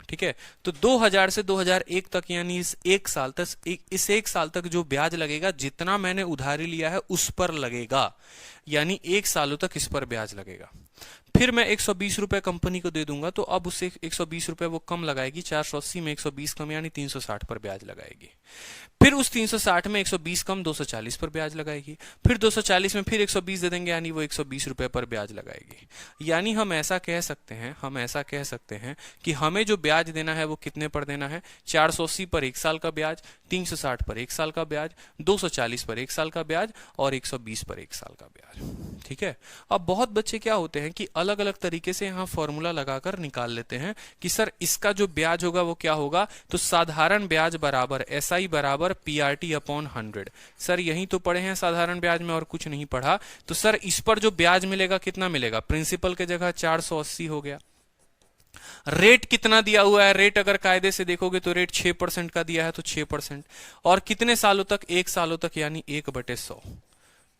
ठीक है। तो 2000 से 2001 तक, यानी इस 1 साल तक, इस 1 साल तक जो ब्याज लगेगा जितना मैंने उधारी लिया है उस पर लगेगा। यानी 1 सालों तक इस पर ब्याज लगेगा। फिर मैं 120 रुपए कंपनी को दे दूंगा तो अब उसे 120 रुपए वो कम लगाएगी, 480 में 120 कम यानी 360 पर ब्याज लगाएगी। फिर उस 360 में 120 कम 240 पर ब्याज लगाएगी। फिर 240 में फिर 120 दे देंगे यानी वो 120 रुपए पर ब्याज लगाएगी। यानी हम ऐसा कह सकते हैं कि हमें जो ब्याज देना है वो कितने पर देना है, 480 पर 1 साल का ब्याज, 360 पर 1 साल का ब्याज, 240 पर 1 साल का ब्याज और 120 पर 1 साल का ब्याज। ठीक है। अब बहुत बच्चे क्या होते हैं कि अलग अलग तरीके से यहाँ फॉर्मूला लगाकर निकाल लेते हैं कि सर इसका जो ब्याज होगा वो क्या होगा, तो साधारण ब्याज बराबर SI बराबर PRT अपॉन 100। सर यही तो पढ़े हैं साधारण ब्याज में और कुछ नहीं पढ़ा। तो सर इस पर जो ब्याज मिलेगा कितना मिलेगा, प्रिंसिपल के जगह 480 हो गया। रेट कितना दिया हुआ है, रेट अगर कायदे से देखोगे तो रेट 6% का दिया है तो 6%। और कितने सालों तक, 1 सालों तक यानी 1/100।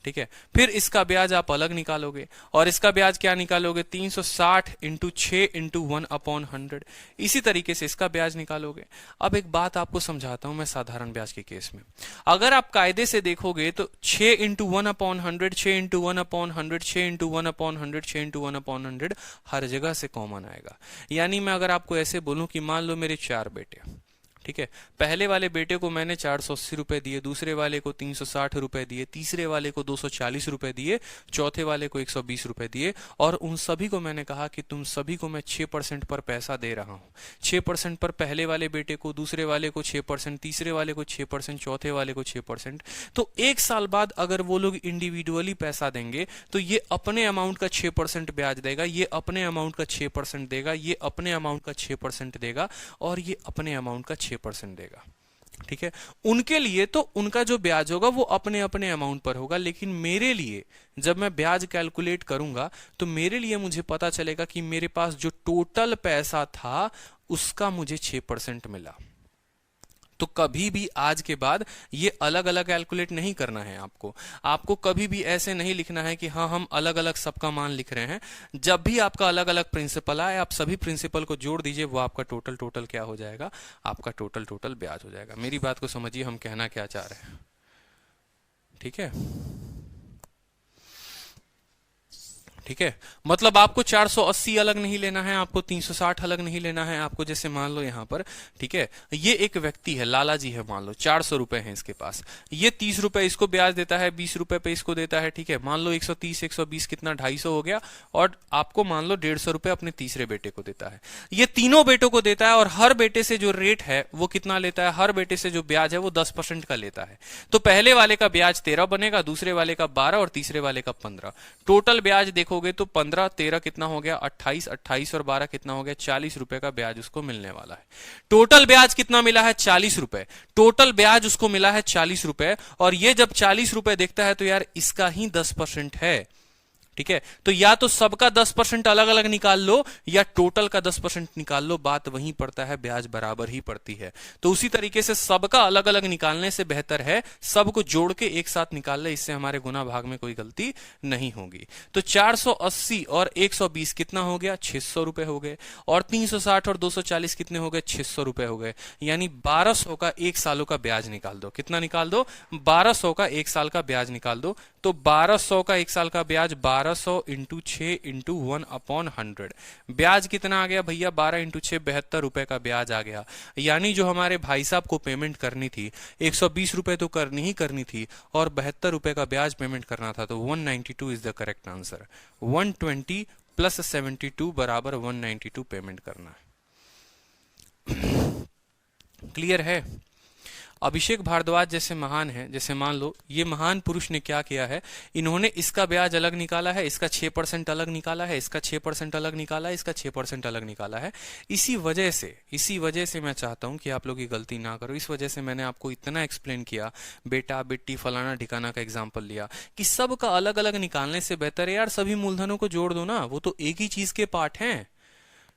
ठीक है। फिर इसका ब्याज आप अलग निकालोगे और इसका ब्याज क्या निकालोगे, 360 इंटू 6 इंटू 1/100। इसी तरीके से इसका ब्याज निकालोगे। अब एक बात आपको समझाता हूं मैं साधारण ब्याज के केस में। अगर आप कायदे से देखोगे तो 6 इंटू 1/100, 6 इंटू 1/100, 6 इंटू 1/100, 6 इंटू 1/100 हर जगह से कॉमन आएगा। यानी मैं अगर आपको ऐसे बोलूं कि मान लो मेरे 4 बेटे, ठीक है, पहले वाले बेटे को मैंने 480 रुपए दिए, दूसरे वाले को 360 रुपए दिए, तीसरे वाले को 240 रुपए दिए, चौथे वाले को 120 रुपए दिए और उन सभी को मैंने कहा कि तुम सभी को मैं 6% पर पैसा दे रहा हूं। 6% पर पहले वाले बेटे को, दूसरे वाले को 6%, तीसरे वाले को 6%, चौथे वाले को 6%। तो 1 साल बाद अगर वो लोग इंडिविजुअली पैसा देंगे तो ये अपने अमाउंट का 6% ब्याज देगा, ये अपने अमाउंट का 6% देगा, ये अपने अमाउंट का 6% देगा और ये अपने अमाउंट का 6% देगा। ठीक है। उनके लिए तो उनका जो ब्याज होगा वो अपने अपने अमाउंट पर होगा, लेकिन मेरे लिए जब मैं ब्याज कैलकुलेट करूंगा तो मेरे लिए मुझे पता चलेगा कि मेरे पास जो टोटल पैसा था उसका मुझे 6% मिला। तो कभी भी आज के बाद ये अलग अलग कैलकुलेट नहीं करना है आपको कभी भी ऐसे नहीं लिखना है कि हाँ हम अलग अलग सबका मान लिख रहे हैं। जब भी आपका अलग अलग प्रिंसिपल आए आप सभी प्रिंसिपल को जोड़ दीजिए, वो आपका टोटल क्या हो जाएगा, आपका टोटल ब्याज हो जाएगा। मेरी बात को समझिए हम कहना क्या चाह रहे हैं। ठीक है, ठीक है। मतलब आपको 480 अलग नहीं लेना है, आपको 360 अलग नहीं लेना है। आपको जैसे मान लो यहां पर, ठीक है, ये एक व्यक्ति है, लाला जी है, मान लो 400 रुपए हैं इसके पास, ये 30 रुपए इसको ब्याज देता है, 20 रुपए पे इसको देता है। ठीक है, मान लो 130 120 कितना 250 हो गया और आपको मान लो 150 रुपए अपने तीसरे बेटे को देता है। ये तीनों बेटों को देता है और हर बेटे से जो रेट है वो कितना लेता है, हर बेटे से जो ब्याज है वो 10% का लेता है। तो पहले वाले का ब्याज 13 बनेगा, दूसरे वाले का 12 और तीसरे वाले का 15। टोटल ब्याज देखो तो 15 13 कितना हो गया, 28, 28 और 12 कितना हो गया, 40 रुपए का ब्याज उसको मिलने वाला है। टोटल ब्याज कितना मिला है, 40 रुपए। टोटल ब्याज उसको मिला है 40 रुपए और ये जब 40 रुपए देखता है तो यार इसका ही 10% है। ठीक है, तो या तो सबका 10% अलग अलग निकाल लो या टोटल का 10% निकाल लो, बात वहीं पड़ता है, ब्याज बराबर ही पड़ती है। तो उसी तरीके से सबका अलग अलग निकालने से बेहतर है सबको जोड़ के एक साथ निकाल ले, इससे हमारे गुना भाग में कोई गलती नहीं होगी। तो 480 और 120 कितना हो गया, 600 रुपए हो गए और 360 और 240 कितने हो गए, 600 रुपए हो गए। यानी 1200 का 1 सालों का ब्याज निकाल दो। कितना निकाल दो, 1200 का 1 साल का ब्याज निकाल दो। तो 1200 का 1 साल का ब्याज 1200 इंटू 6 इंटू 1/100। ब्याज कितना आ गया भैया, 12 इंटू 6 72 रुपए का ब्याज आ गया। यानी जो हमारे भाई साहब को पेमेंट करनी थी 120 रुपए तो करनी ही करनी थी और 72 रुपए का ब्याज पेमेंट करना था। तो 192 is the correct answer. 120 plus 72 बराबर 192 पेमेंट करना है। क्लियर है। अभिषेक भारद्वाज जैसे महान है, जैसे मान लो ये महान पुरुष ने क्या किया है, इन्होंने इसका ब्याज अलग निकाला है, इसका 6% अलग निकाला है, इसका 6% अलग निकाला है, इसका 6% अलग निकाला है। इसी वजह से मैं चाहता हूं कि आप लोग ये गलती ना करो। इस वजह से मैंने आपको इतना एक्सप्लेन किया, बेटा बेटी फलाना ठिकाना का एग्जाम्पल लिया कि सबका अलग अलग निकालने से बेहतर है यार सभी मूलधनों को जोड़ दो ना, वो तो एक ही चीज के पार्ट हैं।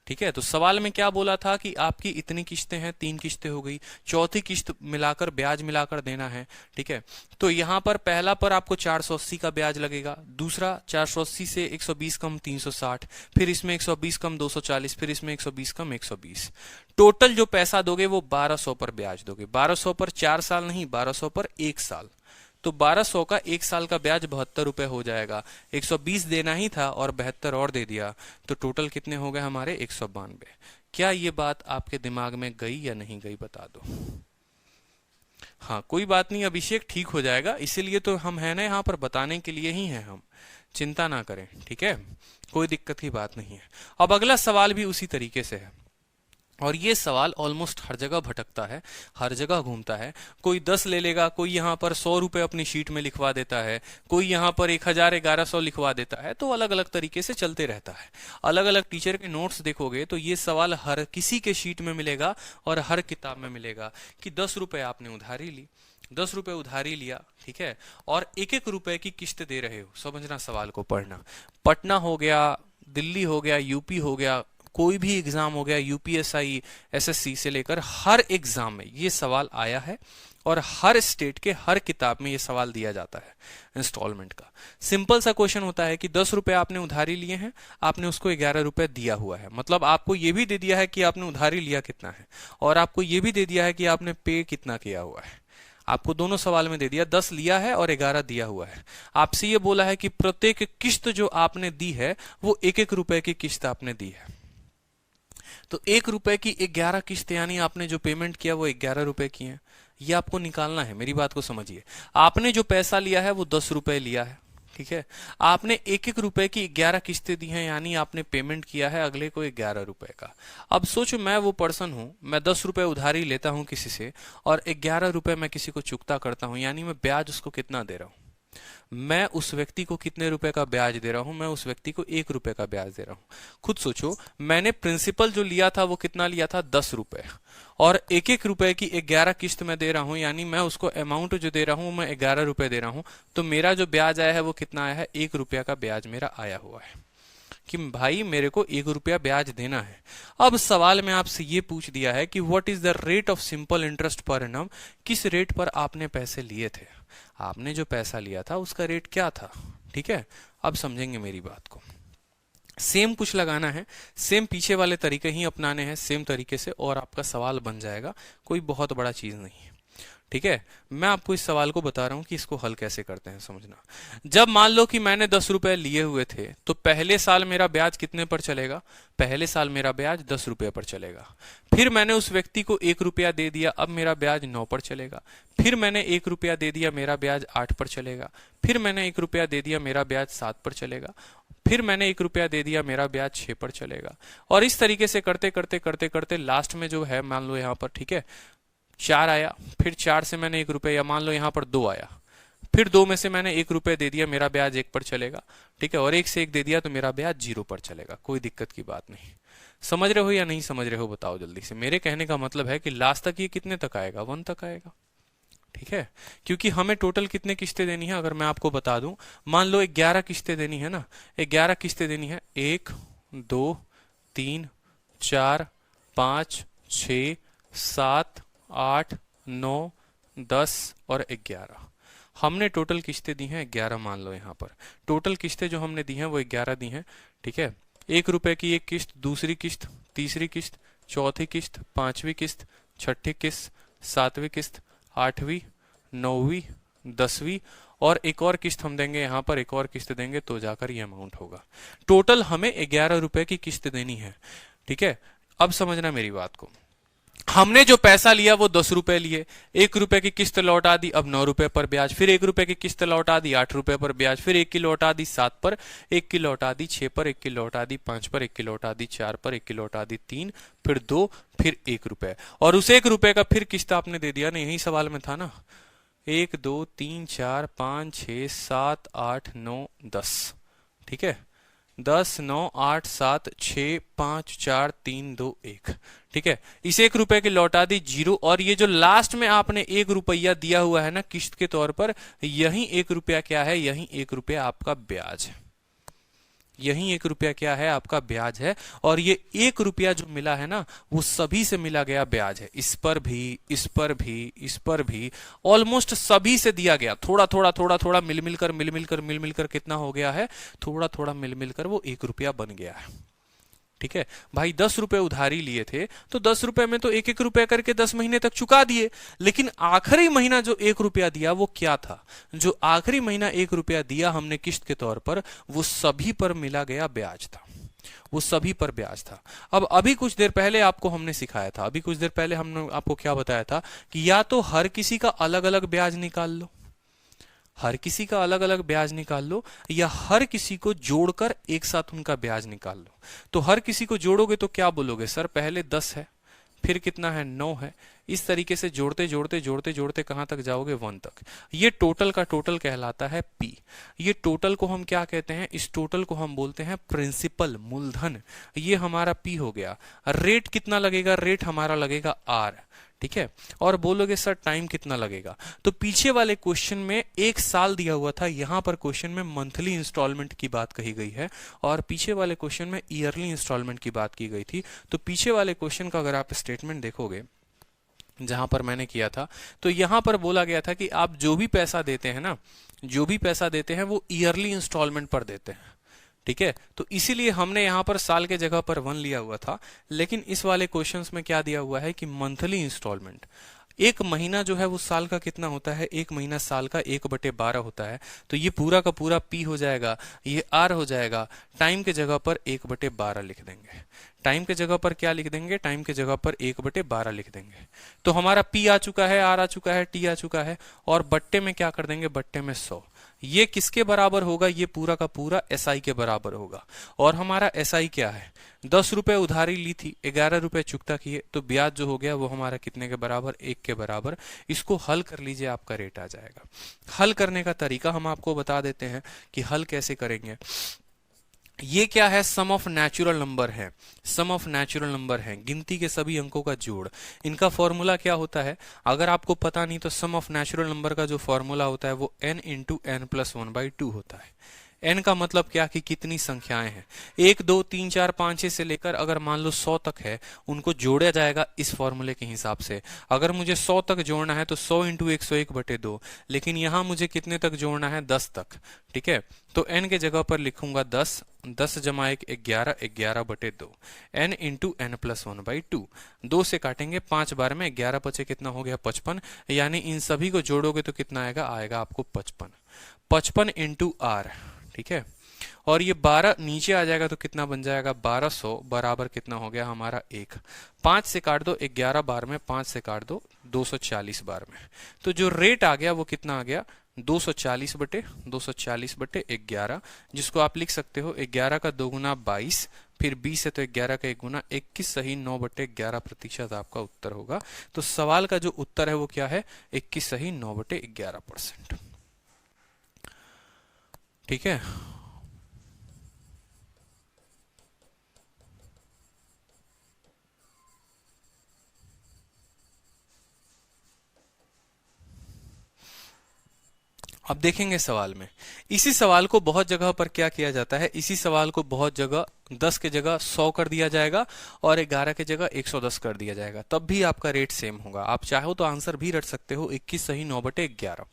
ठीक है, तो सवाल में क्या बोला था कि आपकी इतनी किस्तें हैं, 3 किस्तें हो गई, चौथी किस्त मिलाकर ब्याज मिलाकर देना है। ठीक है, तो यहां पर पहला पर आपको 480 का ब्याज लगेगा, दूसरा 480 से 120 कम 360, फिर इसमें 120 कम 240, फिर इसमें 120 कम 120। टोटल जो पैसा दोगे वो 1200 पर ब्याज दोगे। 1200 पर 4 साल नहीं, 1200 पर 1 साल। तो 1200 का एक साल का ब्याज 72 रुपए हो जाएगा। 120 देना ही था और 72 और दे दिया, तो टोटल कितने हो गए हमारे 192। क्या ये बात आपके दिमाग में गई या नहीं गई बता दो। हाँ कोई बात नहीं अभिषेक, ठीक हो जाएगा, इसीलिए तो हम है ना यहाँ पर, बताने के लिए ही हैं हम, चिंता ना करें, ठीक है, कोई दिक्कत की बात नहीं है। अब अगला सवाल भी उसी तरीके से है, और ये सवाल ऑलमोस्ट हर जगह भटकता है, हर जगह घूमता है। कोई 10 ले लेगा, कोई यहाँ पर 100 रुपए अपनी शीट में लिखवा देता है, कोई यहाँ पर 1000 1100 लिखवा देता है, तो अलग अलग तरीके से चलते रहता है। अलग अलग टीचर के नोट्स देखोगे तो ये सवाल हर किसी के शीट में मिलेगा और हर किताब में मिलेगा कि 10 रुपए आपने उधारी ली, 10 रुपए उधारी लिया, ठीक है, और एक एक रुपए की किस्त दे रहे हो। समझना सवाल को, पढ़ना। पटना हो गया, दिल्ली हो गया, यूपी हो गया, कोई भी एग्जाम हो गया, यूपीएसआई एसएससी से लेकर हर एग्जाम में ये सवाल आया है, और हर स्टेट के हर किताब में ये सवाल दिया जाता है इंस्टॉलमेंट का। सिंपल सा क्वेश्चन होता है कि 10 रुपए आपने उधारी लिए हैं, आपने उसको 11 रुपए दिया हुआ है, मतलब आपको ये भी दे दिया है कि आपने उधारी लिया कितना है, और आपको ये भी दे दिया है कि आपने पे कितना किया हुआ है। आपको दोनों सवाल में दे दिया, 10 लिया है और 11 दिया हुआ है। आपसे ये बोला है कि प्रत्येक किस्त जो आपने दी है वो एक एक रुपए की किस्त आपने दी है। तो 1 रुपए की 11 किस्त, यानी आपने जो पेमेंट किया वो 11 रुपए की है। ये आपको निकालना है, मेरी बात को समझिए। आपने जो पैसा लिया है वो 10 रुपए लिया है, ठीक है। आपने एक एक रुपए की 11 किस्तें दी हैं, यानी आपने पेमेंट किया है अगले को 11 रुपए का। अब सोचो मैं वो पर्सन हूं, मैं 10 रुपए उधारी लेता हूं किसी से और 11 रुपए मैं किसी को चुकता करता हूं, यानी मैं ब्याज उसको कितना दे रहा हूं। मैं उस व्यक्ति को कितने रुपए का ब्याज दे रहा हूं, मैं उस व्यक्ति को 1 रुपए का ब्याज दे रहा हूं। खुद सोचो, मैंने प्रिंसिपल जो लिया था वो कितना लिया था, 10 रुपए, और एक एक रुपए की 11 किस्त में दे रहा हूं, यानी मैं उसको अमाउंट जो दे रहा हूं मैं 11 रुपए दे रहा हूं। तो मेरा जो ब्याज आया है वो कितना आया है, 1 रुपया का ब्याज मेरा आया हुआ है, कि भाई मेरे को 1 रुपया ब्याज देना है। अब सवाल में आपसे ये पूछ दिया है कि what is the rate of simple interest per annum, किस रेट पर आपने पैसे लिए थे। आपने जो पैसा लिया था उसका रेट क्या था, ठीक है। अब समझेंगे मेरी बात को। सेम कुछ लगाना है, सेम पीछे वाले तरीके ही अपनाने हैं, सेम तरीके से, और आपका सवाल बन जाएगा, कोई बहुत बड़ा चीज नहीं है, ठीक है। मैं आपको इस सवाल को बता रहा हूं कि इसको हल कैसे करते हैं, समझना। जब मान लो कि मैंने 10 रुपए लिए हुए थे, तो पहले साल मेरा ब्याज कितने पर चलेगा, पहले साल मेरा ब्याज 10 रुपए पर चलेगा। फिर मैंने उस व्यक्ति को 1 रुपया दे दिया, अब मेरा ब्याज 9 पर चलेगा। फिर मैंने 1 रुपया दे दिया, मेरा ब्याज 8 पर चलेगा। फिर मैंने 1 रुपया दे दिया, मेरा ब्याज 7 पर चलेगा। फिर मैंने 1 रुपया दे दिया, मेरा ब्याज 6 पर चलेगा। और इस तरीके से करते करते करते करते लास्ट में जो है, मान लो यहाँ पर, ठीक है, 4 आया। फिर 4 से मैंने 1 रुपया, या मान लो यहाँ पर 2 आया, फिर 2 में से मैंने 1 रुपया दे दिया, मेरा ब्याज 1 पर चलेगा, ठीक है, और 1 से 1 दे दिया तो मेरा ब्याज 0 पर चलेगा। कोई दिक्कत की बात नहीं। समझ रहे हो या नहीं समझ रहे हो बताओ जल्दी से। मेरे कहने का मतलब है कि लास्ट तक ये कितने तक आएगा, 1 तक आएगा, ठीक है। क्योंकि हमें टोटल कितने किस्तें देनी है, अगर मैं आपको बता दूं, मान लो 11 किस्तें देनी है ना, 11 किस्तें देनी है, 1 2 3 4 5 6 7 8 9 10 और 11। हमने टोटल किस्तें दी हैं 11, मान लो यहाँ पर टोटल किस्तें जो हमने दी हैं वो 11 दी हैं, ठीक है। 1 रुपए की 1 किस्त, दूसरी किस्त, तीसरी किस्त, चौथी किस्त, 5वीं किस्त, छठी किस्त, 7वीं किस्त, 8वीं, 9वीं, 10वीं, और एक और किस्त हम देंगे यहाँ पर, एक और किस्त देंगे तो जाकर ये अमाउंट होगा। टोटल हमें 11 रुपए की किस्त देनी है, ठीक है। अब समझना मेरी बात को। हमने जो पैसा लिया वो 10 रुपए लिए, 1 रुपए की किस्त लौटा दी, अब 9 रुपए पर ब्याज, फिर 1 रुपए की किस्त लौटा दी, 8 रुपए पर ब्याज, फिर 1 की लौटा दी 7 पर, 1 की लौटा दी 6 पर, 1 की लौटा दी 5 पर, 1 की लौटा दी 4 पर, 1 की लौटा दी 3, फिर 2, फिर 1 रुपए, और उस 1 रुपए का फिर किस्त आपने दे दिया ना, यही सवाल में था ना। 1 2 3 4 5 6 7 8 9 10, ठीक है। 10 9 8 7 6 5 4 3 2 1, ठीक है। इस 1 रुपए की लौटा दी 0, और ये जो लास्ट में आपने 1 रुपया दिया हुआ है ना किस्त के तौर पर, यही 1 रुपया क्या है, यही 1 रुपया आपका ब्याज है, यही 1 रुपया क्या है, आपका ब्याज है। और ये 1 रुपया जो मिला है ना वो सभी से मिला गया ब्याज है, इस पर भी, इस पर भी, इस पर भी, ऑलमोस्ट सभी से दिया गया, थोड़ा थोड़ा थोड़ा थोड़ा मिल मिलकर कितना हो गया है, थोड़ा थोड़ा मिल मिलकर वो 1 रुपया बन गया है, ठीक है भाई, 10 रुपए उधारी लिए थे तो 10 रुपए में तो 1-1 रुपया करके 10 महीने तक चुका दिए, लेकिन आखिरी महीना जो 1 रुपया दिया वो क्या था? जो आखिरी महीना 1 रुपया दिया हमने किस्त के तौर पर, वो सभी पर मिला गया ब्याज था, वो सभी पर ब्याज था। अब अभी कुछ देर पहले आपको हमने सिखाया था, अभी कुछ देर पहले हमने आपको क्या बताया था कि या तो हर किसी का अलग अलग ब्याज निकाल लो, हर किसी का अलग अलग ब्याज निकाल लो, या हर किसी को जोड़कर एक साथ उनका ब्याज निकाल लो। तो हर किसी को जोड़ोगे तो क्या बोलोगे, सर पहले 10 है, फिर कितना है, 9 है। इस तरीके से जोड़ते जोड़ते जोड़ते जोड़ते कहां तक जाओगे, 1 तक। ये टोटल का टोटल कहलाता है पी। ये टोटल को हम क्या कहते हैं, इस टोटल को हम बोलते हैं प्रिंसिपल, मूलधन। ये हमारा पी हो गया। रेट कितना लगेगा, रेट हमारा लगेगा आर, ठीक है। और बोलोगे सर टाइम कितना लगेगा, तो पीछे वाले क्वेश्चन में 1 साल दिया हुआ था, यहां पर क्वेश्चन में मंथली इंस्टॉलमेंट की बात कही गई है, और पीछे वाले क्वेश्चन में ईयरली इंस्टॉलमेंट की बात की गई थी। तो पीछे वाले क्वेश्चन का अगर आप स्टेटमेंट देखोगे जहां पर मैंने किया था, तो यहां पर बोला गया था कि आप जो भी पैसा देते हैं ना, जो भी पैसा देते हैं वो ईयरली इंस्टॉलमेंट पर देते हैं, ठीक है। तो इसीलिए हमने यहां पर साल के जगह पर 1 लिया हुआ था, लेकिन इस वाले क्वेश्चंस में क्या दिया हुआ है कि मंथली इंस्टॉलमेंट। एक महीना जो है वो साल का कितना होता है, एक महीना साल का 1/12 होता है। तो ये पूरा का पूरा पी हो जाएगा, ये आर हो जाएगा। टाइम के जगह पर 1/12 लिख देंगे, टाइम के जगह पर क्या लिख देंगे, टाइम के जगह पर 1/12 लिख देंगे। तो हमारा पी आ चुका है, आर आ चुका है, टी आ चुका है, और बट्टे में क्या कर देंगे, बट्टे में 100। ये किसके बराबर होगा, ये पूरा का पूरा एसआई के बराबर होगा। और हमारा एसआई क्या है, 10 रुपए उधारी ली थी, 11 रुपए चुकता किए, तो ब्याज जो हो गया वो हमारा कितने के बराबर, 1 के बराबर। इसको हल कर लीजिए, आपका रेट आ जाएगा। हल करने का तरीका हम आपको बता देते हैं कि हल कैसे करेंगे। ये क्या है, सम ऑफ नेचुरल नंबर है, सम ऑफ नेचुरल नंबर है, गिनती के सभी अंकों का जोड़। इनका फॉर्मूला क्या होता है, अगर आपको पता नहीं तो सम ऑफ नेचुरल नंबर का जो फॉर्मूला होता है वो n इंटू एन प्लस 1/2 होता है। n का मतलब क्या कि कितनी संख्याएं हैं, 1 2 3 4 5 6 से लेकर अगर मान लो 100 तक है, उनको जोड़ा जाएगा इस फॉर्मूले के हिसाब से। अगर मुझे 100 तक जोड़ना है तो 100 इंटू 101/2, लेकिन यहां मुझे कितने तक जोड़ना है, 10 तक, ठीक है। तो n के जगह पर लिखूंगा 10, 10 जमा 1 11, 11/2, n इंटू एन प्लस 1/2। 2 से काटेंगे 5 बार में, 11 बचे कितना हो गया, 55। यानी इन सभी को जोड़ोगे तो कितना आएगा, आएगा आपको 55। 55 इंटू आर, ठीक है। और ये 12 नीचे आ जाएगा तो कितना बन जाएगा, 1200 बराबर कितना हो गया हमारा 1। 5 से काट दो 11 बार में, 5 से काट दो 240 बार में। तो जो रेट आ गया वो कितना आ गया, 240/11, जिसको आप लिख सकते हो 11 का 2 गुना 22, फिर 20 है तो 11 का 1 गुना 21, सही 9/11% आपका उत्तर होगा। तो सवाल का जो उत्तर है वो क्या है, 21 सही 9/11%, ठीक है। अब देखेंगे सवाल में, इसी सवाल को बहुत जगह पर क्या किया जाता है, इसी सवाल को बहुत जगह 10 के जगह 100 कर दिया जाएगा और 11 के जगह 110 कर दिया जाएगा, तब भी आपका रेट सेम होगा। आप चाहो तो आंसर भी रट सकते हो, 21 सही 9/11।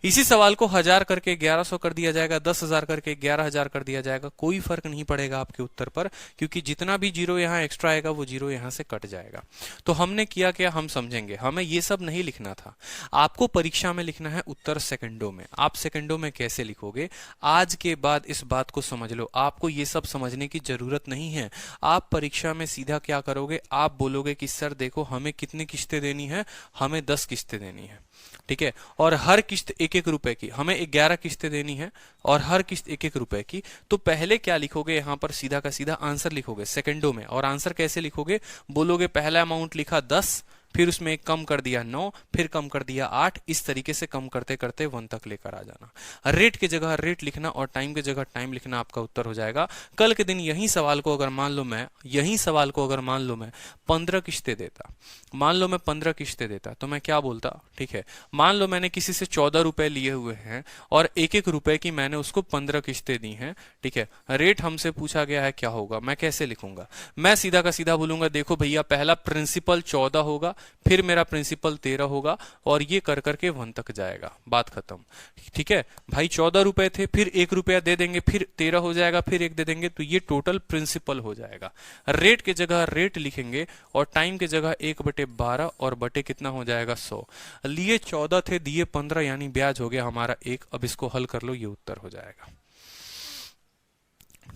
इसी सवाल को 1000 करके 1100 कर दिया जाएगा, 10,000 करके 11,000 कर दिया जाएगा, कोई फर्क नहीं पड़ेगा आपके उत्तर पर, क्योंकि जितना भी जीरो यहाँ एक्स्ट्रा आएगा वो जीरो यहाँ से कट जाएगा। तो हमने किया क्या, हम समझेंगे, हमें ये सब नहीं लिखना था। आपको परीक्षा में लिखना है उत्तर सेकंडों में। आप सेकंडों में कैसे लिखोगे, आज के बाद इस बात को समझ लो, आपको ये सब समझने की जरूरत नहीं है। आप परीक्षा में सीधा क्या करोगे, आप बोलोगे कि सर देखो हमें कितनी किस्तें देनी है, हमें 10 किस्तें देनी है, ठीक है, और हर किस्त 1-1 रुपए की, हमें 11 किस्तें देनी है और हर किस्त 1-1 रुपए की। तो पहले क्या लिखोगे, यहां पर सीधा का सीधा आंसर लिखोगे सेकंडों में। और आंसर कैसे लिखोगे, बोलोगे पहला अमाउंट लिखा 10, फिर उसमें एक कम कर दिया 9, फिर कम कर दिया 8, इस तरीके से कम करते करते 1 तक लेकर आ जाना। रेट की जगह रेट लिखना और टाइम की जगह टाइम लिखना, आपका उत्तर हो जाएगा। कल के दिन यही सवाल को अगर मान लो मैं 15 किस्तें देता, मान लो मैं 15 किस्तें देता, तो मैं क्या बोलता, ठीक है, मान लो मैंने किसी से 14 रुपए लिए हुए हैं और 1-1 रुपए की मैंने उसको 15 किस्तें दी हैं, ठीक है। रेट हमसे पूछा गया है क्या होगा, मैं कैसे लिखूंगा, मैं सीधा का सीधा बोलूंगा देखो भैया पहला प्रिंसिपल 14 होगा, फिर मेरा प्रिंसिपल 13 होगा और ये कर करके 1 तक जाएगा, बात खत्म। ठीक है भाई, 14 रुपए थे, फिर 1 रुपया दे देंगे, फिर 13 हो जाएगा, फिर 1 दे देंगे, तो ये टोटल प्रिंसिपल हो जाएगा। रेट के जगह रेट लिखेंगे और टाइम के जगह 1/12 और बटे कितना हो जाएगा 100। लिए 14 थे, दिए 15, यानी ब्याज हो गया हमारा 1। अब इसको हल कर लो, ये उत्तर हो जाएगा।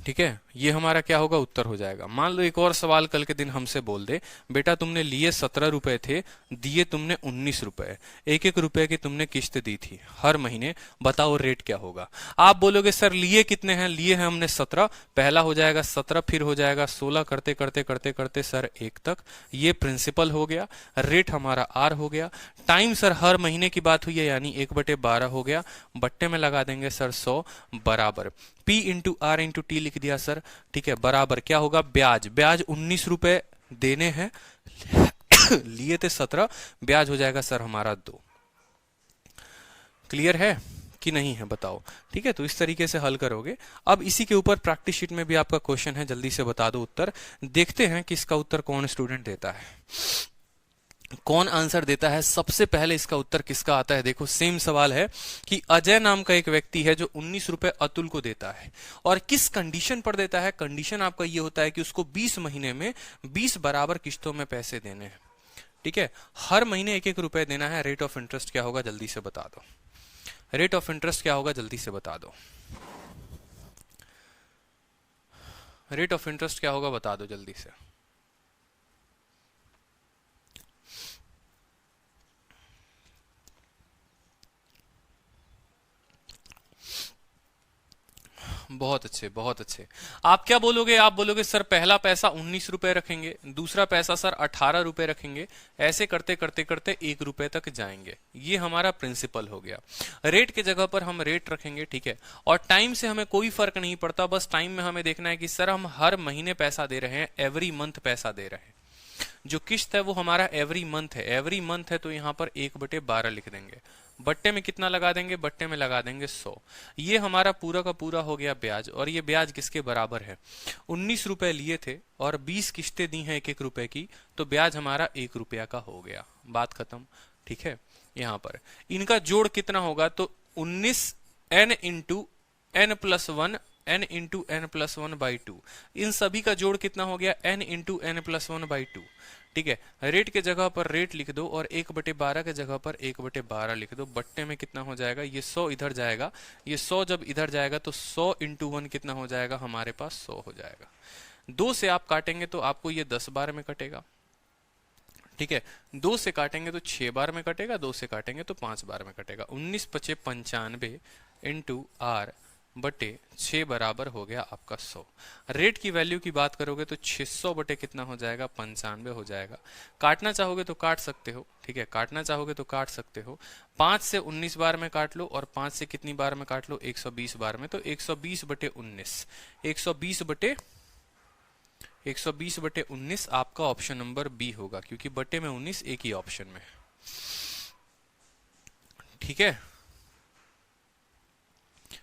ठीक है, ये हमारा क्या होगा, उत्तर हो जाएगा। मान लो एक और सवाल कल के दिन हमसे बोल दे, बेटा तुमने लिए 17 रुपए थे, दिए तुमने 19 रुपए, 1-1 रुपए की तुमने किस्त दी थी हर महीने, बताओ रेट क्या होगा। आप बोलोगे सर लिए कितने हैं, लिए हैं हमने 17, पहला हो जाएगा 17, फिर हो जाएगा 16, करते करते करते करते सर 1 तक, ये प्रिंसिपल हो गया, रेट हमारा आर हो गया। टाइम सर हर महीने की बात हुई है, यानी 1/12 हो गया, बट्टे में लगा देंगे सर 100 बराबर P into R into T लिख दिया सर। ठीक है, बराबर क्या होगा, ब्याज, ब्याज 19 रुपए देने हैं लिए थे 17, ब्याज हो जाएगा सर हमारा 2। क्लियर है कि नहीं है बताओ। ठीक है, तो इस तरीके से हल करोगे। अब इसी के ऊपर प्रैक्टिस शीट में भी आपका क्वेश्चन है, जल्दी से बता दो उत्तर। देखते हैं कि इसका उत्तर कौन स्टूडेंट देता है, कौन आंसर देता है। सबसे पहले इसका उत्तर किसका आता है, देखो सेम सवाल है कि अजय नाम का एक व्यक्ति है जो 19 रुपए अतुल को देता है, और किस कंडीशन पर देता है। कंडीशन आपका ये होता है कि उसको 20 महीने में 20 बराबर किस्तों में पैसे देने हैं। ठीक है, हर महीने 1-1 रुपए देना है। रेट ऑफ इंटरेस्ट क्या होगा जल्दी से बता दो, रेट ऑफ इंटरेस्ट क्या होगा जल्दी से बता दो, रेट ऑफ इंटरेस्ट क्या होगा बता दो जल्दी से। बहुत अच्छे, बहुत अच्छे। आप क्या बोलोगे, आप बोलोगे सर पहला पैसा 19 रुपए रखेंगे, दूसरा पैसा सर 18 रुपए रखेंगे, ऐसे करते करते करते 1 रुपए तक जाएंगे। ये हमारा प्रिंसिपल हो गया। रेट के जगह पर हम रेट रखेंगे, ठीक है, और टाइम से हमें कोई फर्क नहीं पड़ता, बस टाइम में हमें देखना है कि सर हम हर महीने पैसा दे रहे हैं, एवरी मंथ पैसा दे रहे हैं। जो किस्त है वो हमारा एवरी मंथ है, एवरी मंथ है, तो यहां पर 1/12 लिख देंगे। बट्टे में कितना लगा देंगे, बट्टे में लगा देंगे 100। ये हमारा पूरा का पूरा हो गया ब्याज, और ये ब्याज किसके बराबर है, 19 रुपए लिए थे और 20 किस्तें दी हैं 1-1 रुपए की, तो ब्याज हमारा 1 रुपया का हो गया, बात खत्म। ठीक है, यहां पर इनका जोड़ कितना होगा, तो 19 n into n plus 1 n into n plus 1/2, इन सभी का जोड़ कितना हो गया, n इंटू n प्लस 1/2। ठीक है, रेट के जगह पर रेट लिख दो और 1/12 के जगह पर 1/12 लिख दो। बट्टे में कितना हो जाएगा, ये 100 इधर जाएगा, ये 100 जब इधर जाएगा तो 100 इंटू 1 कितना हो जाएगा, हमारे पास 100 हो जाएगा। 2 से आप काटेंगे तो आपको ये 10 बार में कटेगा। ठीक है, 2 से काटेंगे तो 6 बार में कटेगा, 2 से काटेंगे तो 5 बार में कटेगा। 19×5 = 95 इंटू आर बटे 6 बराबर हो गया आपका 100। रेट की वैल्यू की बात करोगे तो 600 बटे कितना हो जाएगा, 95 हो जाएगा। काटना चाहोगे तो काट सकते हो, ठीक है, काटना चाहोगे तो काट सकते हो। 5 से 19 बार में काट लो और 5 से कितनी बार में काट लो, 120 बार में, तो 120 बटे 19, 120 बटे 19 आपका ऑप्शन नंबर बी होगा, क्योंकि बटे में 19 एक ही ऑप्शन में है। ठीक है,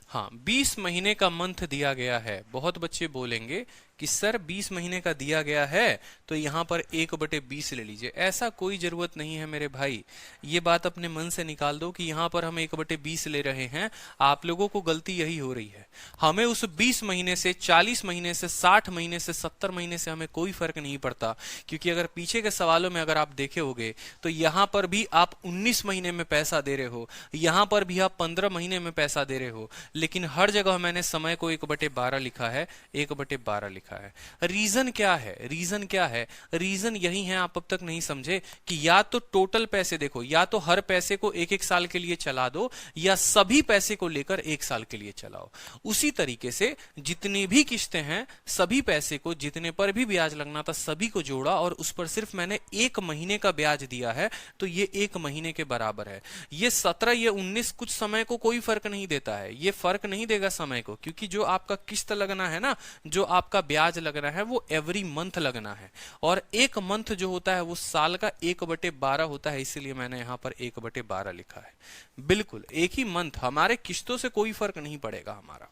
हाँ, 20 महीने का मंथ दिया गया है। बहुत बच्चे बोलेंगे कि सर 20 महीने का दिया गया है तो यहां पर 1/20 ले लीजिए। ऐसा कोई जरूरत नहीं है मेरे भाई, ये बात अपने मन से निकाल दो कि यहां पर हम 1/20 ले रहे हैं। आप लोगों को गलती यही हो रही है, हमें उस 20 महीने से, 40 महीने से, 60 महीने से, 70 महीने से हमें कोई फर्क नहीं पड़ता, क्योंकि अगर पीछे के सवालों में अगर आप देखे होगे तो यहां पर भी आप 19 महीने में पैसा दे रहे हो, यहां पर भी आप 15 महीने में पैसा दे रहे हो, लेकिन हर जगह मैंने समय को 1/12 लिखा है, 1/12 लिखा है। रीजन क्या है, रीजन क्या है, रीजन यही है, आप अब तक नहीं समझे कि या तो टोटल पैसे देखो, या तो हर पैसे को 1-1 साल के लिए चला दो, या सभी पैसे को लेकर 1 साल के लिए चलाओ। उसी तरीके से जितनी भी किस्तें हैं, सभी पैसे को, जितने पर भी ब्याज लगना था सभी को जोड़ा, और उस पर सिर्फ मैंने 1 महीने का ब्याज दिया है, तो ये 1 महीने के बराबर है। ये 17, ये 19 कुछ समय को कोई फर्क नहीं देता है, ये फर्क नहीं देगा समय को, क्योंकि जो आपका किस्त लगना है ना, जो आपका ब्याज लगना है वो एवरी मंथ लगना है, और 1 मंथ जो होता है वो साल का 1/12 होता है, इसीलिए मैंने यहां पर 1/12 लिखा है। बिल्कुल एक ही मंथ, हमारे किस्तों से कोई फर्क नहीं पड़ेगा हमारा।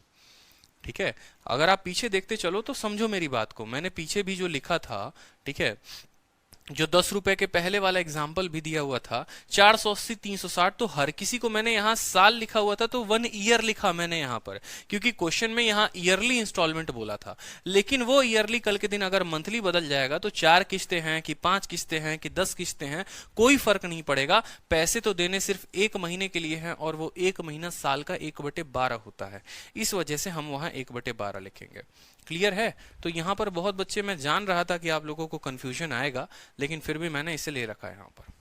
ठीक है, अगर आप पीछे देखते चलो तो समझो मेरी बात को, मैंने पीछे भी जो लिखा था, ठीक है, जो 10 रुपए के पहले वाला एग्जाम्पल भी दिया हुआ था, 480 360, तो हर किसी को मैंने यहाँ साल लिखा हुआ था तो 1 ईयर लिखा मैंने यहाँ पर, क्योंकि क्वेश्चन में यहाँ ईयरली इंस्टॉलमेंट बोला था। लेकिन वो ईयरली कल के दिन अगर मंथली बदल जाएगा तो 4 किस्तें हैं कि 5 किस्तें हैं कि 10 किस्तें हैं, कोई फर्क नहीं पड़ेगा। पैसे तो देने सिर्फ 1 महीने के लिए हैं, और वो 1 महीना साल का 1/12 होता है। इस वजह से हम वहां 1/12 लिखेंगे। क्लियर है? तो यहां पर बहुत बच्चे, मैं जान रहा था कि आप लोगों को कंफ्यूजन आएगा, लेकिन फिर भी मैंने इसे ले रखा है यहां पर।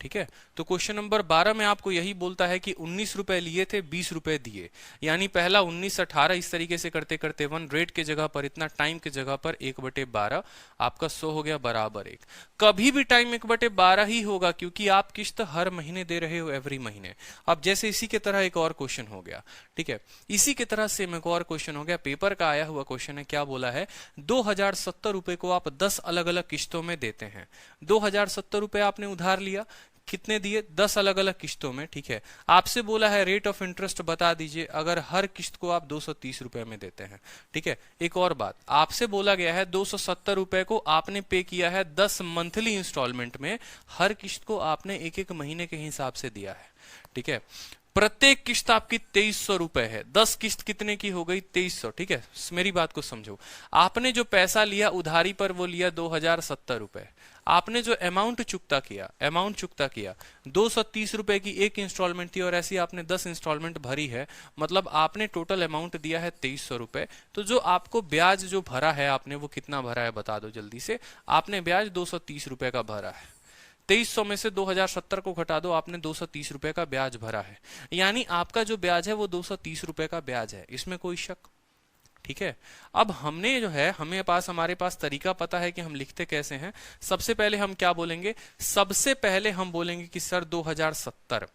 ठीक है, तो क्वेश्चन नंबर 12 में आपको यही बोलता है कि 19 रुपए लिए थे, 20 रुपए दिए, यानी पहला 19 18 इस तरीके से करते करते 1 रेट के जगह पर, इतना टाइम के जगह पर 1/12 आपका 100 हो गया बराबर 1। कभी भी टाइम 1/12 ही होगा, क्योंकि आप किस्त हर महीने दे रहे हो, एवरी महीने। अब जैसे इसी के तरह एक और क्वेश्चन हो गया, ठीक है, इसी के तरह से एक और क्वेश्चन हो गया, पेपर का आया हुआ क्वेश्चन है। क्या बोला है? 2070 रुपए को आप 10 अलग अलग किस्तों में देते हैं। 2070 रुपए आपने उधार लिया, कितने दिए? 10 अलग अलग किस्तों में। ठीक है, आपसे बोला है रेट ऑफ इंटरेस्ट बता दीजिए अगर हर किस्त को आप 230 रुपए में देते हैं। ठीक है, एक और बात, आपसे बोला गया है 270 रुपए को आपने पे किया है 10 मंथली इंस्टॉलमेंट में, हर किस्त को आपने एक एक महीने के हिसाब से दिया है। ठीक है, प्रत्येक किस्त आपकी 2300 रुपए है। 10 किस्त कितने की हो गई? 2300। ठीक है, मेरी बात को समझो। आपने जो पैसा लिया उधारी पर, वो लिया 2070 रुपए। आपने जो अमाउंट चुकता किया 230 रुपए की एक इंस्टॉलमेंट थी, और ऐसी आपने 10 इंस्टॉलमेंट भरी है, मतलब आपने टोटल अमाउंट दिया है 2300 रुपए। तो जो आपको ब्याज जो भरा है आपने, वो कितना भरा है बता दो जल्दी से। आपने ब्याज 230 रुपए का भरा है। 2300 में से 2070 को घटा दो, आपने 230 रुपए का ब्याज भरा है, यानी आपका जो ब्याज है वो 230 रुपए का ब्याज है। इसमें कोई शक? ठीक है, अब हमने जो है, हमारे पास तरीका पता है कि हम लिखते कैसे हैं। सबसे पहले हम क्या बोलेंगे? सबसे पहले हम बोलेंगे कि सर 2070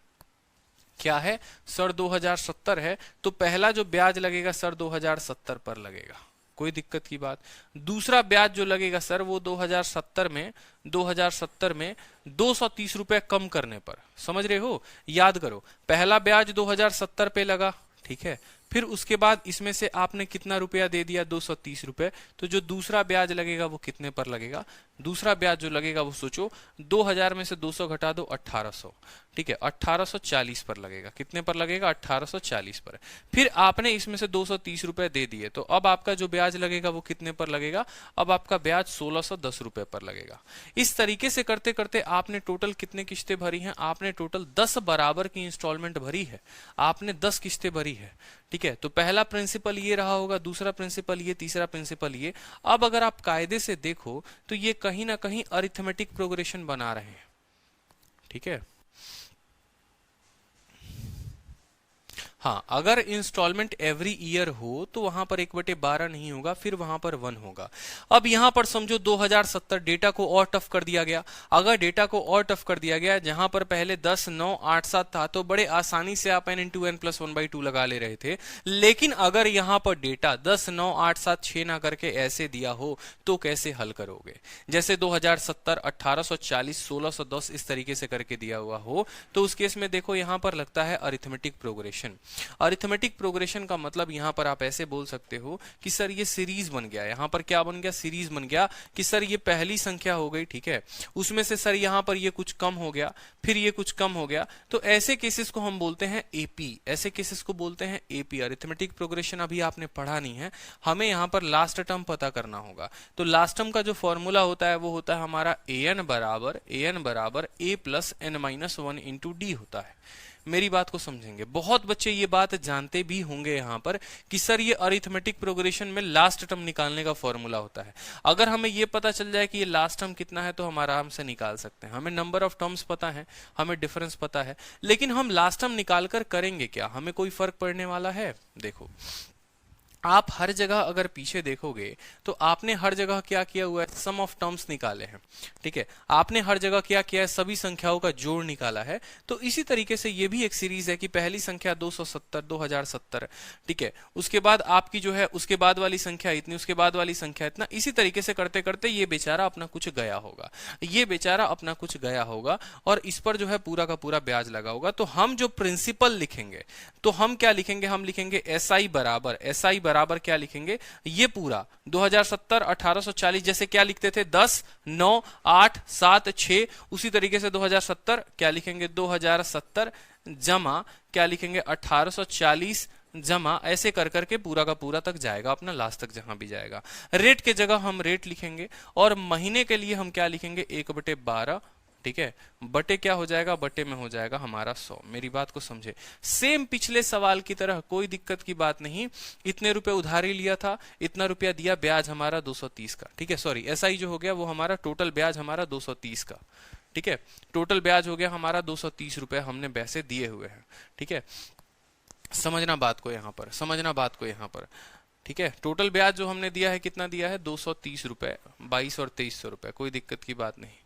क्या है? सर 2070 है, तो पहला जो ब्याज लगेगा सर 2070 पर लगेगा, कोई दिक्कत की बात। दूसरा ब्याज जो लगेगा सर, वो 2070 में 230 रुपए कम करने पर। समझ रहे हो? याद करो, पहला ब्याज 2070 पे लगा, ठीक है, फिर उसके बाद इसमें से आपने कितना रुपया दे दिया? 230 रुपए। तो जो दूसरा ब्याज लगेगा वो कितने पर लगेगा? दूसरा ब्याज जो लगेगा वो सोचो, 2000 में से 200 घटा दो, 1800। ठीक है, 1840 पर लगेगा। कितने पर लगेगा? 1840 पर। फिर आपने इसमें से 230 रुपए दे दिए, तो अब आपका जो ब्याज लगेगा वो कितने पर लगेगा? अब आपका ब्याज 1610 रुपए पर लगेगा। इस तरीके से करते करते आपने टोटल कितने किस्तें भरी हैं? आपने टोटल 10 बराबर की इंस्टॉलमेंट भरी है, आपने 10 किस्तें भरी है। ठीक है, तो पहला प्रिंसिपल ये रहा होगा, दूसरा प्रिंसिपल ये, तीसरा प्रिंसिपल ये। अब अगर आप कायदे से देखो तो ये कहीं ना कहीं अरिथमेटिक प्रोग्रेशन बना रहे हैं। ठीक है, हाँ, अगर इंस्टॉलमेंट एवरी ईयर हो तो वहां पर 1/12 नहीं होगा, फिर वहां पर 1 होगा। अब यहां पर समझो 2070 डेटा को और टफ कर दिया गया। अगर डेटा को और टफ कर दिया गया, जहां पर पहले 10 9 8 7 था, तो बड़े आसानी से आप n इंटू n प्लस 1/2 लगा ले रहे थे। लेकिन अगर यहां पर डेटा 10 9 8 7 6 ना करके ऐसे दिया हो, तो कैसे हल करोगे? जैसे 2070 1840 1610 इस तरीके से करके दिया हुआ हो, तो उस केस में देखो यहां पर लगता है अरिथमेटिक प्रोग्रेशन। अरिथमेटिक प्रोग्रेशन का मतलब यहां पर आप ऐसे बोल सकते हो कि सर ये सीरीज बन गया। यहां पर क्या बन गया? सीरीज बन गया कि सर ये पहली संख्या हो गई, ठीक है, उसमें से सर यहां पर ये कुछ कम हो गया, फिर ये कुछ कम हो गया। तो ऐसे केसेस को हम बोलते हैं एपी, ऐसे केसेस को बोलते हैं एपी। अरिथमेटिक प्रोग्रेशन अभी आपने पढ़ा नहीं है, हमें यहां पर लास्ट टर्म पता करना होगा। तो लास्ट टर्म का जो फॉर्मूला होता है वो होता है हमारा an बराबर a plus n minus 1 into D होता है। मेरी बात को समझेंगे, बहुत बच्चे ये बात जानते भी होंगे यहां पर कि सर ये अरिथमेटिक प्रोग्रेशन में लास्ट टर्म निकालने का फॉर्मूला होता है। अगर हमें ये पता चल जाए कि ये लास्ट टर्म कितना है तो हम आराम से निकाल सकते हैं। हमें नंबर ऑफ टर्म्स पता है, हमें डिफरेंस पता है, लेकिन हम लास्ट टर्म निकालकर करेंगे क्या? हमें कोई फर्क पड़ने वाला है? देखो, आप हर जगह अगर पीछे देखोगे तो आपने हर जगह क्या किया हुआ है? सम ऑफ टर्म्स निकाले हैं। ठीक है, आपने हर जगह क्या किया है? सभी संख्याओं का जोड़ निकाला है। तो इसी तरीके से ये भी एक सीरीज है कि पहली संख्या 270 2070, ठीक है, उसके बाद आपकी जो है उसके बाद वाली संख्या इतनी, उसके बाद वाली संख्या इतना। इसी तरीके से करते करते ये बेचारा अपना कुछ गया होगा, ये बेचारा अपना कुछ गया होगा, और इस पर जो है पूरा का पूरा ब्याज लगा होगा। तो हम जो प्रिंसिपल लिखेंगे तो हम क्या लिखेंगे? हम लिखेंगे SI बराबर बराबर क्या लिखेंगे, ये पूरा 2070 1840 जैसे क्या लिखते थे 10 9 8 7 6, उसी तरीके से 2070 क्या लिखेंगे 2070 जमा क्या लिखेंगे 1840 जमा, ऐसे कर करके पूरा का पूरा तक जाएगा अपना, लास्ट तक जहां भी जाएगा। रेट के जगह हम रेट लिखेंगे और महीने के लिए हम क्या लिखेंगे 1/12, ठीक है, बटे क्या हो जाएगा, बटे में हो जाएगा हमारा 100। मेरी बात को समझे, सेम पिछले सवाल की तरह, कोई दिक्कत की बात नहीं। इतने रुपए उधारी लिया था, इतना रुपया दिया, ब्याज हमारा 230 का, ठीक है, सॉरी एसआई जो हो गया वो हमारा टोटल ब्याज हमारा 230 का, ठीक है, टोटल ब्याज हो गया हमारा 230 रुपए हमने पैसे दिए हुए हैं, ठीक है। समझना बात को यहाँ पर, समझना बात को यहाँ पर, ठीक है। टोटल ब्याज जो हमने दिया है कितना दिया है 230 रुपए, 22 और 2300 रुपए, कोई दिक्कत की बात नहीं,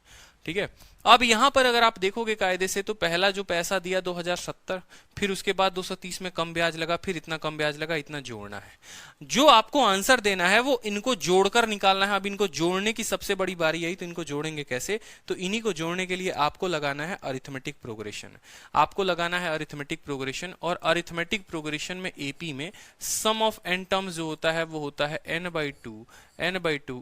ठीक है। अब यहां पर अगर आप देखोगे कायदे से तो पहला जो पैसा दिया 2070, फिर उसके बाद 230 में कम ब्याज लगा, फिर इतना कम ब्याज लगा, इतना जोड़ना है। जो आपको आंसर देना है वो इनको जोड़कर निकालना है। अब इनको जोड़ने की सबसे बड़ी बारी आई, तो इनको जोड़ेंगे कैसे, तो इन्हीं को जोड़ने के लिए आपको लगाना है अरिथमेटिक प्रोग्रेशन, आपको लगाना है अरिथमेटिक प्रोग्रेशन। और अरिथमेटिक प्रोग्रेशन में एपी में सम ऑफ एन टर्म्स जो होता है वो होता है n/2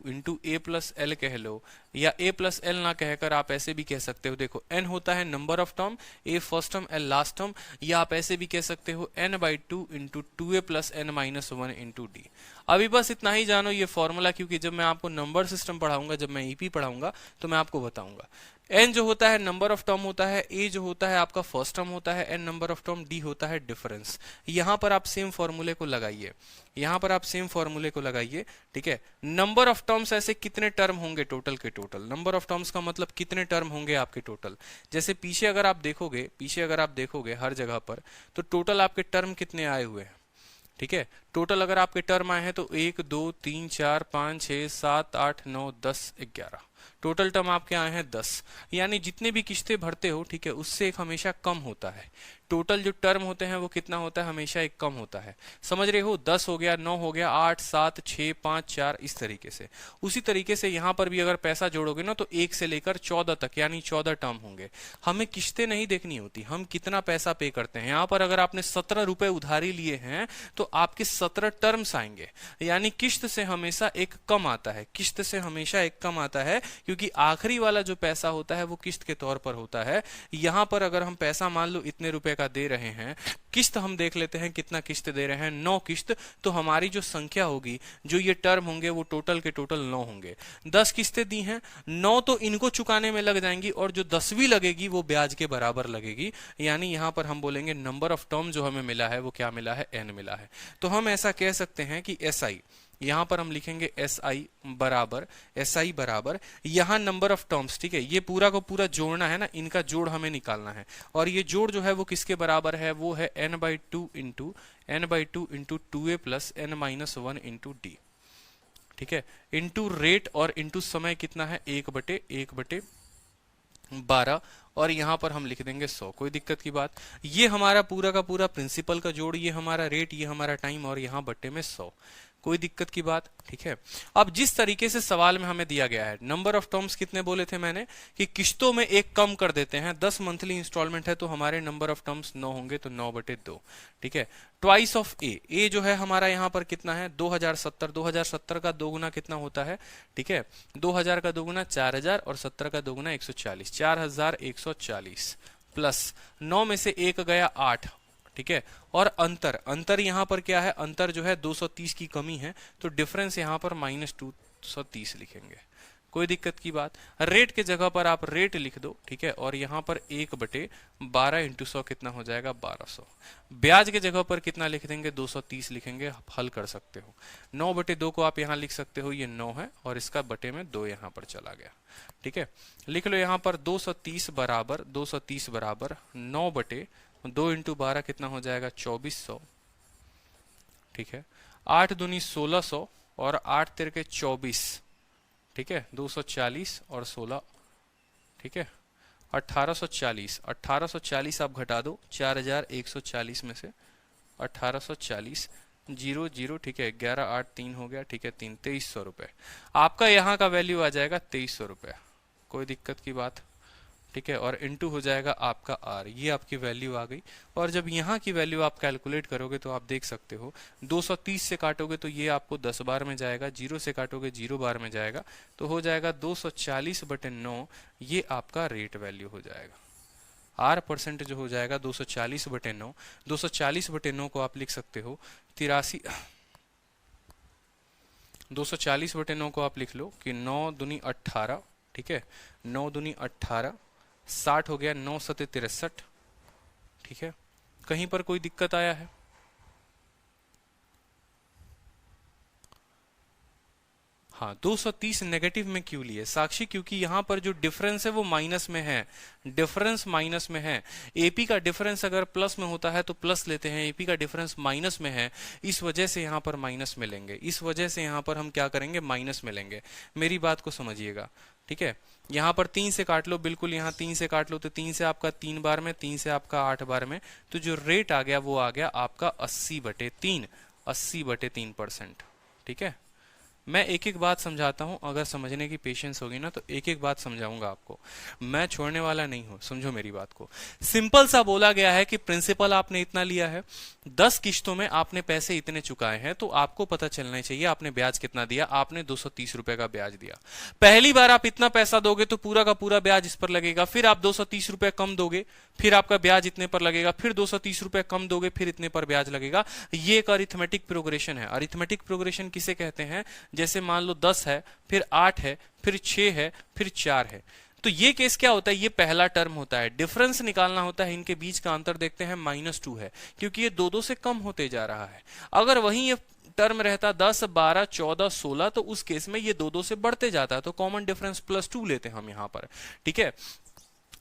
into a plus L कह लो, या a प्लस एल ना कहकर आप ऐसे भी कह सकते हो, देखो n होता है number of term, a first term L last term, या आप ऐसे भी कह सकते हो n/2 into 2a plus n-1 into d। अभी बस इतना ही जानो ये फॉर्मूला, क्योंकि जब मैं आपको नंबर सिस्टम पढ़ाऊंगा, जब मैं ईपी पढ़ाऊंगा तो मैं आपको बताऊंगा। n जो होता है नंबर ऑफ टर्म होता है, a जो होता है आपका फर्स्ट टर्म होता है, n number of term, d होता है डिफरेंस। यहां पर आप सेम फॉर्मूले को लगाइए, यहां पर आप सेम फॉर्मूले को लगाइए, ठीक है। नंबर ऑफ टर्म्स ऐसे कितने टर्म होंगे टोटल के टोटल, नंबर ऑफ टर्म्स का मतलब कितने टर्म होंगे आपके टोटल। जैसे पीछे अगर आप देखोगे, पीछे अगर आप देखोगे हर जगह पर, तो टोटल आपके टर्म कितने आए हुए हैं, ठीक है। टोटल अगर आपके टर्म आए हैं तो 1 2 3 4 5 6 7 8 9 10 11, टोटल टर्म आपके आए हैं 10। यानी जितने भी किस्तें भरते हो, ठीक है, उससे एक हमेशा कम होता है। टोटल जो टर्म होते हैं वो कितना होता है, हमेशा एक कम होता है। समझ रहे हो, 10 हो गया, 9 हो गया, 8 7 6 5 4, इस तरीके से। उसी तरीके से यहां पर भी अगर पैसा जोड़ोगे ना तो 1 से लेकर 14 तक, यानी 14 टर्म होंगे। हमें किस्तें नहीं देखनी होती, हम कितना पैसा पे करते हैं। यहां पर अगर आपने 17 रुपए उधारी लिए हैं तो आपके 17 टर्म्स आएंगे, यानी किस्त से हमेशा एक कम आता है, किस्त से हमेशा एक कम आता है, क्योंकि आखिरी वाला जो पैसा होता है वो किस्त के तौर पर होता है। यहां पर अगर हम पैसा मान लो इतने रुपए का दे रहे हैं, किस्त हम देख लेते हैं कितना किस्त दे रहे हैं, 9 किस्त, तो हमारी जो संख्या होगी, जो ये टर्म होंगे वो टोटल के टोटल 9 होंगे। 10 किस्तें दी हैं, 9 तो इनको चुकाने में लग जाएंगी, और जो 10वीं लगेगी वो ब्याज के बराबर लगेगी। यानी यहां पर हम बोलेंगे नंबर ऑफ टर्म जो हमें मिला है वो क्या मिला है, n मिला है। तो हम ऐसा कह सकते हैं कि SI, यहां पर हम लिखेंगे SI बराबर यहां नंबर ऑफ टर्म्स, ठीक है, ये पूरा को पूरा जोड़ना है ना, इनका जोड़ हमें निकालना है, और ये जोड़ जो है वो किसके बराबर है, वो है n/2 into 2a plus n-1 into d, ठीक है, इंटू रेट और इंटू समय कितना है 1/12, और यहां पर हम लिख देंगे 100। कोई दिक्कत की बात, ये हमारा पूरा का पूरा प्रिंसिपल का जोड़, ये हमारा रेट, ये हमारा टाइम, और यहां बट्टे में 100। कोई दिक्कत की बात, ठीक है। अब जिस तरीके से सवाल में हमें दिया गया है, नंबर ऑफ टर्म्स कितने बोले थे मैंने, कि किस्तों में एक कम कर देते हैं। 10 मंथली इंस्टॉलमेंट है तो हमारे नंबर ऑफ टर्म्स 9 होंगे, तो 9/2, ठीक है। ट्वाइस ऑफ ए जो है हमारा यहाँ पर कितना है 2070, 2070 का दोगुना कितना होता है, ठीक है, 2000 का दोगुना 4000, और 70 का दोगुना 140, 4140 प्लस 9 में से 1 गया 8, ठीक है। और अंतर यहां पर क्या है, अंतर जो है 230 की कमी है, तो डिफरेंस यहां पर -230 लिखेंगे। कोई दिक्कत की बात, रेट के जगह पर आप रेट लिख दो, ठीक है, और यहां पर 1/12 इंटू 100 कितना हो जाएगा 1200। ब्याज के जगह पर कितना लिख देंगे 230 लिखेंगे, हल कर सकते हो। 9/2 को आप यहां लिख सकते हो, ये 9 है, और इसका बटे में 2 यहां पर चला गया, ठीक है। लिख लो यहां पर 230 बराबर 9/2 इंटू 12 कितना हो जाएगा 2400, ठीक है। 8 दूनी 1600, और 8 तिरके 24, ठीक है, 240 और 16, ठीक है, 1840 आप घटा दो 4140 में से 1840 0, ठीक है, 11 8 3 हो गया, ठीक है, 2300 रुपए आपका यहाँ का वैल्यू आ जाएगा 2300 रुपए। कोई दिक्कत की बात, ठीक है, और इनटू हो जाएगा आपका आर, ये आपकी वैल्यू आ गई। और जब यहाँ की वैल्यू आप कैलकुलेट करोगे तो आप देख सकते हो 230 से काटोगे तो ये आपको 10 बार में जाएगा, 0 से काटोगे 0 बार में जाएगा, तो हो जाएगा 240/9, ये आपका रेट वैल्यू हो जाएगा। आर परसेंट जो हो जाएगा 240/9, 240/9 को आप लिख सकते हो 83, 240/9 को आप लिख लो कि 9 दूनी 18, ठीक है, 9 दूनी 18, 60 हो गया, 9 सते 63, ठीक है। कहीं पर कोई दिक्कत आया है? हाँ, 230 नेगेटिव में क्यों लिए साक्षी? क्योंकि यहां पर जो डिफरेंस है वो माइनस में है, डिफरेंस माइनस में है। एपी का डिफरेंस अगर प्लस में होता है तो प्लस लेते हैं, एपी का डिफरेंस माइनस में है, इस वजह से यहां पर माइनस मिलेंगे, इस वजह से यहां पर हम क्या करेंगे, माइनस मिलेंगे। मेरी बात को समझिएगा, ठीक है। यहां पर 3 से काट लो, बिल्कुल यहां 3 से काट लो, तो 3 से आपका 3 बार में, 3 से आपका 8 बार में, तो जो रेट आ गया वो आ गया आपका 80/3, 80/3%, ठीक है। मैं एक एक बात समझाता हूं, अगर समझने की पेशेंस होगी ना तो एक एक बात समझाऊंगा आपको, मैं छोड़ने वाला नहीं हूं, समझो मेरी बात को। सिंपल सा बोला गया है कि प्रिंसिपल आपने इतना लिया है, 10 किश्तों में आपने पैसे इतने चुकाए हैं, तो आपको पता चलना चाहिए आपने ब्याज कितना दिया। आपने 230 रुपए का ब्याज दिया, पहली बार आप इतना पैसा दोगे तो पूरा का पूरा ब्याज इस पर लगेगा, फिर आप 230 रुपए कम दोगे, फिर आपका ब्याज इतने पर लगेगा, फिर 230 रुपए कम दोगे, फिर इतने पर ब्याज लगेगा। ये एक अरिथमेटिक प्रोग्रेशन है। अरिथमेटिक प्रोग्रेशन किसे कहते हैं? जैसे मान लो 10 है, फिर 8 है, फिर 6 है, फिर 4 है। तो ये केस क्या होता है, ये पहला टर्म होता है, डिफरेंस निकालना होता है, इनके बीच का अंतर देखते हैं -2 है, क्योंकि ये 2 से कम होते जा रहा है। अगर वहीं ये टर्म रहता 10, 12, 14, 16, तो उस केस में ये 2 से बढ़ते जाता है, तो कॉमन डिफरेंस +2 लेते हैं हम यहां पर, ठीक है।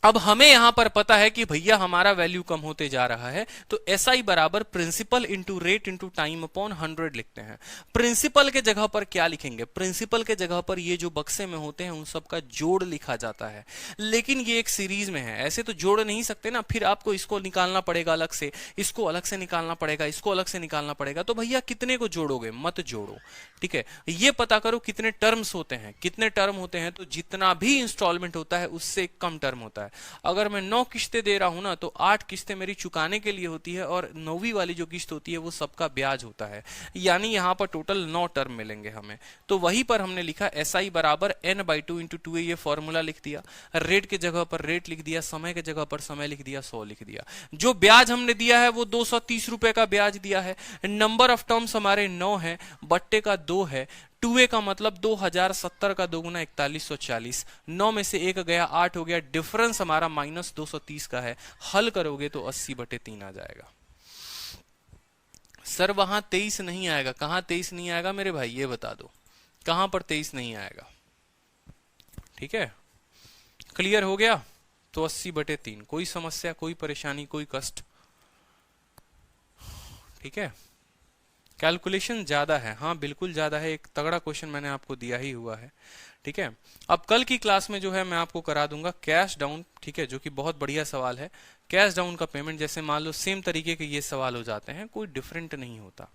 अब हमें यहां पर पता है कि भैया हमारा वैल्यू कम होते जा रहा है, तो SI बराबर principal into rate into time upon 100 लिखते हैं। प्रिंसिपल के जगह पर क्या लिखेंगे? प्रिंसिपल के जगह पर ये जो बक्से में होते हैं उन सब का जोड़ लिखा जाता है, लेकिन ये एक सीरीज में है, ऐसे तो जोड़ नहीं सकते ना, फिर आपको इसको निकालना पड़ेगा अलग से, इसको अलग से निकालना पड़ेगा, इसको अलग से निकालना पड़ेगा। तो भैया कितने को जोड़ोगे? मत जोड़ो, ठीक है। ये पता करो कितने टर्म्स होते हैं, कितने टर्म होते हैं, तो जितना भी इंस्टॉलमेंट होता है उससे कम टर्म होता है। अगर मैं 9 किस्तें दे रहा हूं ना, तो 8 किस्तें मेरी चुकाने के लिए होती है, और 9वीं वाली जो किस्त होती है वो सबका ब्याज होता है, यानी यहां पर टोटल 9 टर्म मिलेंगे हमें। तो वहीं पर हमने लिखा SI बराबर n/2 × 2a, ये फॉर्मूला लिख दिया, रेट के जगह पर रेट लिख दिया, समय के जगह पर समय लिख दिया, 100 लिख दिया। जो ब्याज हमने दिया है वो 230 रुपए का ब्याज दिया है। नंबर ऑफ टर्म्स हमारे 9 है, बट्टे का 2 है, 2a का मतलब 2070 का 2 गुना 4140, 9 में से 1 गया, 8 हो गया, डिफरेंस हमारा -230 का है। हल करोगे तो 80/3 आ जाएगा। सर वहां 23 नहीं आएगा, कहां 23 नहीं आएगा मेरे भाई, ये बता दो कहां पर 23 नहीं आएगा, ठीक है। क्लियर हो गया? तो 80/3, कोई समस्या, कोई परेशानी, कोई कष्ट, ठीक है। कैलकुलेशन ज्यादा है, हाँ बिल्कुल ज्यादा है, एक तगड़ा क्वेश्चन मैंने आपको दिया ही हुआ है, ठीक है। अब कल की क्लास में जो है मैं आपको करा दूंगा कैश डाउन, ठीक है, जो कि बहुत बढ़िया सवाल है। कैश डाउन का पेमेंट, जैसे मान लो सेम तरीके के ये सवाल हो जाते हैं, कोई डिफरेंट नहीं होता,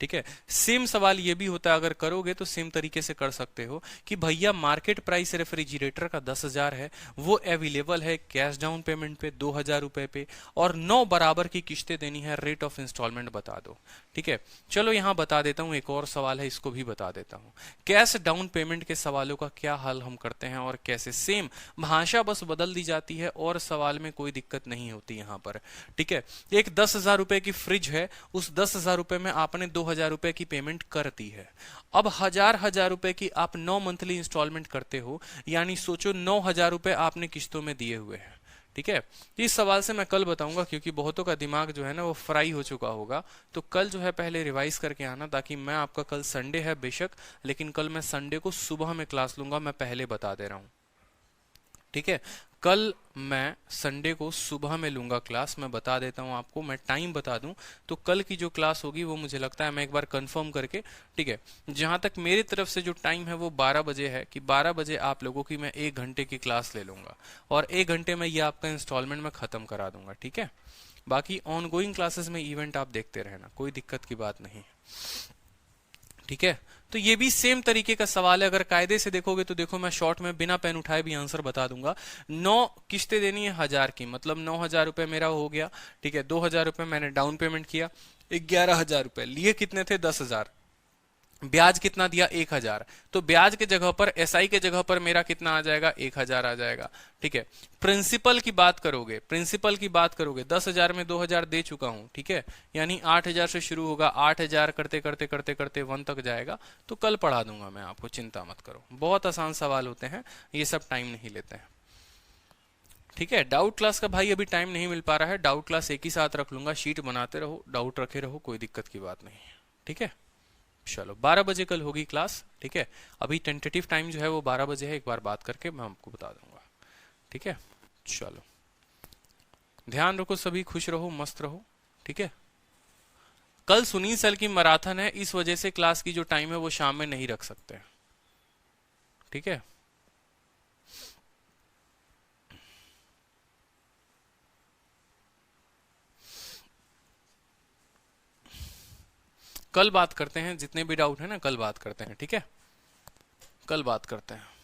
ठीक है। सेम सवाल ये भी होता है, अगर करोगे तो सेम तरीके से कर सकते हो कि भैया मार्केट प्राइस रेफ्रिजरेटर का 10,000 है, वो अवेलेबल है कैश डाउन पेमेंट पे 2,000 रुपए पे, और 9 बराबर की किस्तें देनी है, रेट ऑफ इंस्टॉलमेंट बता दो, ठीक है। चलो यहां बता देता हूं, एक और सवाल है, इसको भी बता देता हूं। कैश डाउन पेमेंट के सवालों का क्या हल हम करते हैं और कैसे, सेम भाषा बस बदल दी जाती है और सवाल में कोई दिक्कत नहीं होती यहां पर, ठीक है। एक 10,000 रुपए की फ्रिज है, उस 10,000 रुपए में आपने 2,000 रुपए की पेमेंट कर दी है। अब हजार रुपए की आप 9 मंथली इंस्टॉलमेंट करते हो, यानी सोचो 9,000 रुपए आपने किस्तों में दिए हुए हैं, ठीक है। इस सवाल से मैं कल बताऊंगा, क्योंकि बहुतों का दिमाग जो है ना वो फ्राई हो चुका होगा, तो कल जो है पहले रिवाइज करके आना, ताकि मैं आपका, कल संडे है बेशक, लेकिन कल मैं संडे को सुबह में क्लास लूंगा, मैं पहले बता दे रहा हूं, ठीक है। कल मैं संडे को सुबह में लूंगा क्लास, मैं बता देता हूं आपको, मैं टाइम बता दूं तो कल की जो क्लास होगी वो मुझे लगता है, मैं एक बार कंफर्म करके, ठीक है, जहां तक मेरी तरफ से जो टाइम है वो 12 बजे है, कि 12 बजे आप लोगों की मैं 1 घंटे की क्लास ले लूंगा, और 1 घंटे में ये आपका इंस्टॉलमेंट में खत्म करा दूंगा, ठीक है। बाकी ऑनगोइंग क्लासेस में इवेंट आप देखते रहना, कोई दिक्कत की बात नहीं, ठीक है। तो ये भी सेम तरीके का सवाल है, अगर कायदे से देखोगे तो देखो मैं शॉर्ट में बिना पेन उठाए भी आंसर बता दूंगा। 9 किस्तें देनी है 1000 की, मतलब 9000 रुपए मेरा हो गया, ठीक है। 2000 रुपए मैंने डाउन पेमेंट किया, 11000 रुपए लिए, कितने थे 10,000, ब्याज कितना दिया 1000, तो ब्याज के जगह पर एसआई के जगह पर मेरा कितना आ जाएगा 1000 आ जाएगा, ठीक है। प्रिंसिपल की बात करोगे, प्रिंसिपल की बात करोगे, 10,000 में 2000 दे चुका हूं, ठीक है, यानी 8000 से शुरू होगा, 8000 करते करते करते करते 1 तक जाएगा। तो कल पढ़ा दूंगा मैं आपको, चिंता मत करो, बहुत आसान सवाल होते हैं, ये सब टाइम नहीं लेते हैं, ठीक है। डाउट क्लास का भाई अभी टाइम नहीं मिल पा रहा है, डाउट क्लास एक ही साथ रख लूंगा, शीट बनाते रहो, डाउट रखे रहो, कोई दिक्कत की बात नहीं है, ठीक है। चलो 12 बजे कल होगी क्लास, ठीक है। अभी टेंटेटिव टाइम जो है वो 12 बजे है, एक बार बात करके मैं आपको बता दूंगा, ठीक है। चलो ध्यान रखो सभी, खुश रहो, मस्त रहो, ठीक है। कल सुनील सर की मैराथन है, इस वजह से क्लास की जो टाइम है वो शाम में नहीं रख सकते, ठीक है। कल बात करते हैं, जितने भी डाउट है ना कल बात करते हैं, ठीक है, कल बात करते हैं।